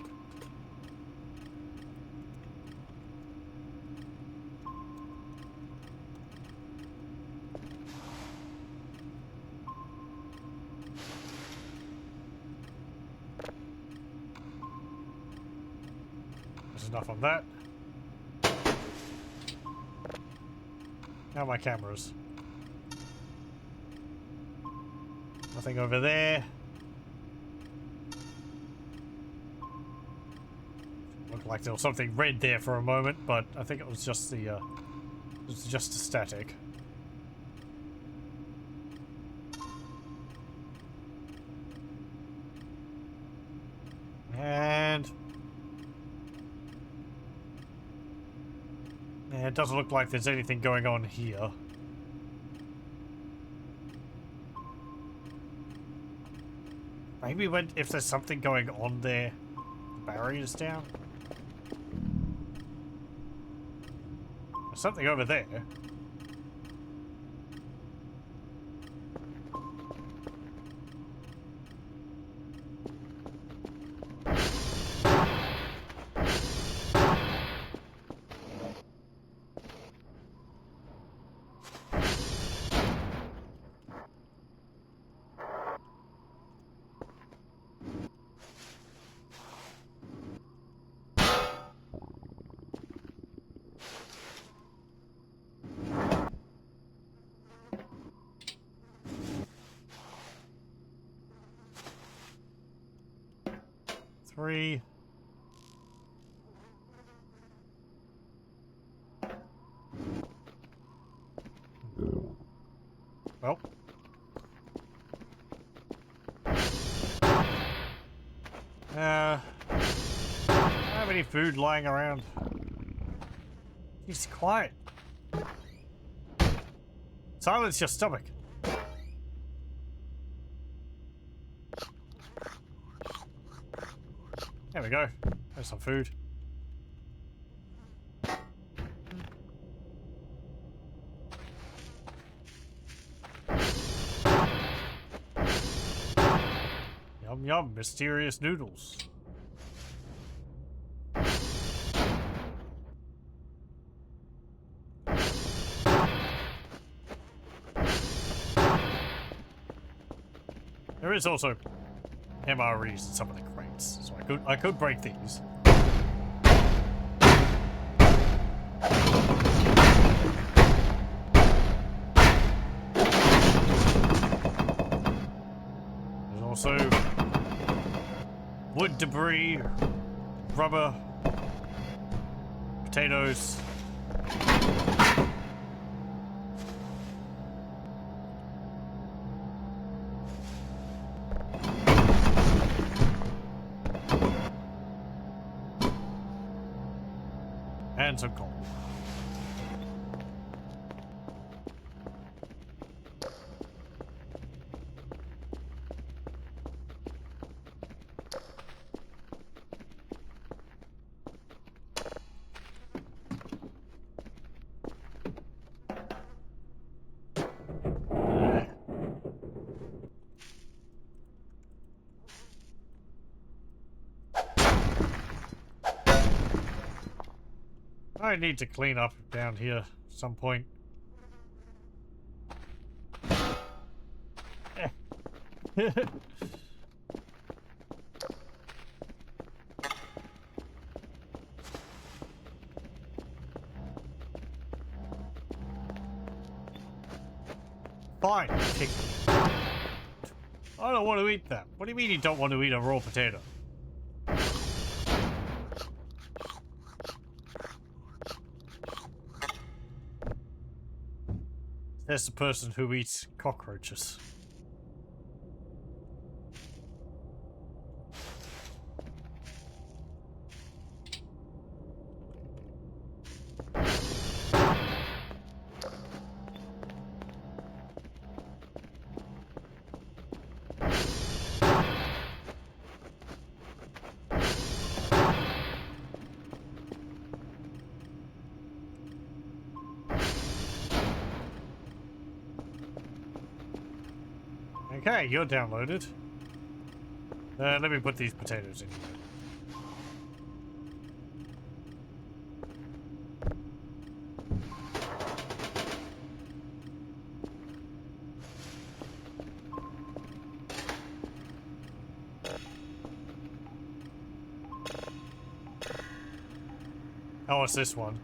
There's enough on that. Now my cameras. Nothing over there. Looked like there was something red there for a moment, but I think it was just the it was just a static. And yeah, it doesn't look like there's anything going on here. Maybe if there's something going on there, the barrier's down. There's something over there. Three. Well. I don't have any food lying around. It's quiet. Silence your stomach. There we go. There's some food. Yum yum, mysterious noodles. There is also MREs in some of the crates, so I could break these. There's also wood debris, rubber, potatoes. And some coal. I need to clean up down here at some point. Fine, chicken. I don't want to eat that. What do you mean you don't want to eat a raw potato? There's the person who eats cockroaches. Okay, you're downloaded. Let me put these potatoes in here. Oh, it's this one.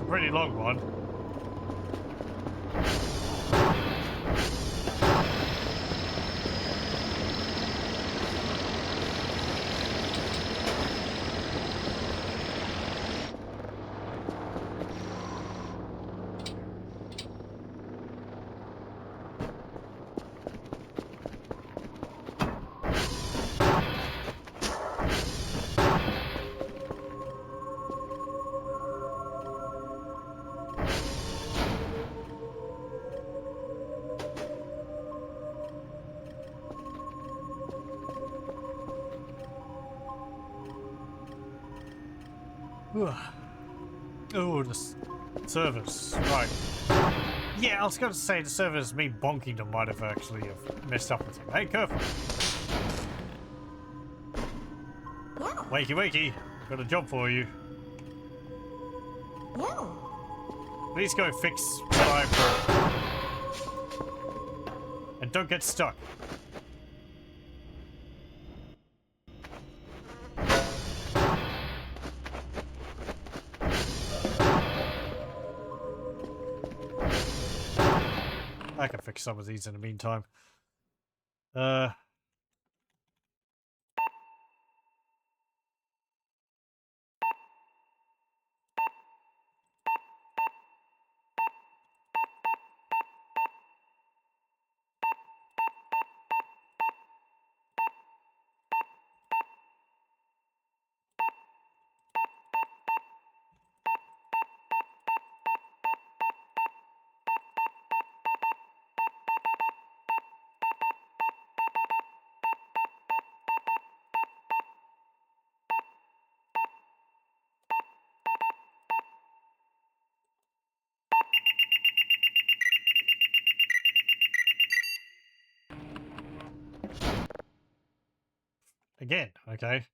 Pretty long one. Oh, the servers. Right. Yeah, I was going to say the servers, me bonking them might have actually have messed up with him. Hey, Kerf. Yeah. Wakey, wakey. Got a job for you. Yeah. Please go fix what I brought. And don't get stuck. I can fix some of these in the meantime. Again, okay.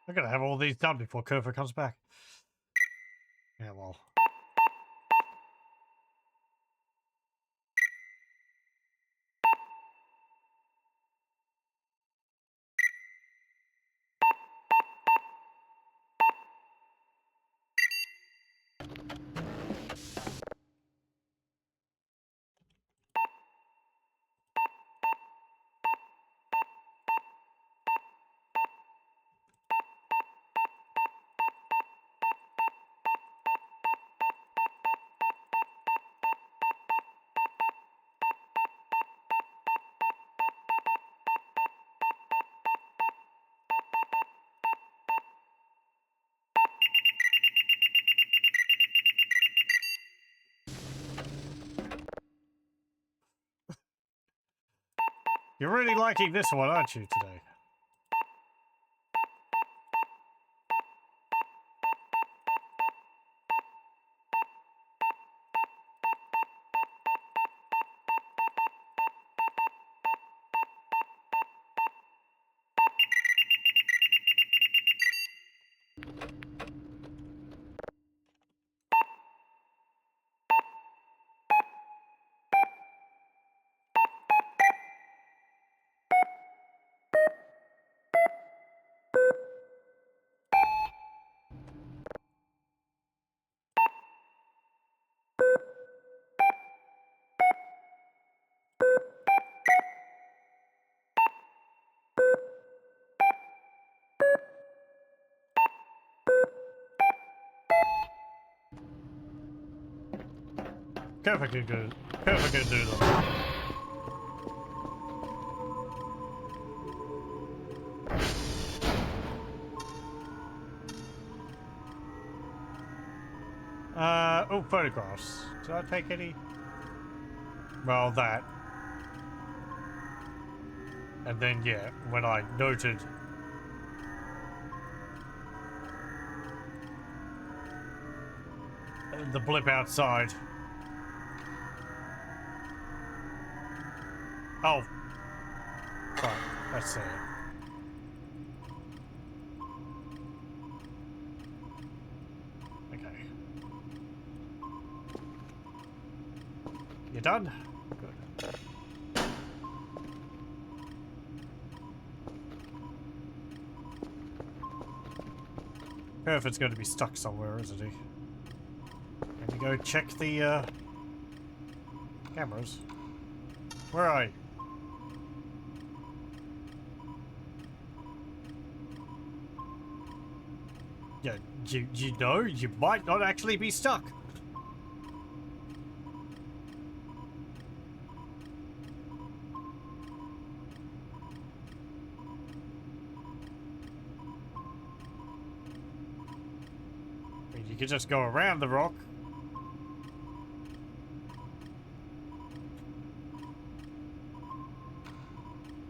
I'm gonna have all these done before Kerfer comes back. Yeah, well. You're really liking this one, aren't you, today? Kerfer can do. Kerfer can do them. Oh, photographs. Did I take any? Well, that. And then, yeah, when I noted the blip outside. Oh. Right, that's it. Okay. You done? Good. Perfect's going to be stuck somewhere, isn't he? Let me go check the cameras. Where are you? Yeah, you know, you might not actually be stuck. I mean, you could just go around the rock.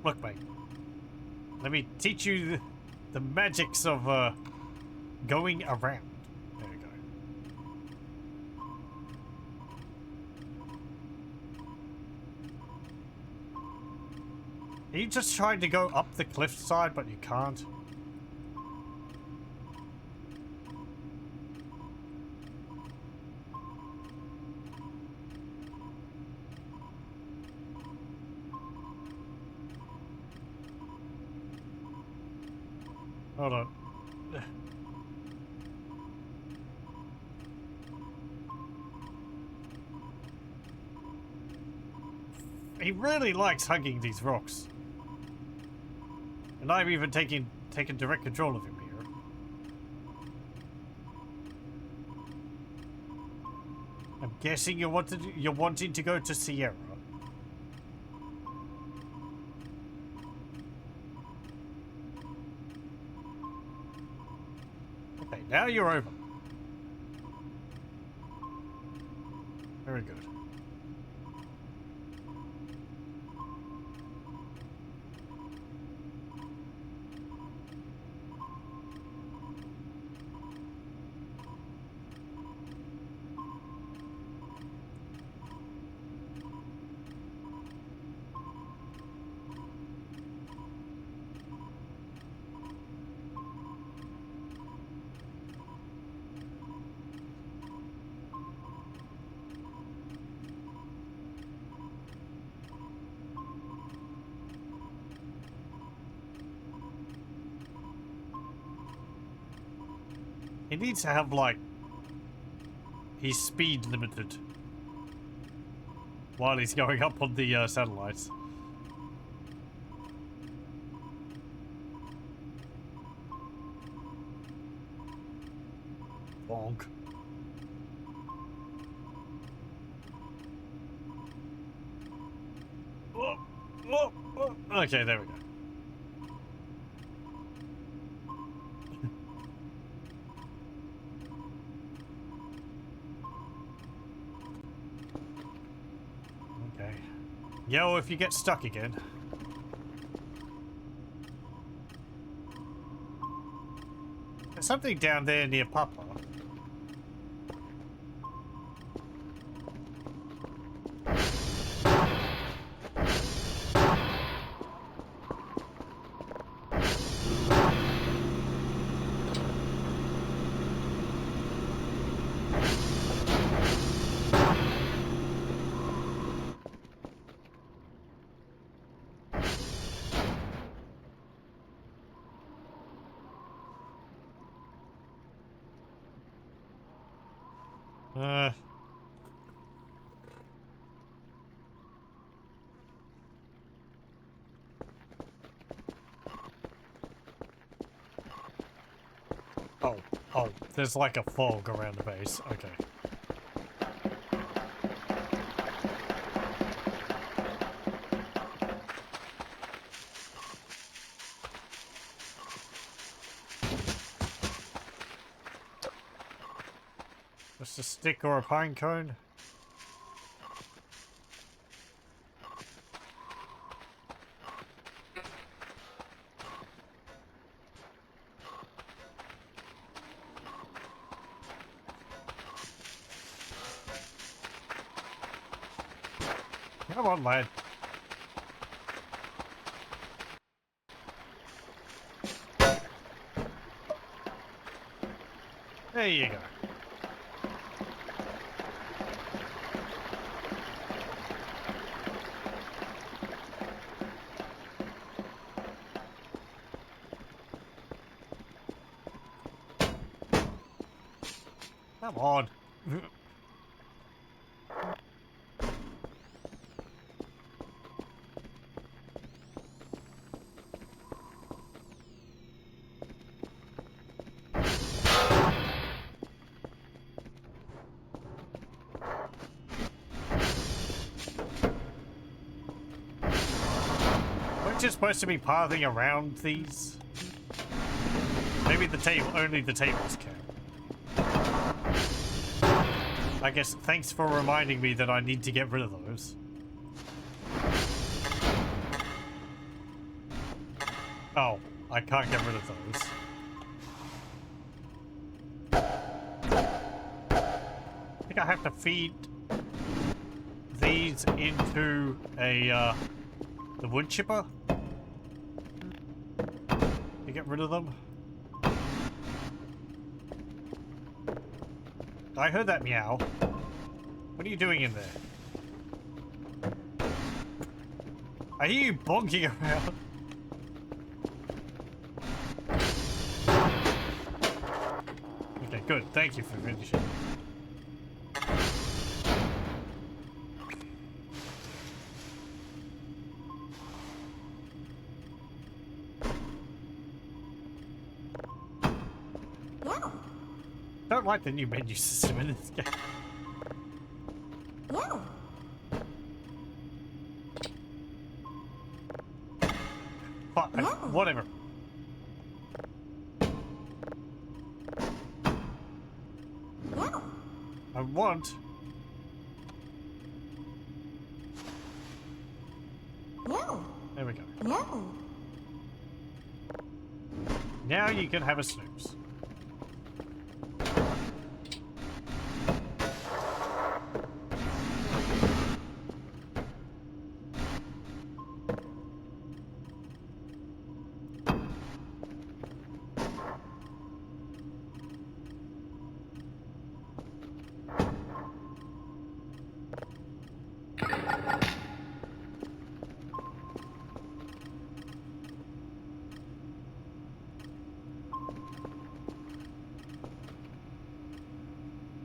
Look, mate. Let me teach you the magics of going around. There you go. Are you just trying to go up the cliffside, but you can't? Hold on. He really likes hugging these rocks. And I'm even taking direct control of him here. I'm guessing you're wanting to go to Sierra. Okay, now you're over. Very good. He needs to have, like, his speed limited while he's going up on the satellites. Bonk. Whoa, whoa, whoa. Okay, there we go. Okay. Yo, if you get stuck again. There's something down there near Papa. Uh... Oh, oh, there's like a fog around the base. Okay. Just a stick or a pine cone? Come on, lad. There you go. Come on. We're just supposed to be pathing around these. Maybe the table, only the tables can. I guess thanks for reminding me that I need to get rid of those. Oh, I can't get rid of those. I think I have to feed these into a, the wood chipper to get rid of them. I heard that meow. What are you doing in there? I hear you bonking around. Okay, good. Thank you for finishing. Wow. Don't like the new menu system in this game. Wow. But, No. whatever. Wow. I want. No. There we go. No. Now you can have a snooze.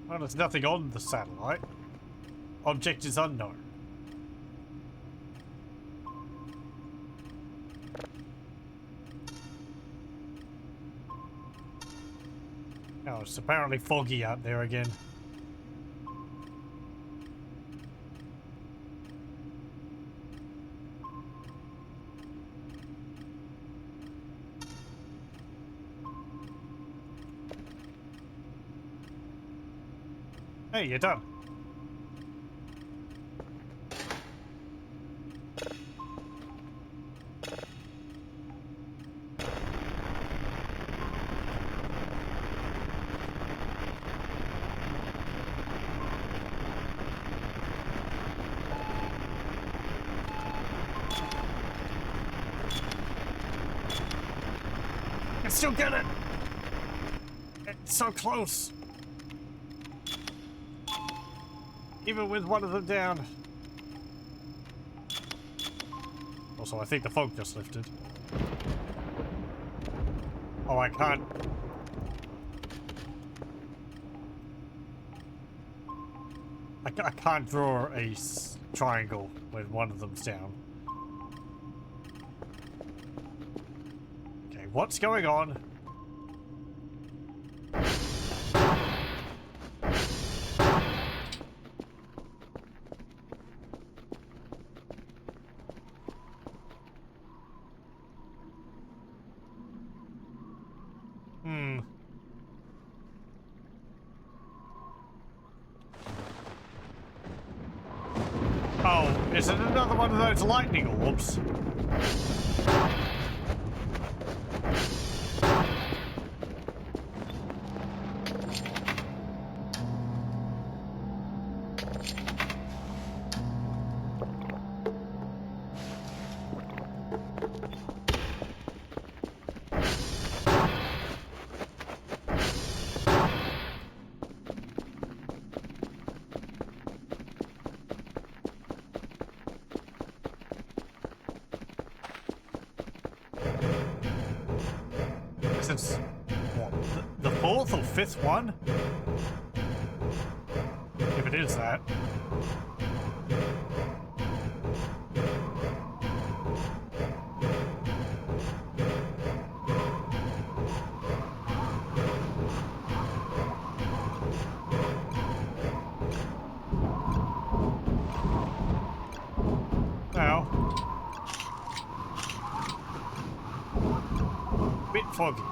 Well, there's nothing on the satellite. Object is unknown. Oh, it's apparently foggy out there again. Hey, you're done. I can still get it. It's so close. Even with one of them down. Also, I think the fog just lifted. Oh, I can't. I can't draw a triangle when one of them's down. Okay, what's going on? Is it another one of those lightning orbs? Since what, the fourth or fifth one? If it is that. Now, bit foggy.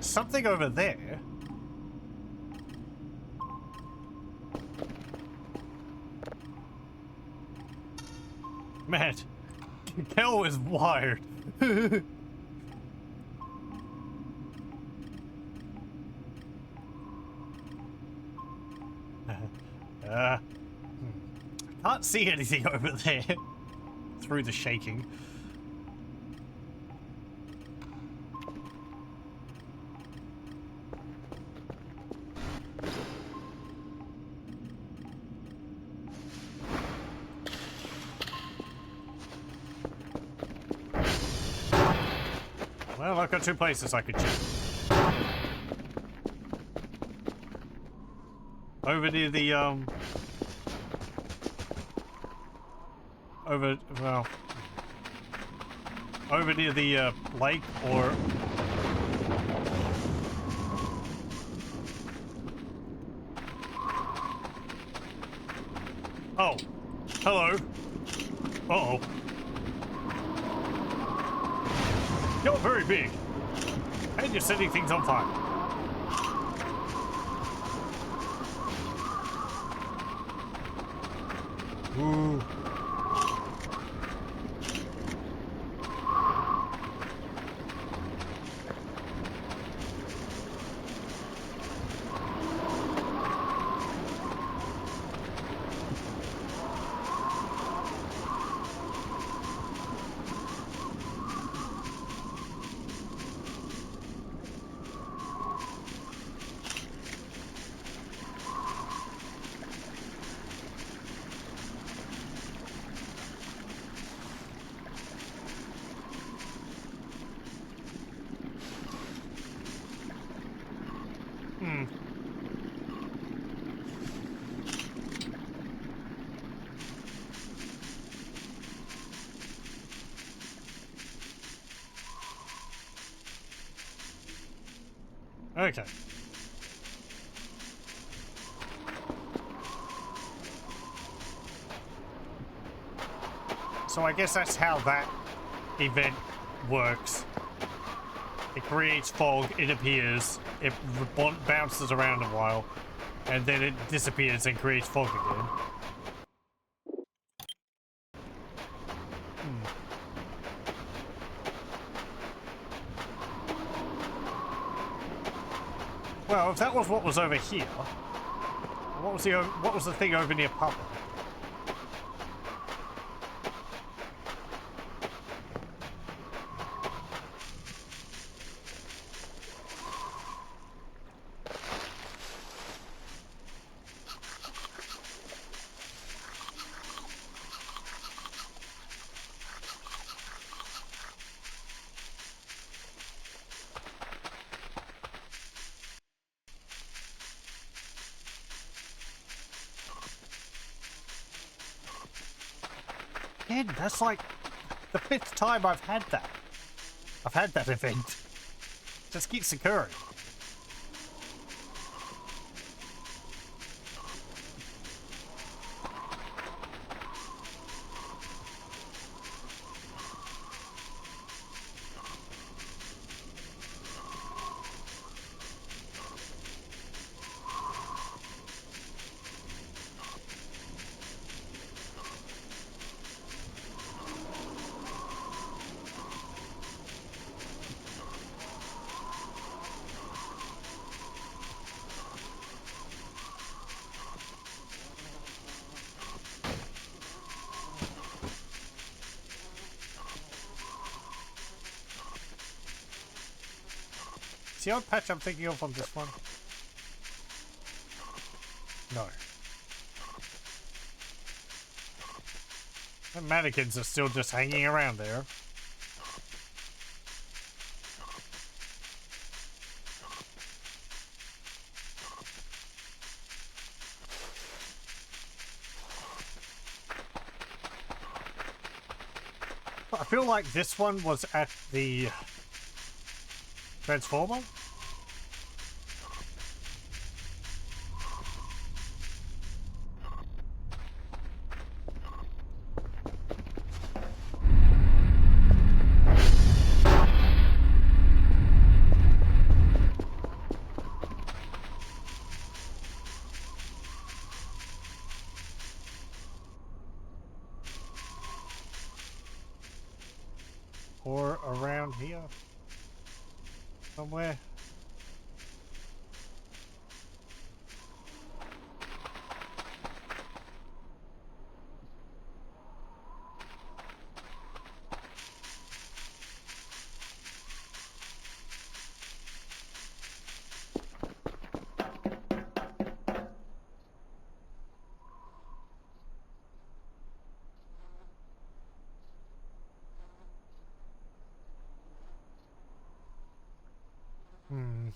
Something over there. Man, Kel is wired. I can't see anything over there through the shaking. Well, I've got two places I could check. Over near the, over near the, lake, or... Oh. Hello. Uh-oh. You're very big. And you're setting things on fire. Ooh. Okay. So I guess that's how that event works. It creates fog, it appears, it bounces around a while, and then it disappears and creates fog again. Well, if that was what was over here, what was the thing over near Papa? Again, that's like the 5th time I've had that. I've had that event. Just keeps occurring. Is the odd patch I'm thinking of on this one? No. The mannequins are still just hanging around there. I feel like this one was at the Transformer. Or around here. Somewhere. Hmm.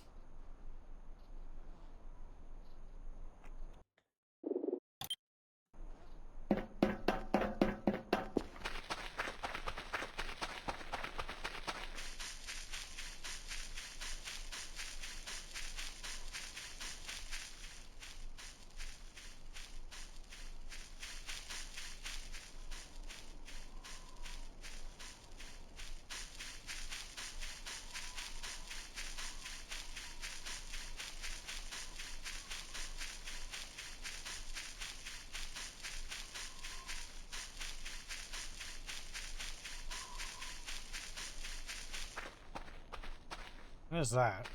What is that?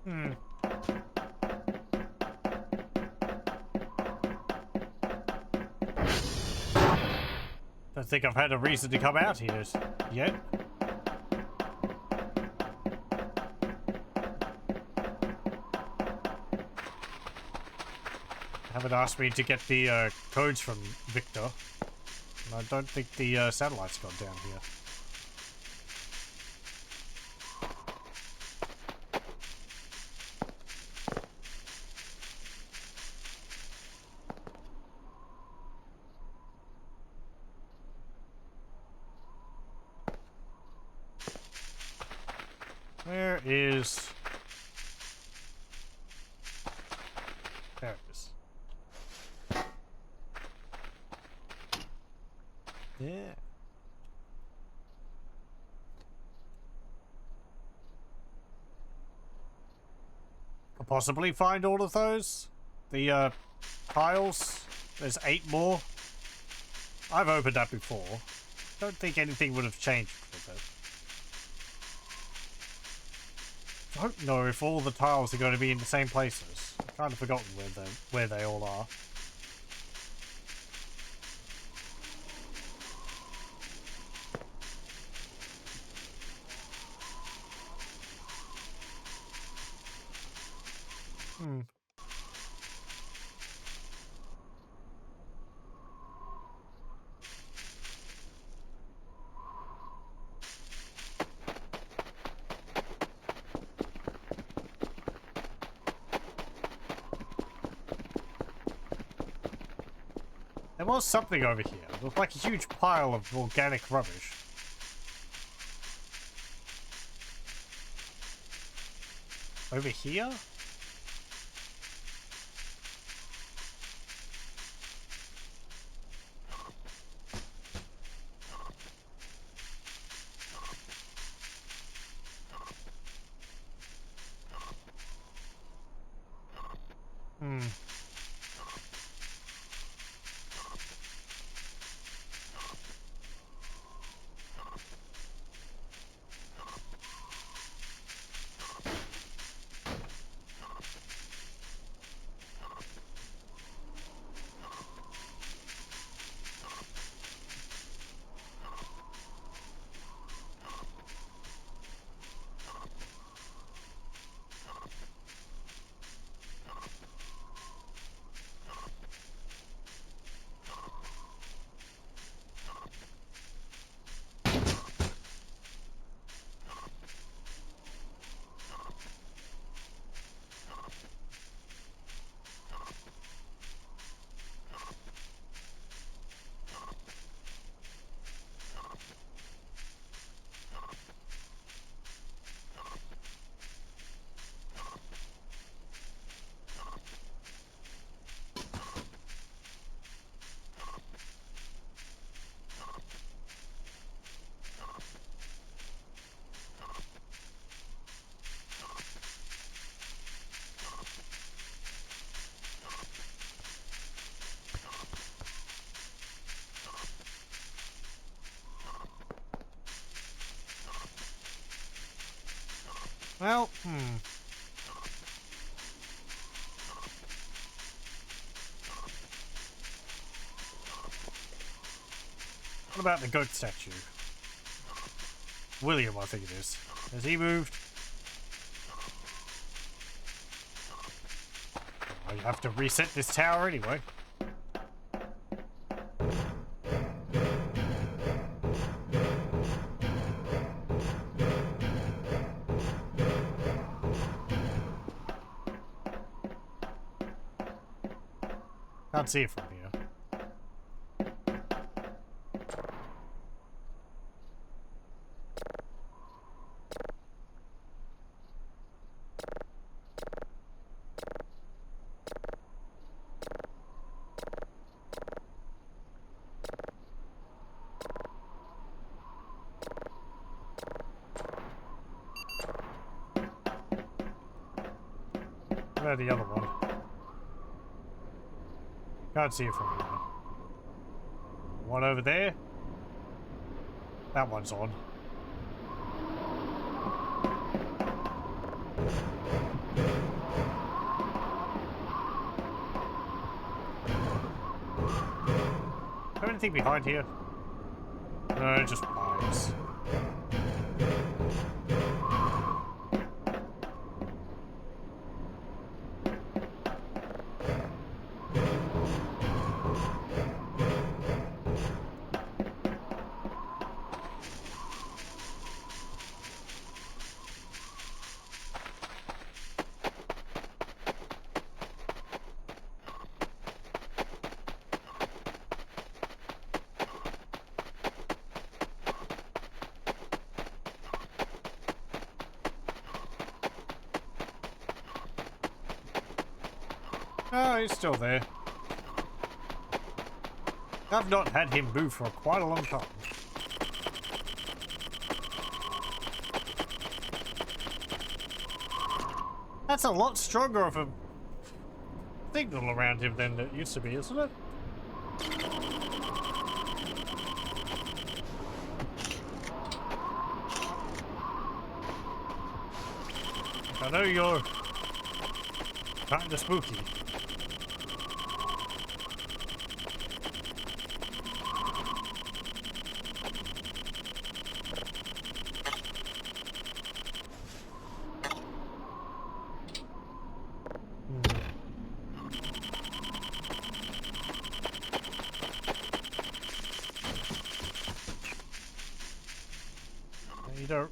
Hmm. Don't think I've had a reason to come out here yet. Haven't asked me to get the codes from Victor. And I don't think the satellite's gone down here. Where is... There it is. Yeah. Could possibly find all of those. The tiles. There's 8 more. I've opened that before. Don't think anything would have changed with it. Don't know if all the tiles are going to be in the same places. I've kind of forgotten where they all are. Hmm. There was something over here. It looked like a huge pile of organic rubbish. Over here? Hmm. Well, What about the goat statue? William, I think it is. Has he moved? I have to reset this tower anyway. Can't see it from here. Where's the other one? Can't see it from here. One over there. That one's on. Have anything behind here? No, just pipes. Oh, he's still there. I've not had him move for quite a long time. That's a lot stronger of a signal around him than it used to be, isn't it? I know you're kind of spooky. You don't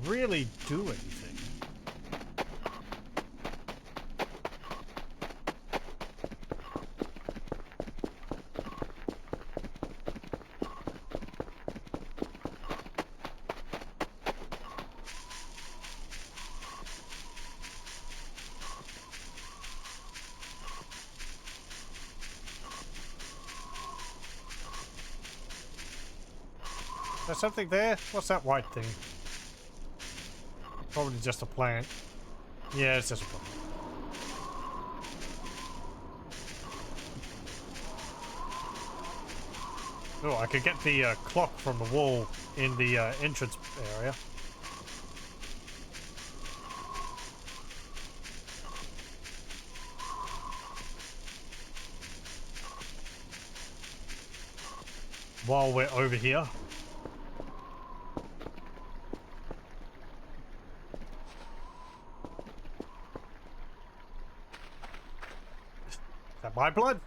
really do anything. There's something there? What's that white thing? Probably just a plant. Yeah, it's just a plant. Oh, I could get the clock from the wall in the entrance area. While we're over here. Is that my blood?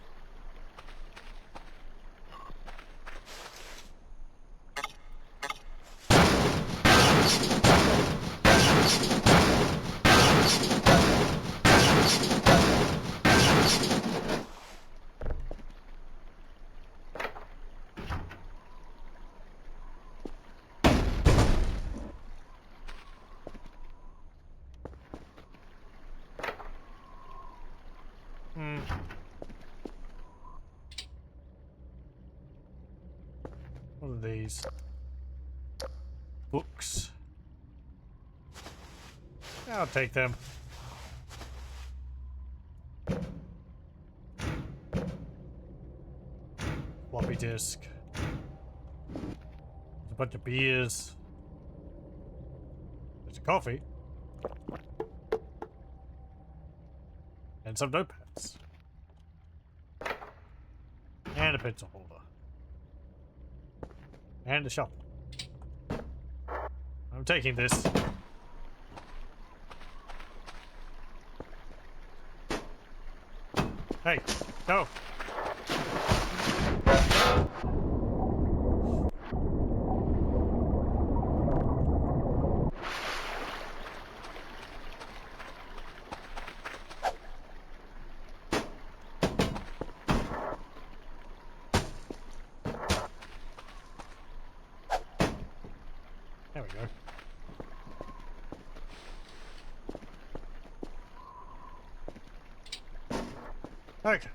What are these? Books. Yeah, I'll take them. Floppy disk. There's a bunch of beers. There's a coffee. And some notepads. And a pencil holder. And a shovel. I'm taking this. Hey, no. There we go. Okay.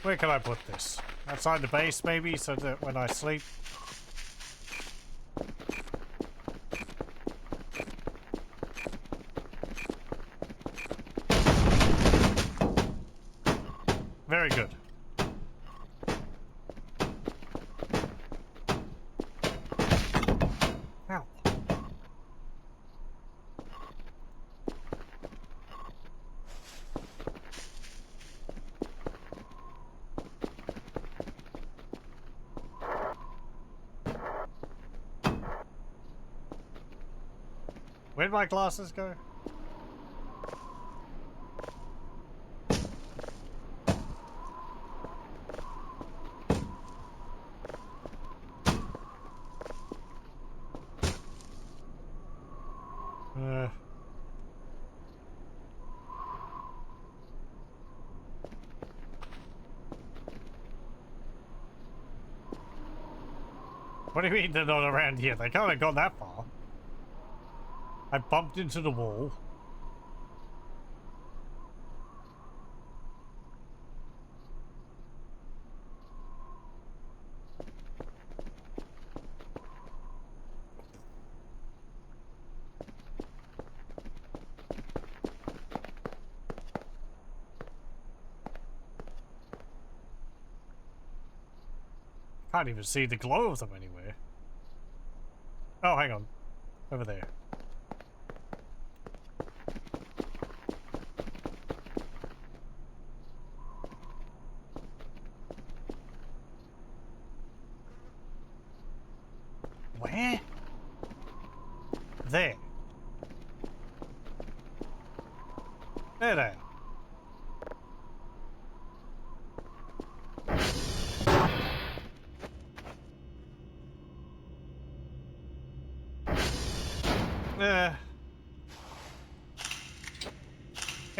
Where can I put this? Outside the base, maybe, so that when I sleep... Very good. Ow. Where'd my glasses go? What do you mean they're not around here? They can't have gone that far. I bumped into the wall. Can't even see the glow of them anywhere. Oh, hang on. Over there. Where? There. There they are.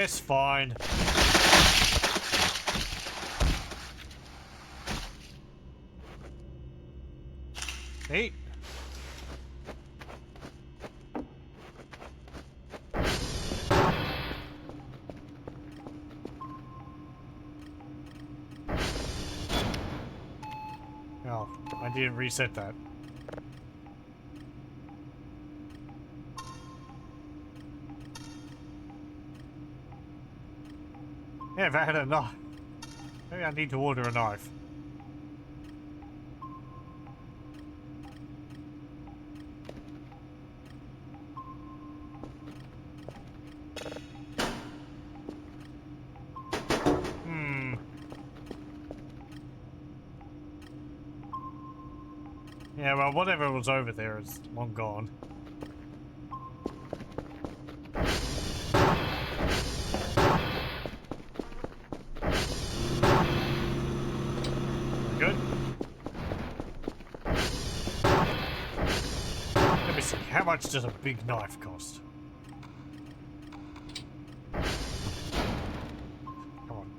It's fine. Hey. Oh, I didn't reset that. Yeah, if I had a knife. Maybe I need to order a knife. Yeah, well, whatever was over there is long gone. Good. Let me see, how much does a big knife cost? Come on.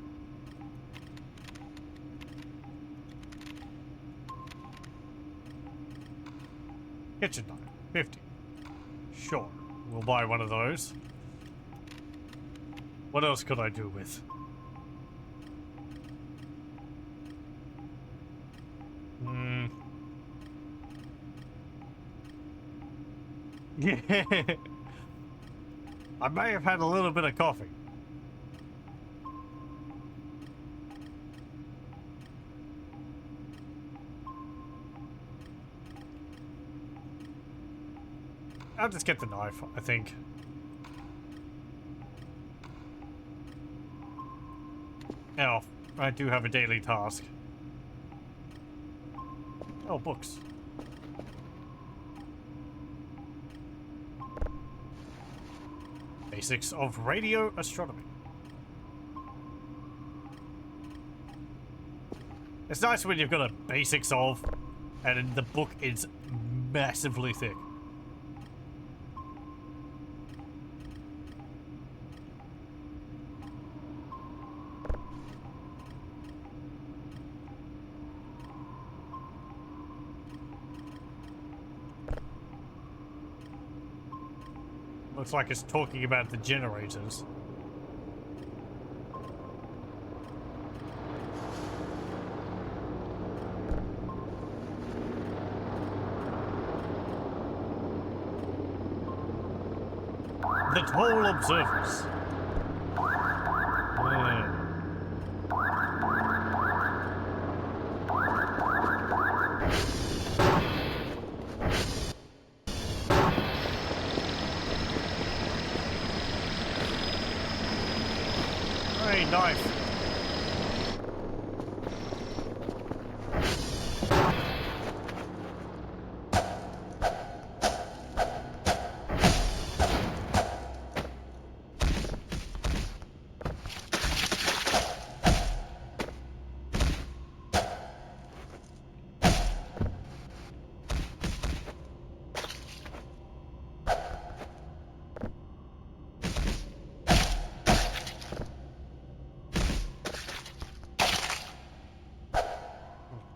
Kitchen knife, 50. Sure, we'll buy one of those. What else could I do with? Yeah. I may have had a little bit of coffee. I'll just get the knife, I think. Now, I do have a daily task. Oh, books. Basics of radio astronomy. It's nice when you've got a basics of, and the book is massively thick. Looks like it's talking about the generators. The tall observers. Hey, knife.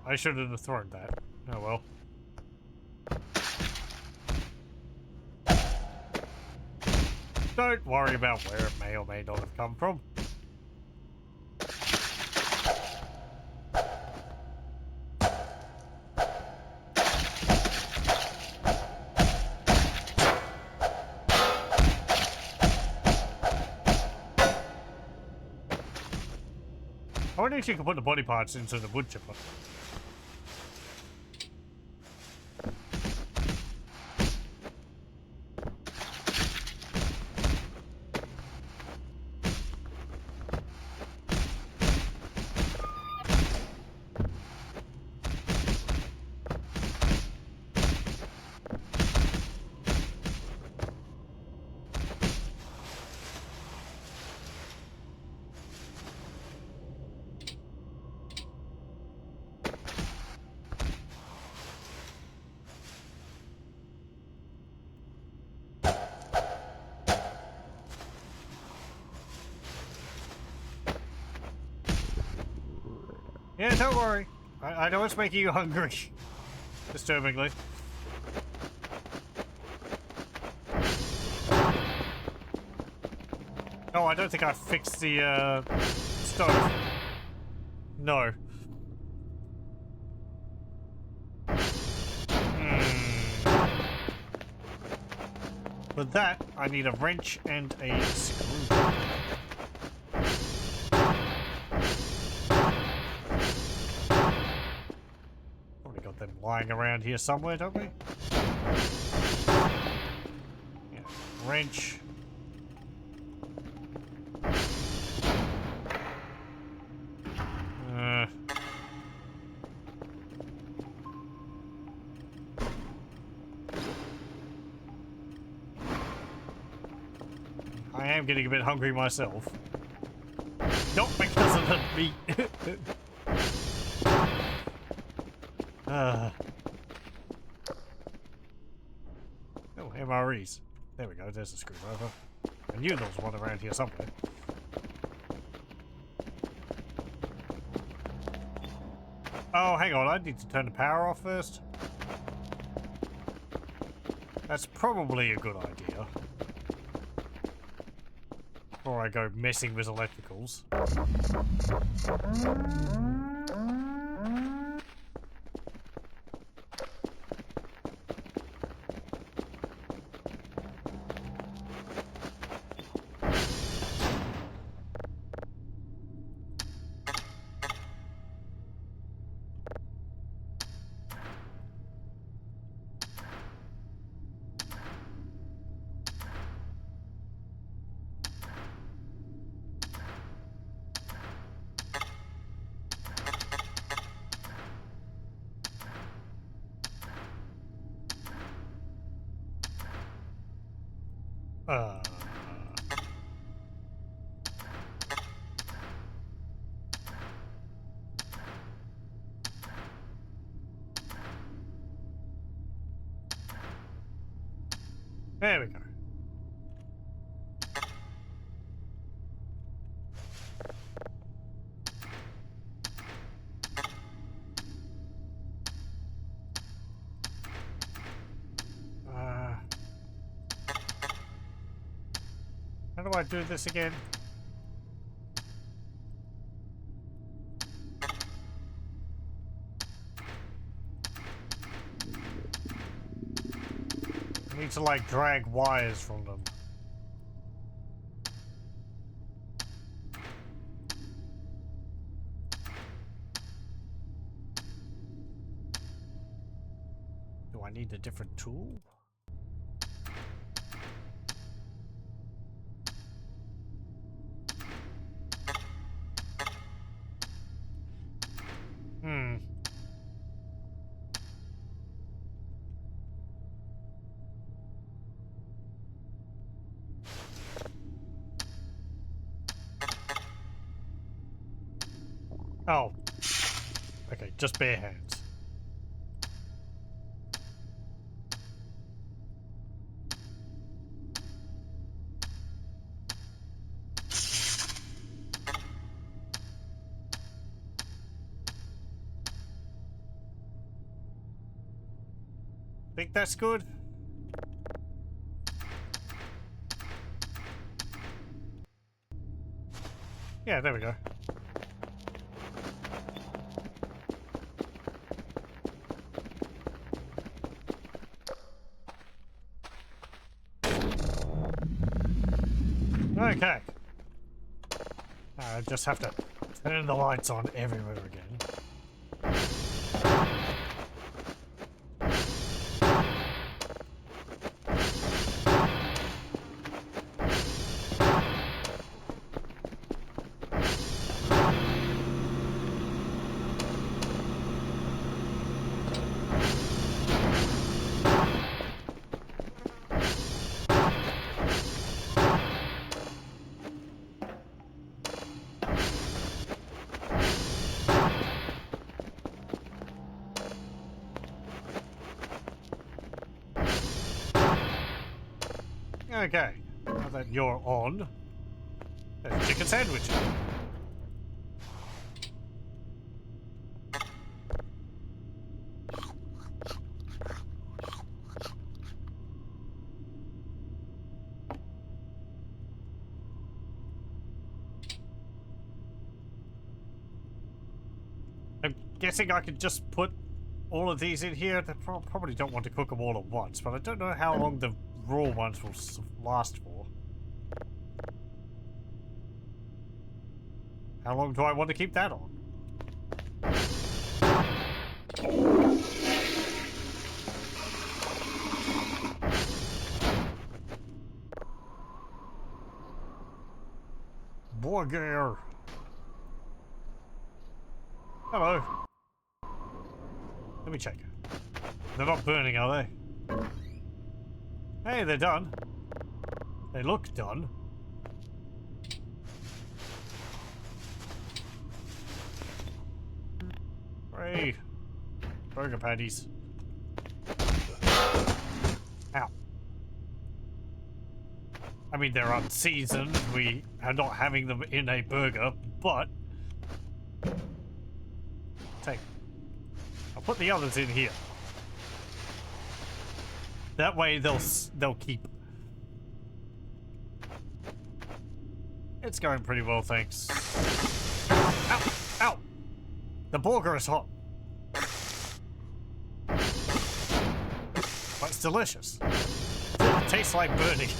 I shouldn't have thrown that. Oh well. Don't worry about where it may or may not have come from. I wonder if you could put the body parts into the wood chipper. Yeah, don't worry. I know it's making you hungry. Disturbingly. Oh, I don't think I fixed the, stove. No. For that, I need a wrench and a screw. Probably got them lying around here somewhere, don't we? Yeah, wrench. I am getting a bit hungry myself. Not because of the meat. Oh, MREs. There we go, there's a screwdriver. I knew there was one around here somewhere. Oh, hang on, I need to turn the power off first. That's probably a good idea. Before I go messing with electricals. There we go. How do I do this again? I need to like drag wires from them. Do I need a different tool? Oh. Okay, just bare hands. Think that's good? Yeah, there we go. Okay. I just have to turn the lights on everywhere again. Okay, now that you're on, there's a chicken sandwich. I'm guessing I could just put all of these in here. They probably don't want to cook them all at once, but I don't know how long the raw ones will last for. How long do I want to keep that on? Burger. Hello. Let me check. They're not burning, are they? Hey, they're done. They look done. Hooray. Burger patties. Ow. I mean, they're unseasoned. We are not having them in a burger, but... Take. I'll put the others in here. That way they'll keep. It's going pretty well, thanks. Ow! Ow! The burger is hot. But it's delicious. It tastes like burning.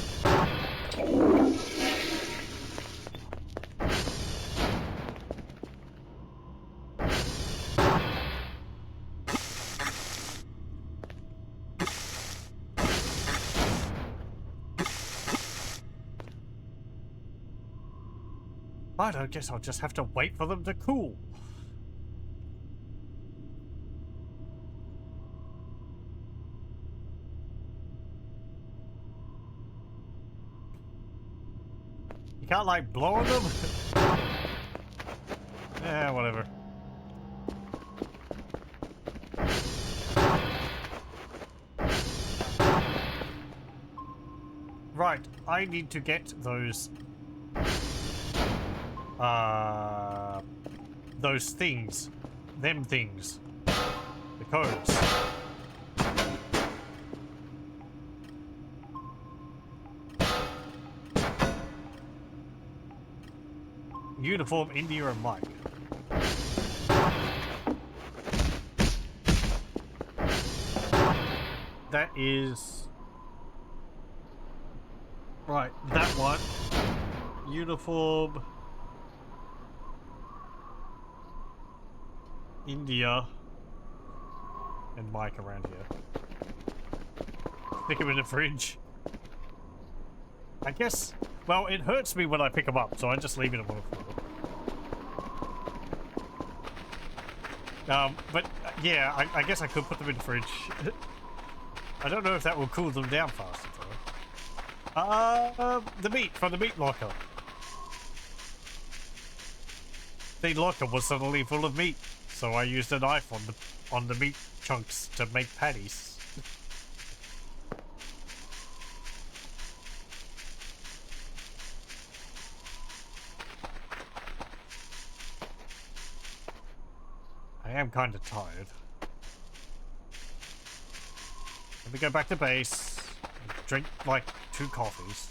I guess I'll just have to wait for them to cool. You can't, like, blow on them? Yeah, whatever. Right, I need to get those things. Them things. The codes. Uniform, India, and Mike. That is... Right, that one. Uniform... India... and Mike around here. Stick him in the fridge. I guess... Well, it hurts me when I pick them up, so I'm just leaving them on the floor. But yeah, I guess I could put them in the fridge. I don't know if that will cool them down faster, though. The meat from the meat locker. The locker was suddenly full of meat, so I used a knife on the meat chunks to make patties. I am kind of tired. Let me go back to base and drink like 2 coffees.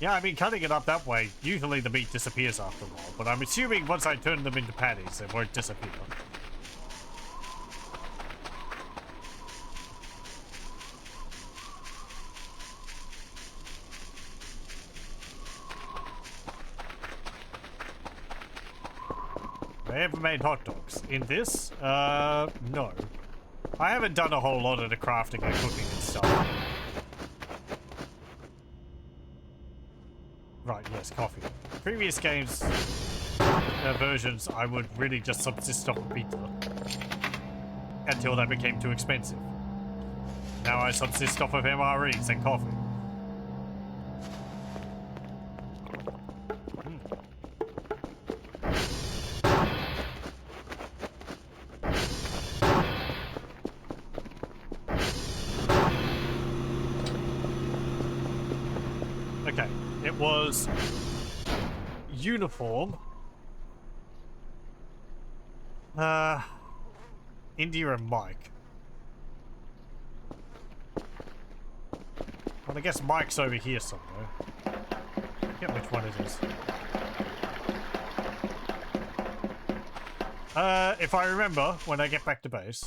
Yeah, I mean, cutting it up that way, usually the meat disappears after a while, but I'm assuming once I turn them into patties, it won't disappear. I ever made hot dogs. In this? No. I haven't done a whole lot of the crafting and cooking and stuff. Right, yes, coffee. Previous games, versions, I would really just subsist off of pizza. Until that became too expensive. Now I subsist off of MREs and coffee. Okay, it was uniform. India and Mike. Well, I guess Mike's over here somewhere. I forget which one it is. If I remember, when I get back to base.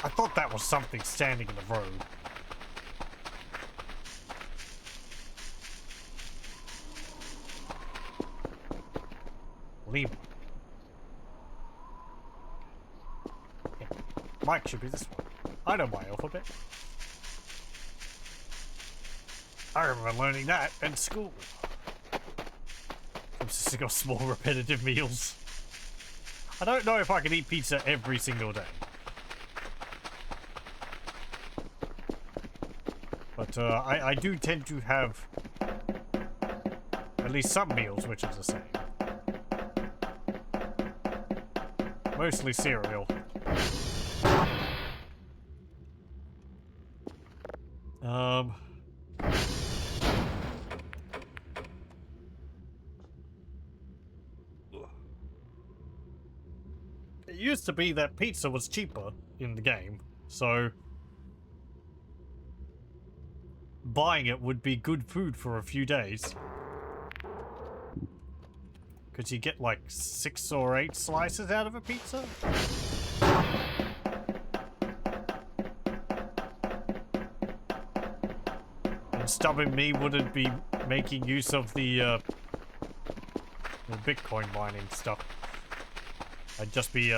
I thought that was something standing in the road. Lima. Yeah. Mike should be this one. I know my alphabet. I remember learning that in school. Consisting of small repetitive meals. I don't know if I can eat pizza every single day. But I do tend to have at least some meals which is the same. Mostly cereal. It used to be that pizza was cheaper in the game, so buying it would be good food for a few days. Could you get like 6 or 8 slices out of a pizza? And stubborn me wouldn't be making use of the Bitcoin mining stuff. I'd just be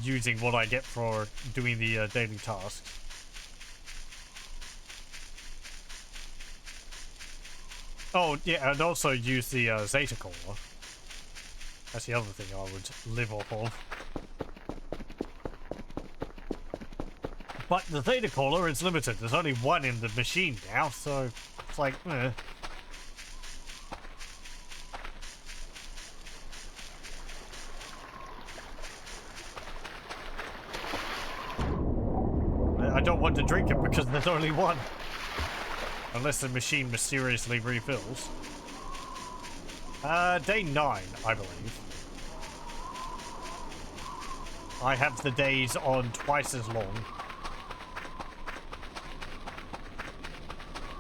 using what I get for doing the daily tasks. Oh, yeah, and also use the Zeta Cola. That's the other thing I would live off of. But the Theta Cola is limited. There's only one in the machine now, so it's like, eh. I don't want to drink it because there's only one. Unless the machine mysteriously refills. Day 9, I believe. I have the days on twice as long.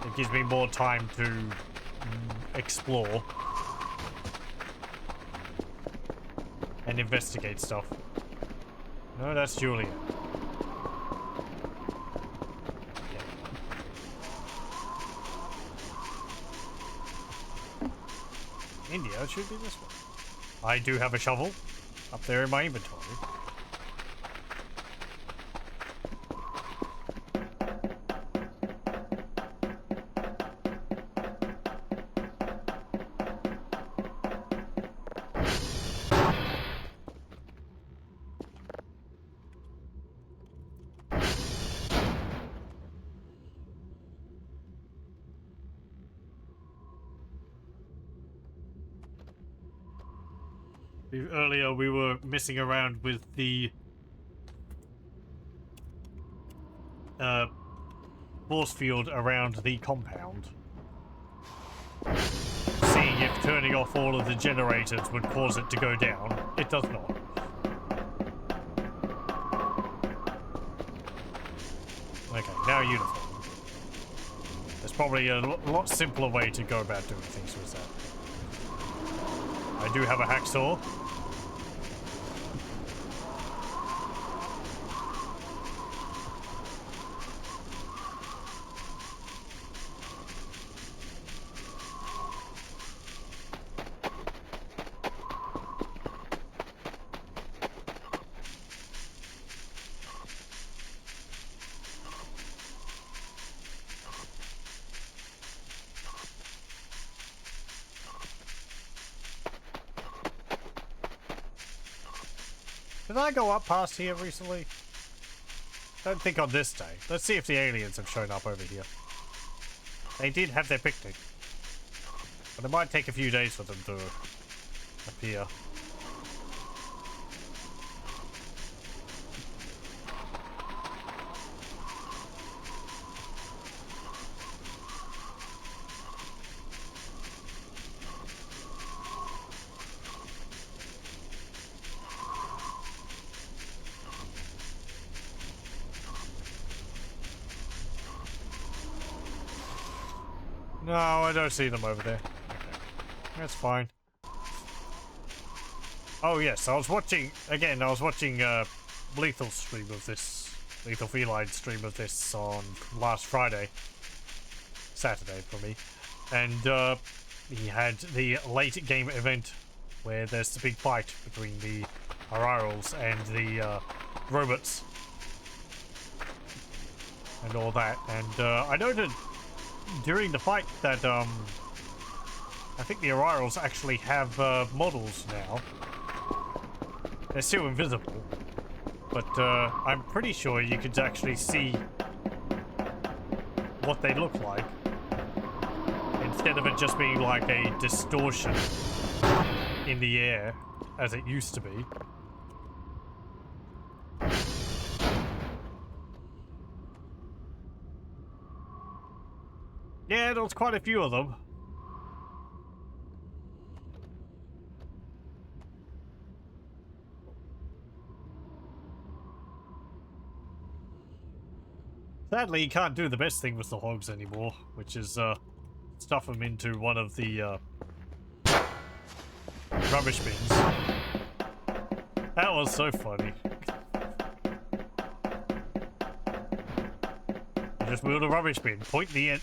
It gives me more time to explore and investigate stuff. No, that's Julia. India should be this one. I do have a shovel up there in my inventory. Earlier we were messing around with the force field around the compound, seeing if turning off all of the generators would cause it to go down. It does not. Okay, now uniform. There's probably a lot simpler way to go about doing things with that. I do have a hacksaw. Did I go up past here recently? Don't think on this day. Let's see if the aliens have shown up over here. They did have their picnic. But it might take a few days for them to appear. No, I don't see them over there. Okay. That's fine. Oh yes, I was watching Lethal stream of this, Lethal Feline stream of this on last Friday. Saturday for me. And he had the late game event where there's the big fight between the Arirals and the robots. And all that. And I noted during the fight that I think the Arirals actually have models now. They're still invisible, but I'm pretty sure you could actually see what they look like instead of it just being like a distortion in the air as it used to be. Yeah, there was quite a few of them. Sadly, you can't do the best thing with the hogs anymore, which is stuff them into one of the rubbish bins. That was so funny. You just build a rubbish bin, point the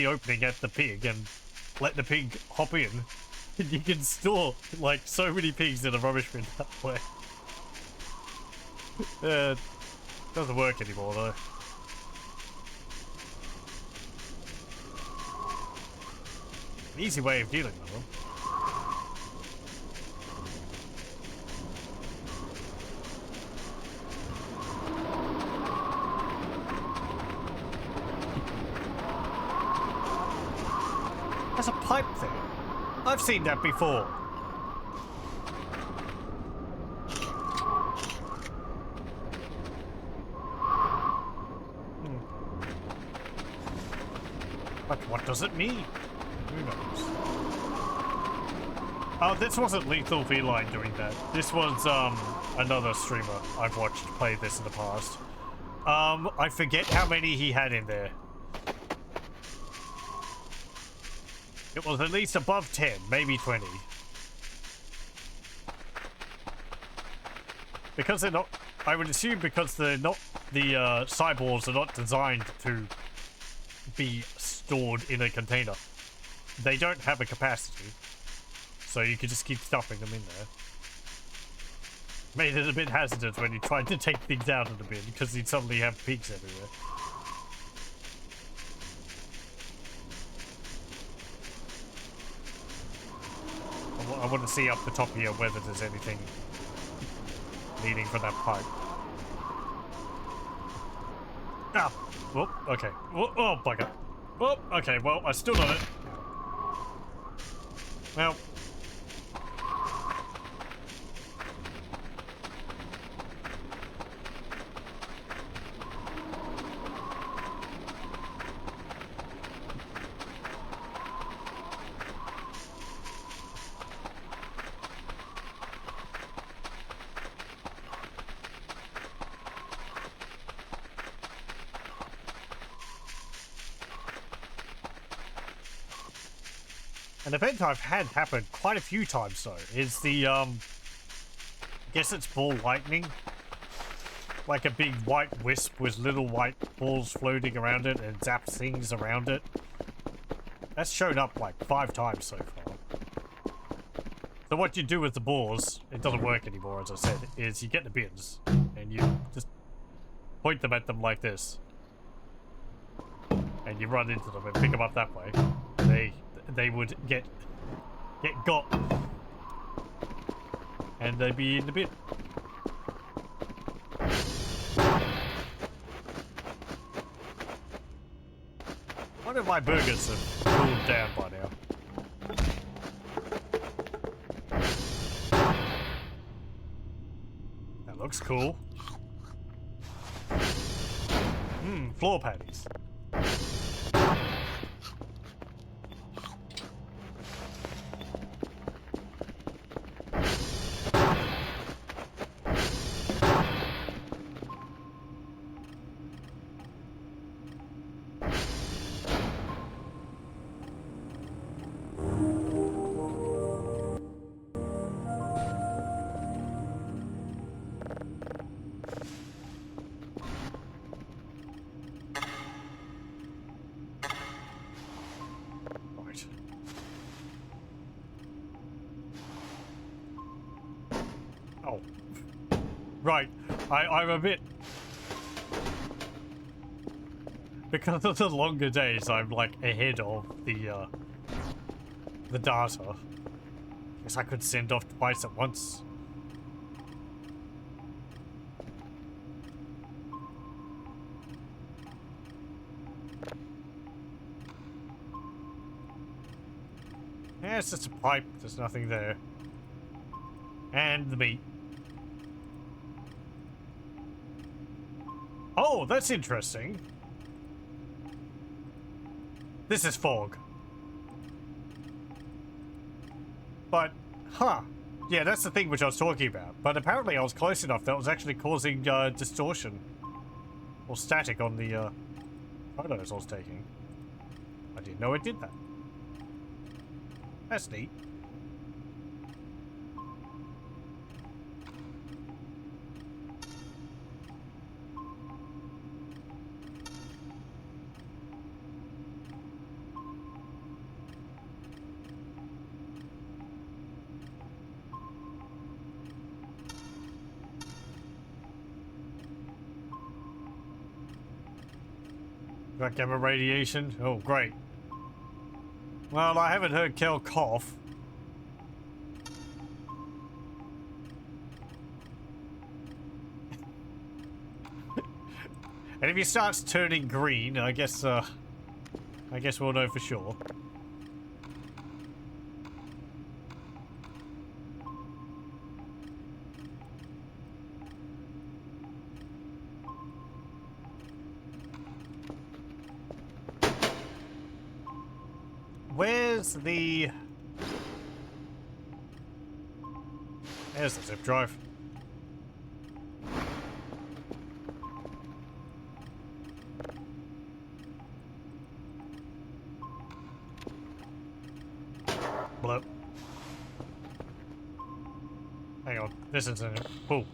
opening at the pig, and let the pig hop in. And you can store like so many pigs in a rubbish bin that way. Doesn't work anymore though. An easy way of dealing with them. There's a pipe there. I've seen that before. But what does it mean? Who knows? Oh, this wasn't Lethal Feline doing that. This was another streamer I've watched play this in the past. I forget how many he had in there. It was at least above 10, maybe 20. Because they're not, I would assume because they're not, the cyborgs are not designed to be stored in a container. They don't have a capacity. So you could just keep stuffing them in there. Made it a bit hazardous when you tried to take things out of the bin because you'd suddenly have pigs everywhere. I want to see up the top here whether there's anything leading from that pipe. Ah! Whoop, okay. Whoop, oh, bugger. Whoop, okay, well, I stood on it. Well. an event I've had happen quite a few times though is the I guess it's ball lightning. Like a big white wisp with little white balls floating around it and zaps things around it. That's shown up like 5 times so far. So what you do with the balls, it doesn't work anymore as I said, is you get the bins and you just point them at them like this. And you run into them and pick them up that way. They would get got. And they'd be in the bin. One of my burgers have cooled down by now. That looks cool. Floor patties. Oh. Right. I'm a bit... Because of the longer days, I'm like ahead of the data. Guess I could send off twice at once. Yeah, it's just a pipe. There's nothing there. And the meat. Oh, that's interesting. This is fog. But, huh. Yeah, that's the thing which I was talking about. But apparently I was close enough that was actually causing distortion. Or static on the photos I was taking. I didn't know it did that. That's neat. Got gamma radiation? Oh, great. Well, I haven't heard Kel cough. And if he starts turning green, I guess we'll know for sure. Where's the... There's the zip drive. Bloop. Hang on, this isn't it. Oh.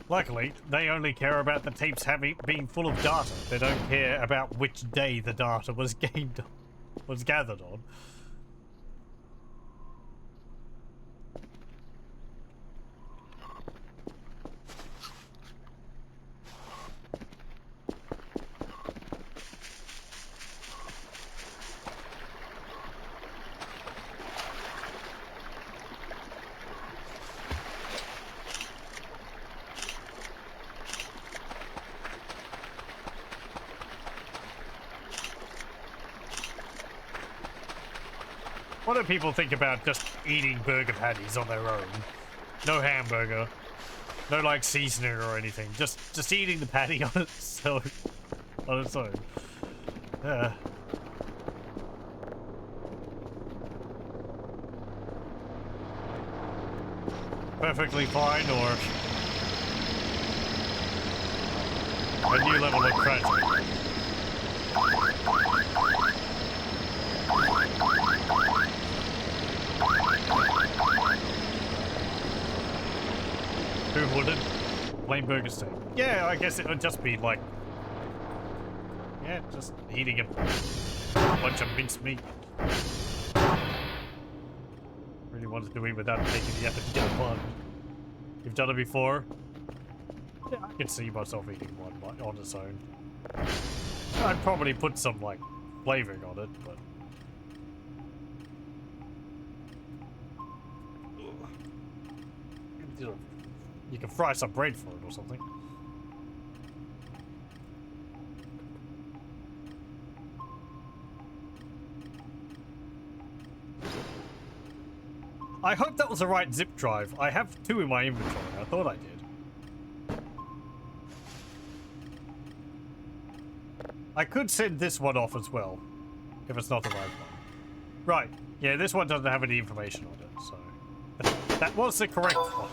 Luckily, they only care about the tapes being full of data. They don't care about which day the data was gathered on. What do people think about just eating burger patties on their own? No hamburger, no like seasoning or anything. Just eating the patty on its own. Uh. Perfectly fine, or a new level of tragic. Who wouldn't? Plain burger steak. Yeah, I guess it would just be like, yeah, just eating a bunch of minced meat. Really wanted to eat without taking the effort to get a bun. You've done it before? Yeah, I can see myself eating one on its own. I'd probably put some, like, flavoring on it, but... You can fry some bread for it or something. I hope that was the right zip drive. I have 2 in my inventory. I thought I did. I could send this one off as well, if it's not the right one. Right. Yeah, this one doesn't have any information on it, so... That was the correct one.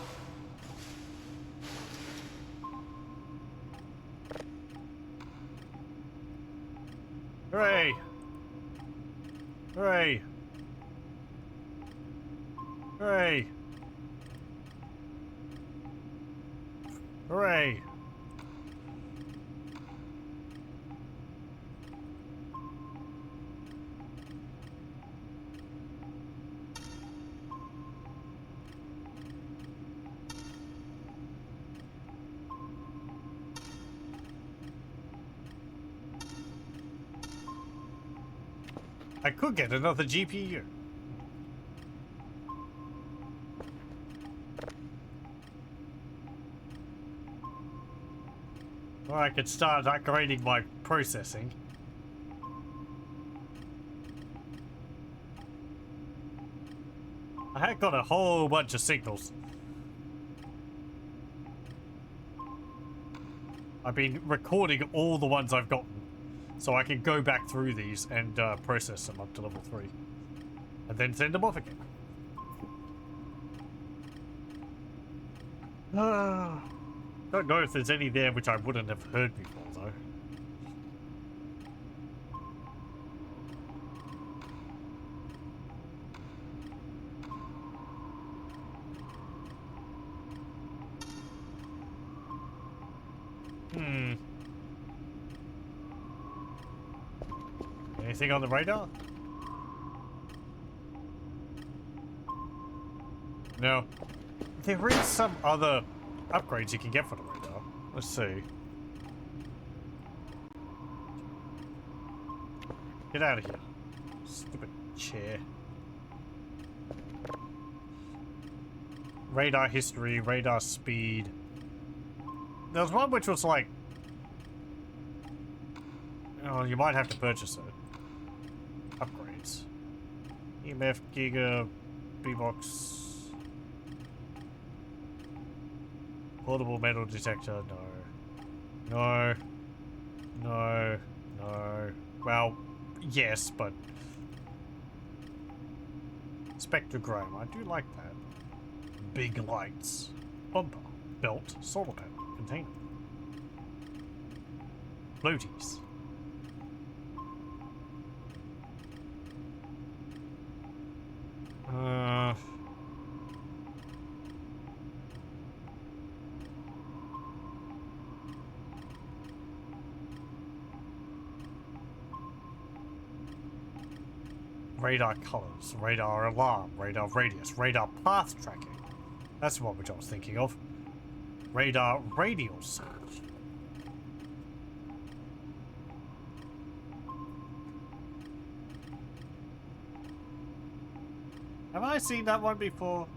Hooray! Hooray! Hooray! Hooray! I could get another GPU. Or I could start upgrading my processing. I had got a whole bunch of signals. I've been recording all the ones I've gotten, so I can go back through these and process them up to level 3. And then send them off again. Don't know if there's any there which I wouldn't have heard before, though. Anything on the radar? No. There is some other upgrades you can get for the radar. Let's see. Get out of here. Stupid chair. Radar history, radar speed. There was one which was like... Oh, you might have to purchase it. Upgrades. EMF, Giga, B-Box... Portable metal detector, no. No. No. No. Well, yes, but... Spectrogram, I do like that. Big lights. Bumper. Belt. Solar panel. Container. Floaties. Radar colors, radar alarm, radar radius, radar path tracking. That's what which I was thinking of. Radar radial search. Have I seen that one before?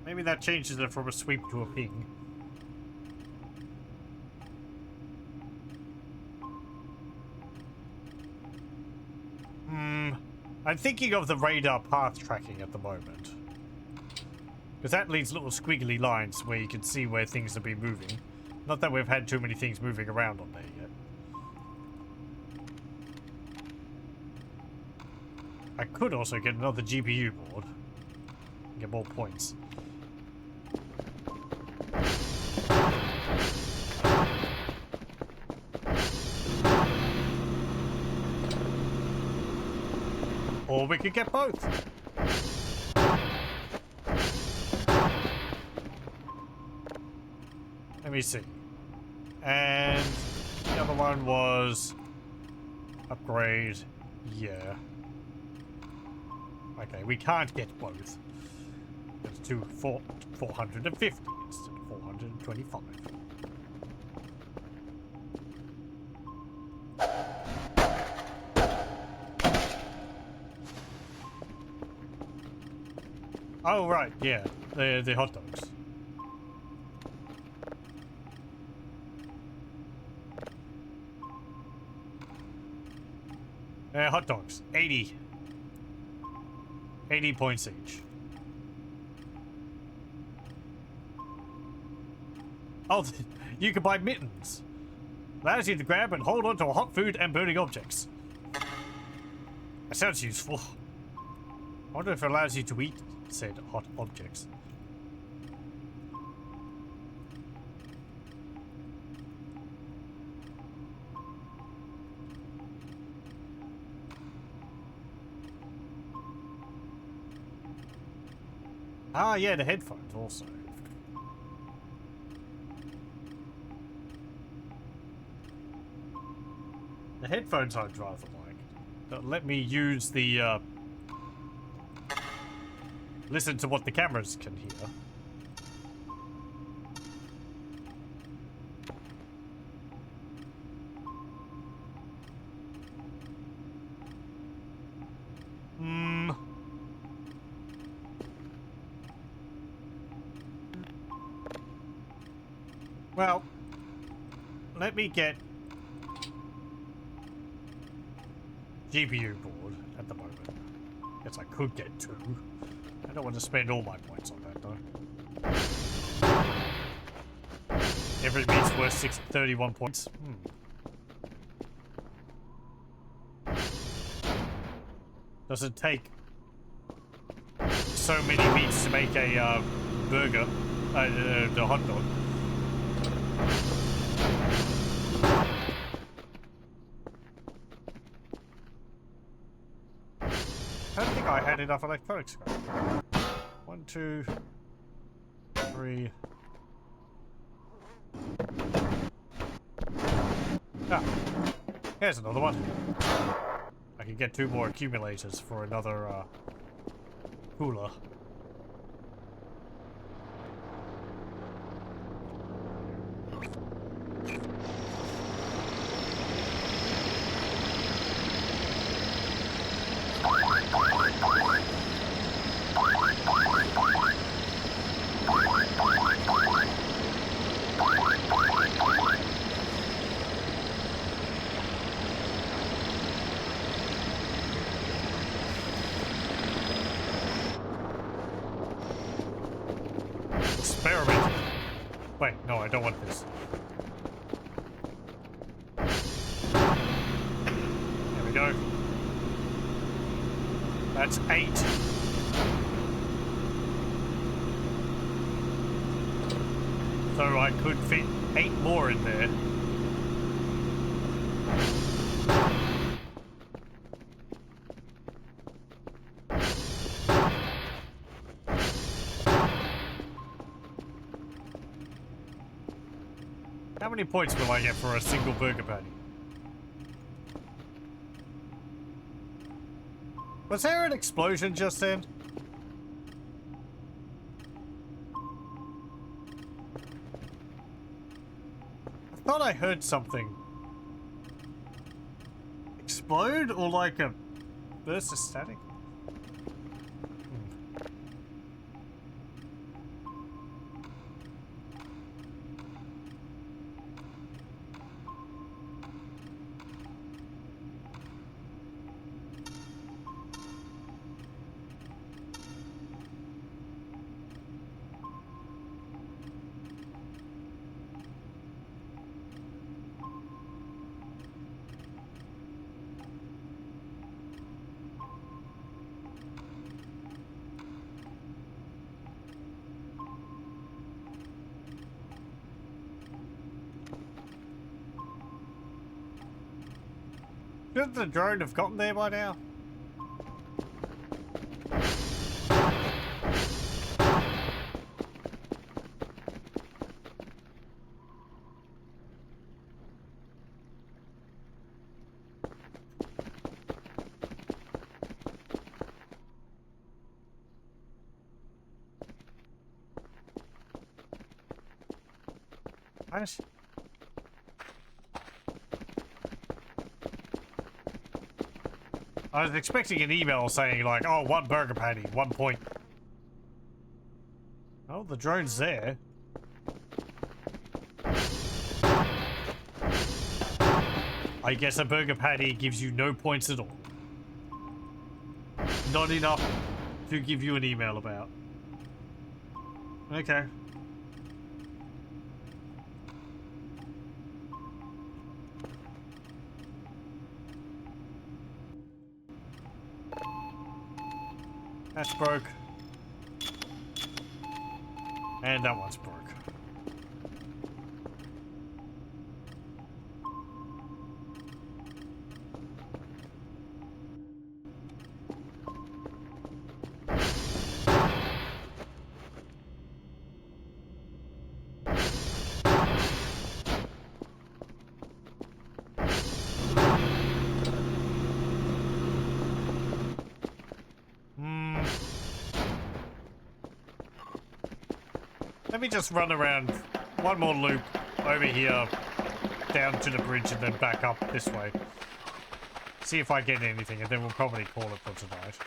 Maybe that changes it from a sweep to a ping. I'm thinking of the radar path tracking at the moment. Because that leaves little squiggly lines where you can see where things have been moving. Not that we've had too many things moving around on there yet. I could also get another GPU board. And get more points. Or we could get both. Let me see. And the other one was upgrade. Yeah. Okay, we can't get both. It's 450 instead of 425. Oh right, yeah, the hot dogs. Hot dogs, 80. 80 points each. Oh, you can buy mittens. Allows you to grab and hold on to hot food and burning objects. That sounds useful. I wonder if it allows you to eat said hot objects. Ah, yeah, the headphones also. The headphones I'd rather like. But let me use the, listen to what the cameras can hear. Well, let me get GPU board at the moment. Guess I could get two. I don't want to spend all my points on that though. Every meat's worth 31 points. Does it take so many meats to make a burger? The hot dog. I don't think I had enough electronics. 1, 2, 3. Ah, here's another one. I can get 2 more accumulators for another cooler. Experiment. Wait, no, I don't want this. There we go. That's 8. So I could fit 8 more in there. How many points will I get for a single burger patty? Was there an explosion just then? I thought I heard something explode or like a burst of static. Shouldn't the drone have gotten there by now? Nice. I was expecting an email saying like, oh, 1 burger patty, 1 point. Oh, the drone's there. I guess a burger patty gives you no points at all. Not enough to give you an email about. Okay. That's broke. And that one's broke. Let me just run around one more loop over here, down to the bridge, and then back up this way. See if I get anything, and then we'll probably call it for tonight.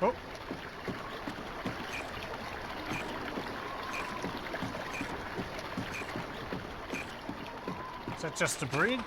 Oh. Is that just a bridge?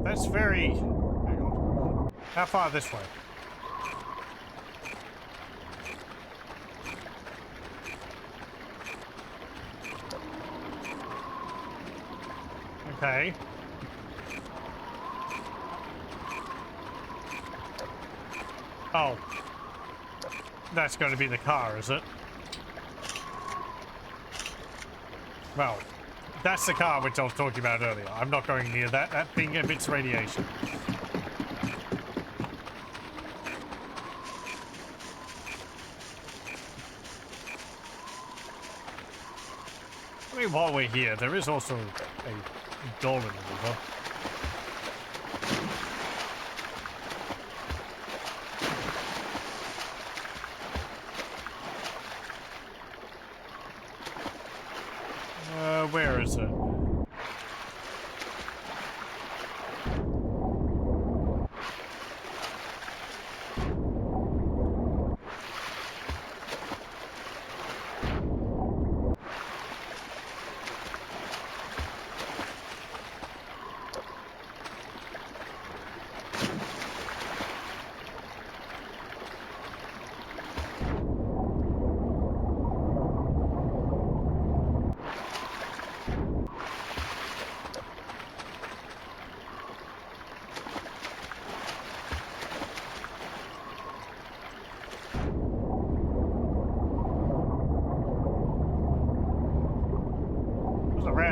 That's very... Hang on. How far this way? Okay. Oh. That's going to be the car, is it? Well, that's the car which I was talking about earlier. I'm not going near that. That thing emits radiation. I mean, while we're here, there is also a door in the river. Where is it?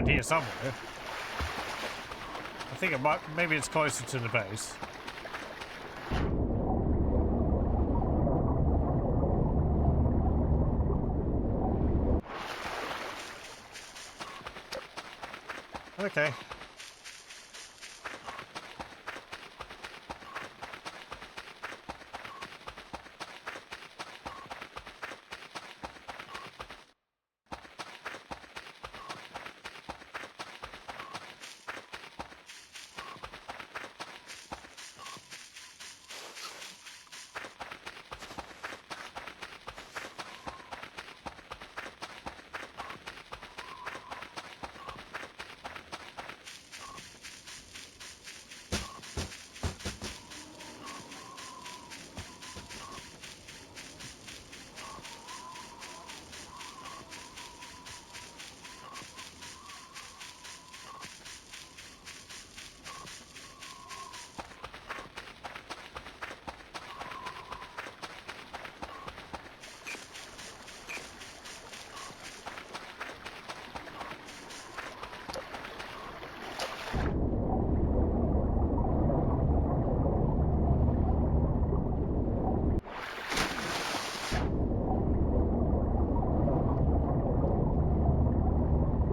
around here somewhere. I think it might, maybe it's closer to the base. Okay.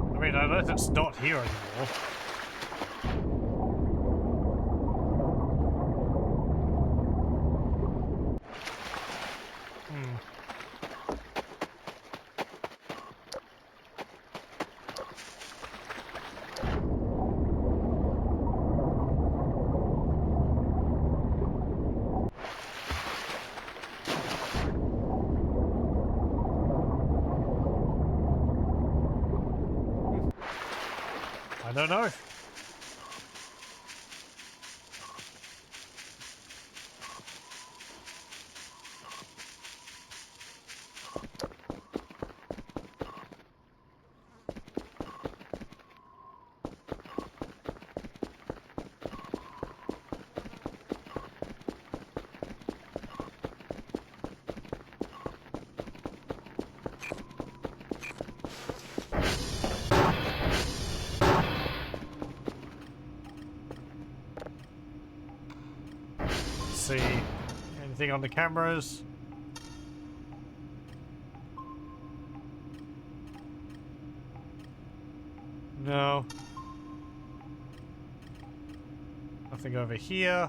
I mean, unless it's not here anymore. I don't know. See anything on the cameras? No. Nothing over here.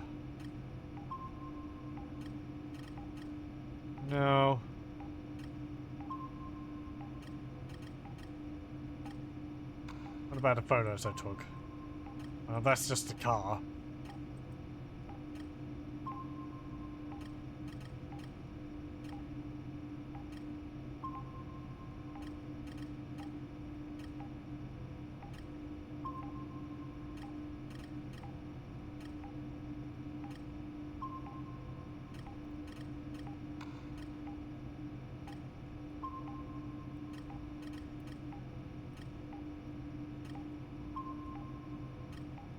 No. What about the photos I took? Oh, that's just a car.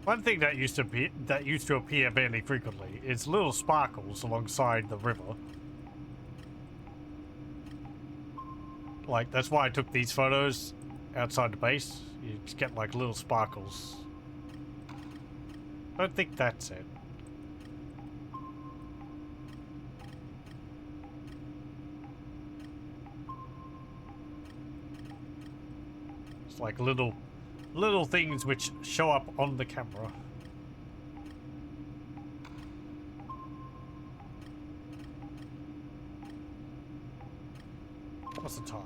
One thing that used to appear fairly frequently is little sparkles alongside the river. Like, that's why I took these photos outside the base. You just get like little sparkles. I don't think that's it. It's like little things which show up on the camera. What's the time?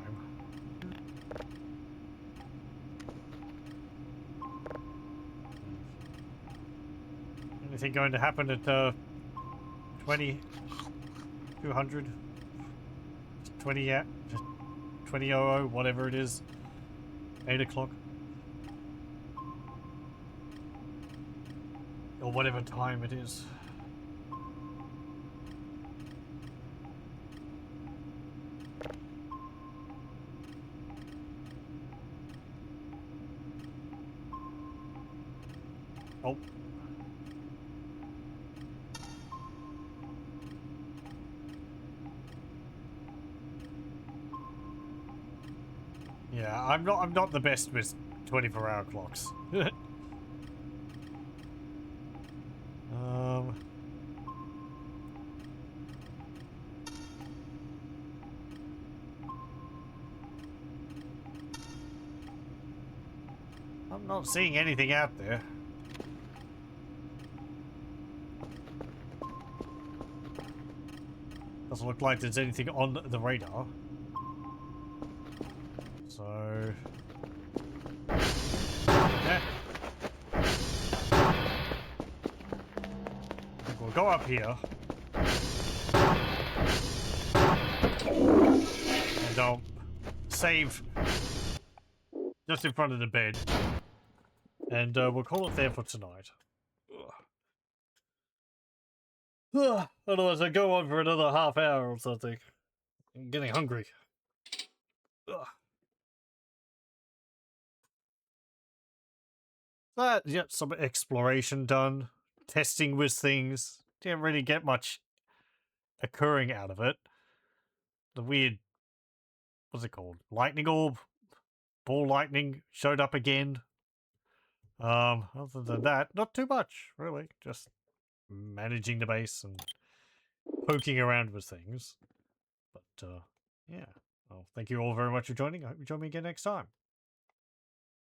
Anything going to happen at 200? 20 at 20:00, whatever it is. 8 o'clock. Or whatever time it is. Oh. Yeah, I'm not the best with 24-hour clocks. I'm not seeing anything out there. Doesn't look like there's anything on the radar. So... yeah. We'll go up here. And I'll save just in front of the bed. And we'll call it there for tonight. Otherwise I go on for another half hour or something. I'm getting hungry. But yeah, some exploration done. Testing with things. Didn't really get much occurring out of it. The weird, what's it called? Lightning orb? Ball lightning showed up again. Other than that, not too much, really. Just managing the base and poking around with things. But, yeah. Well, thank you all very much for joining. I hope you join me again next time.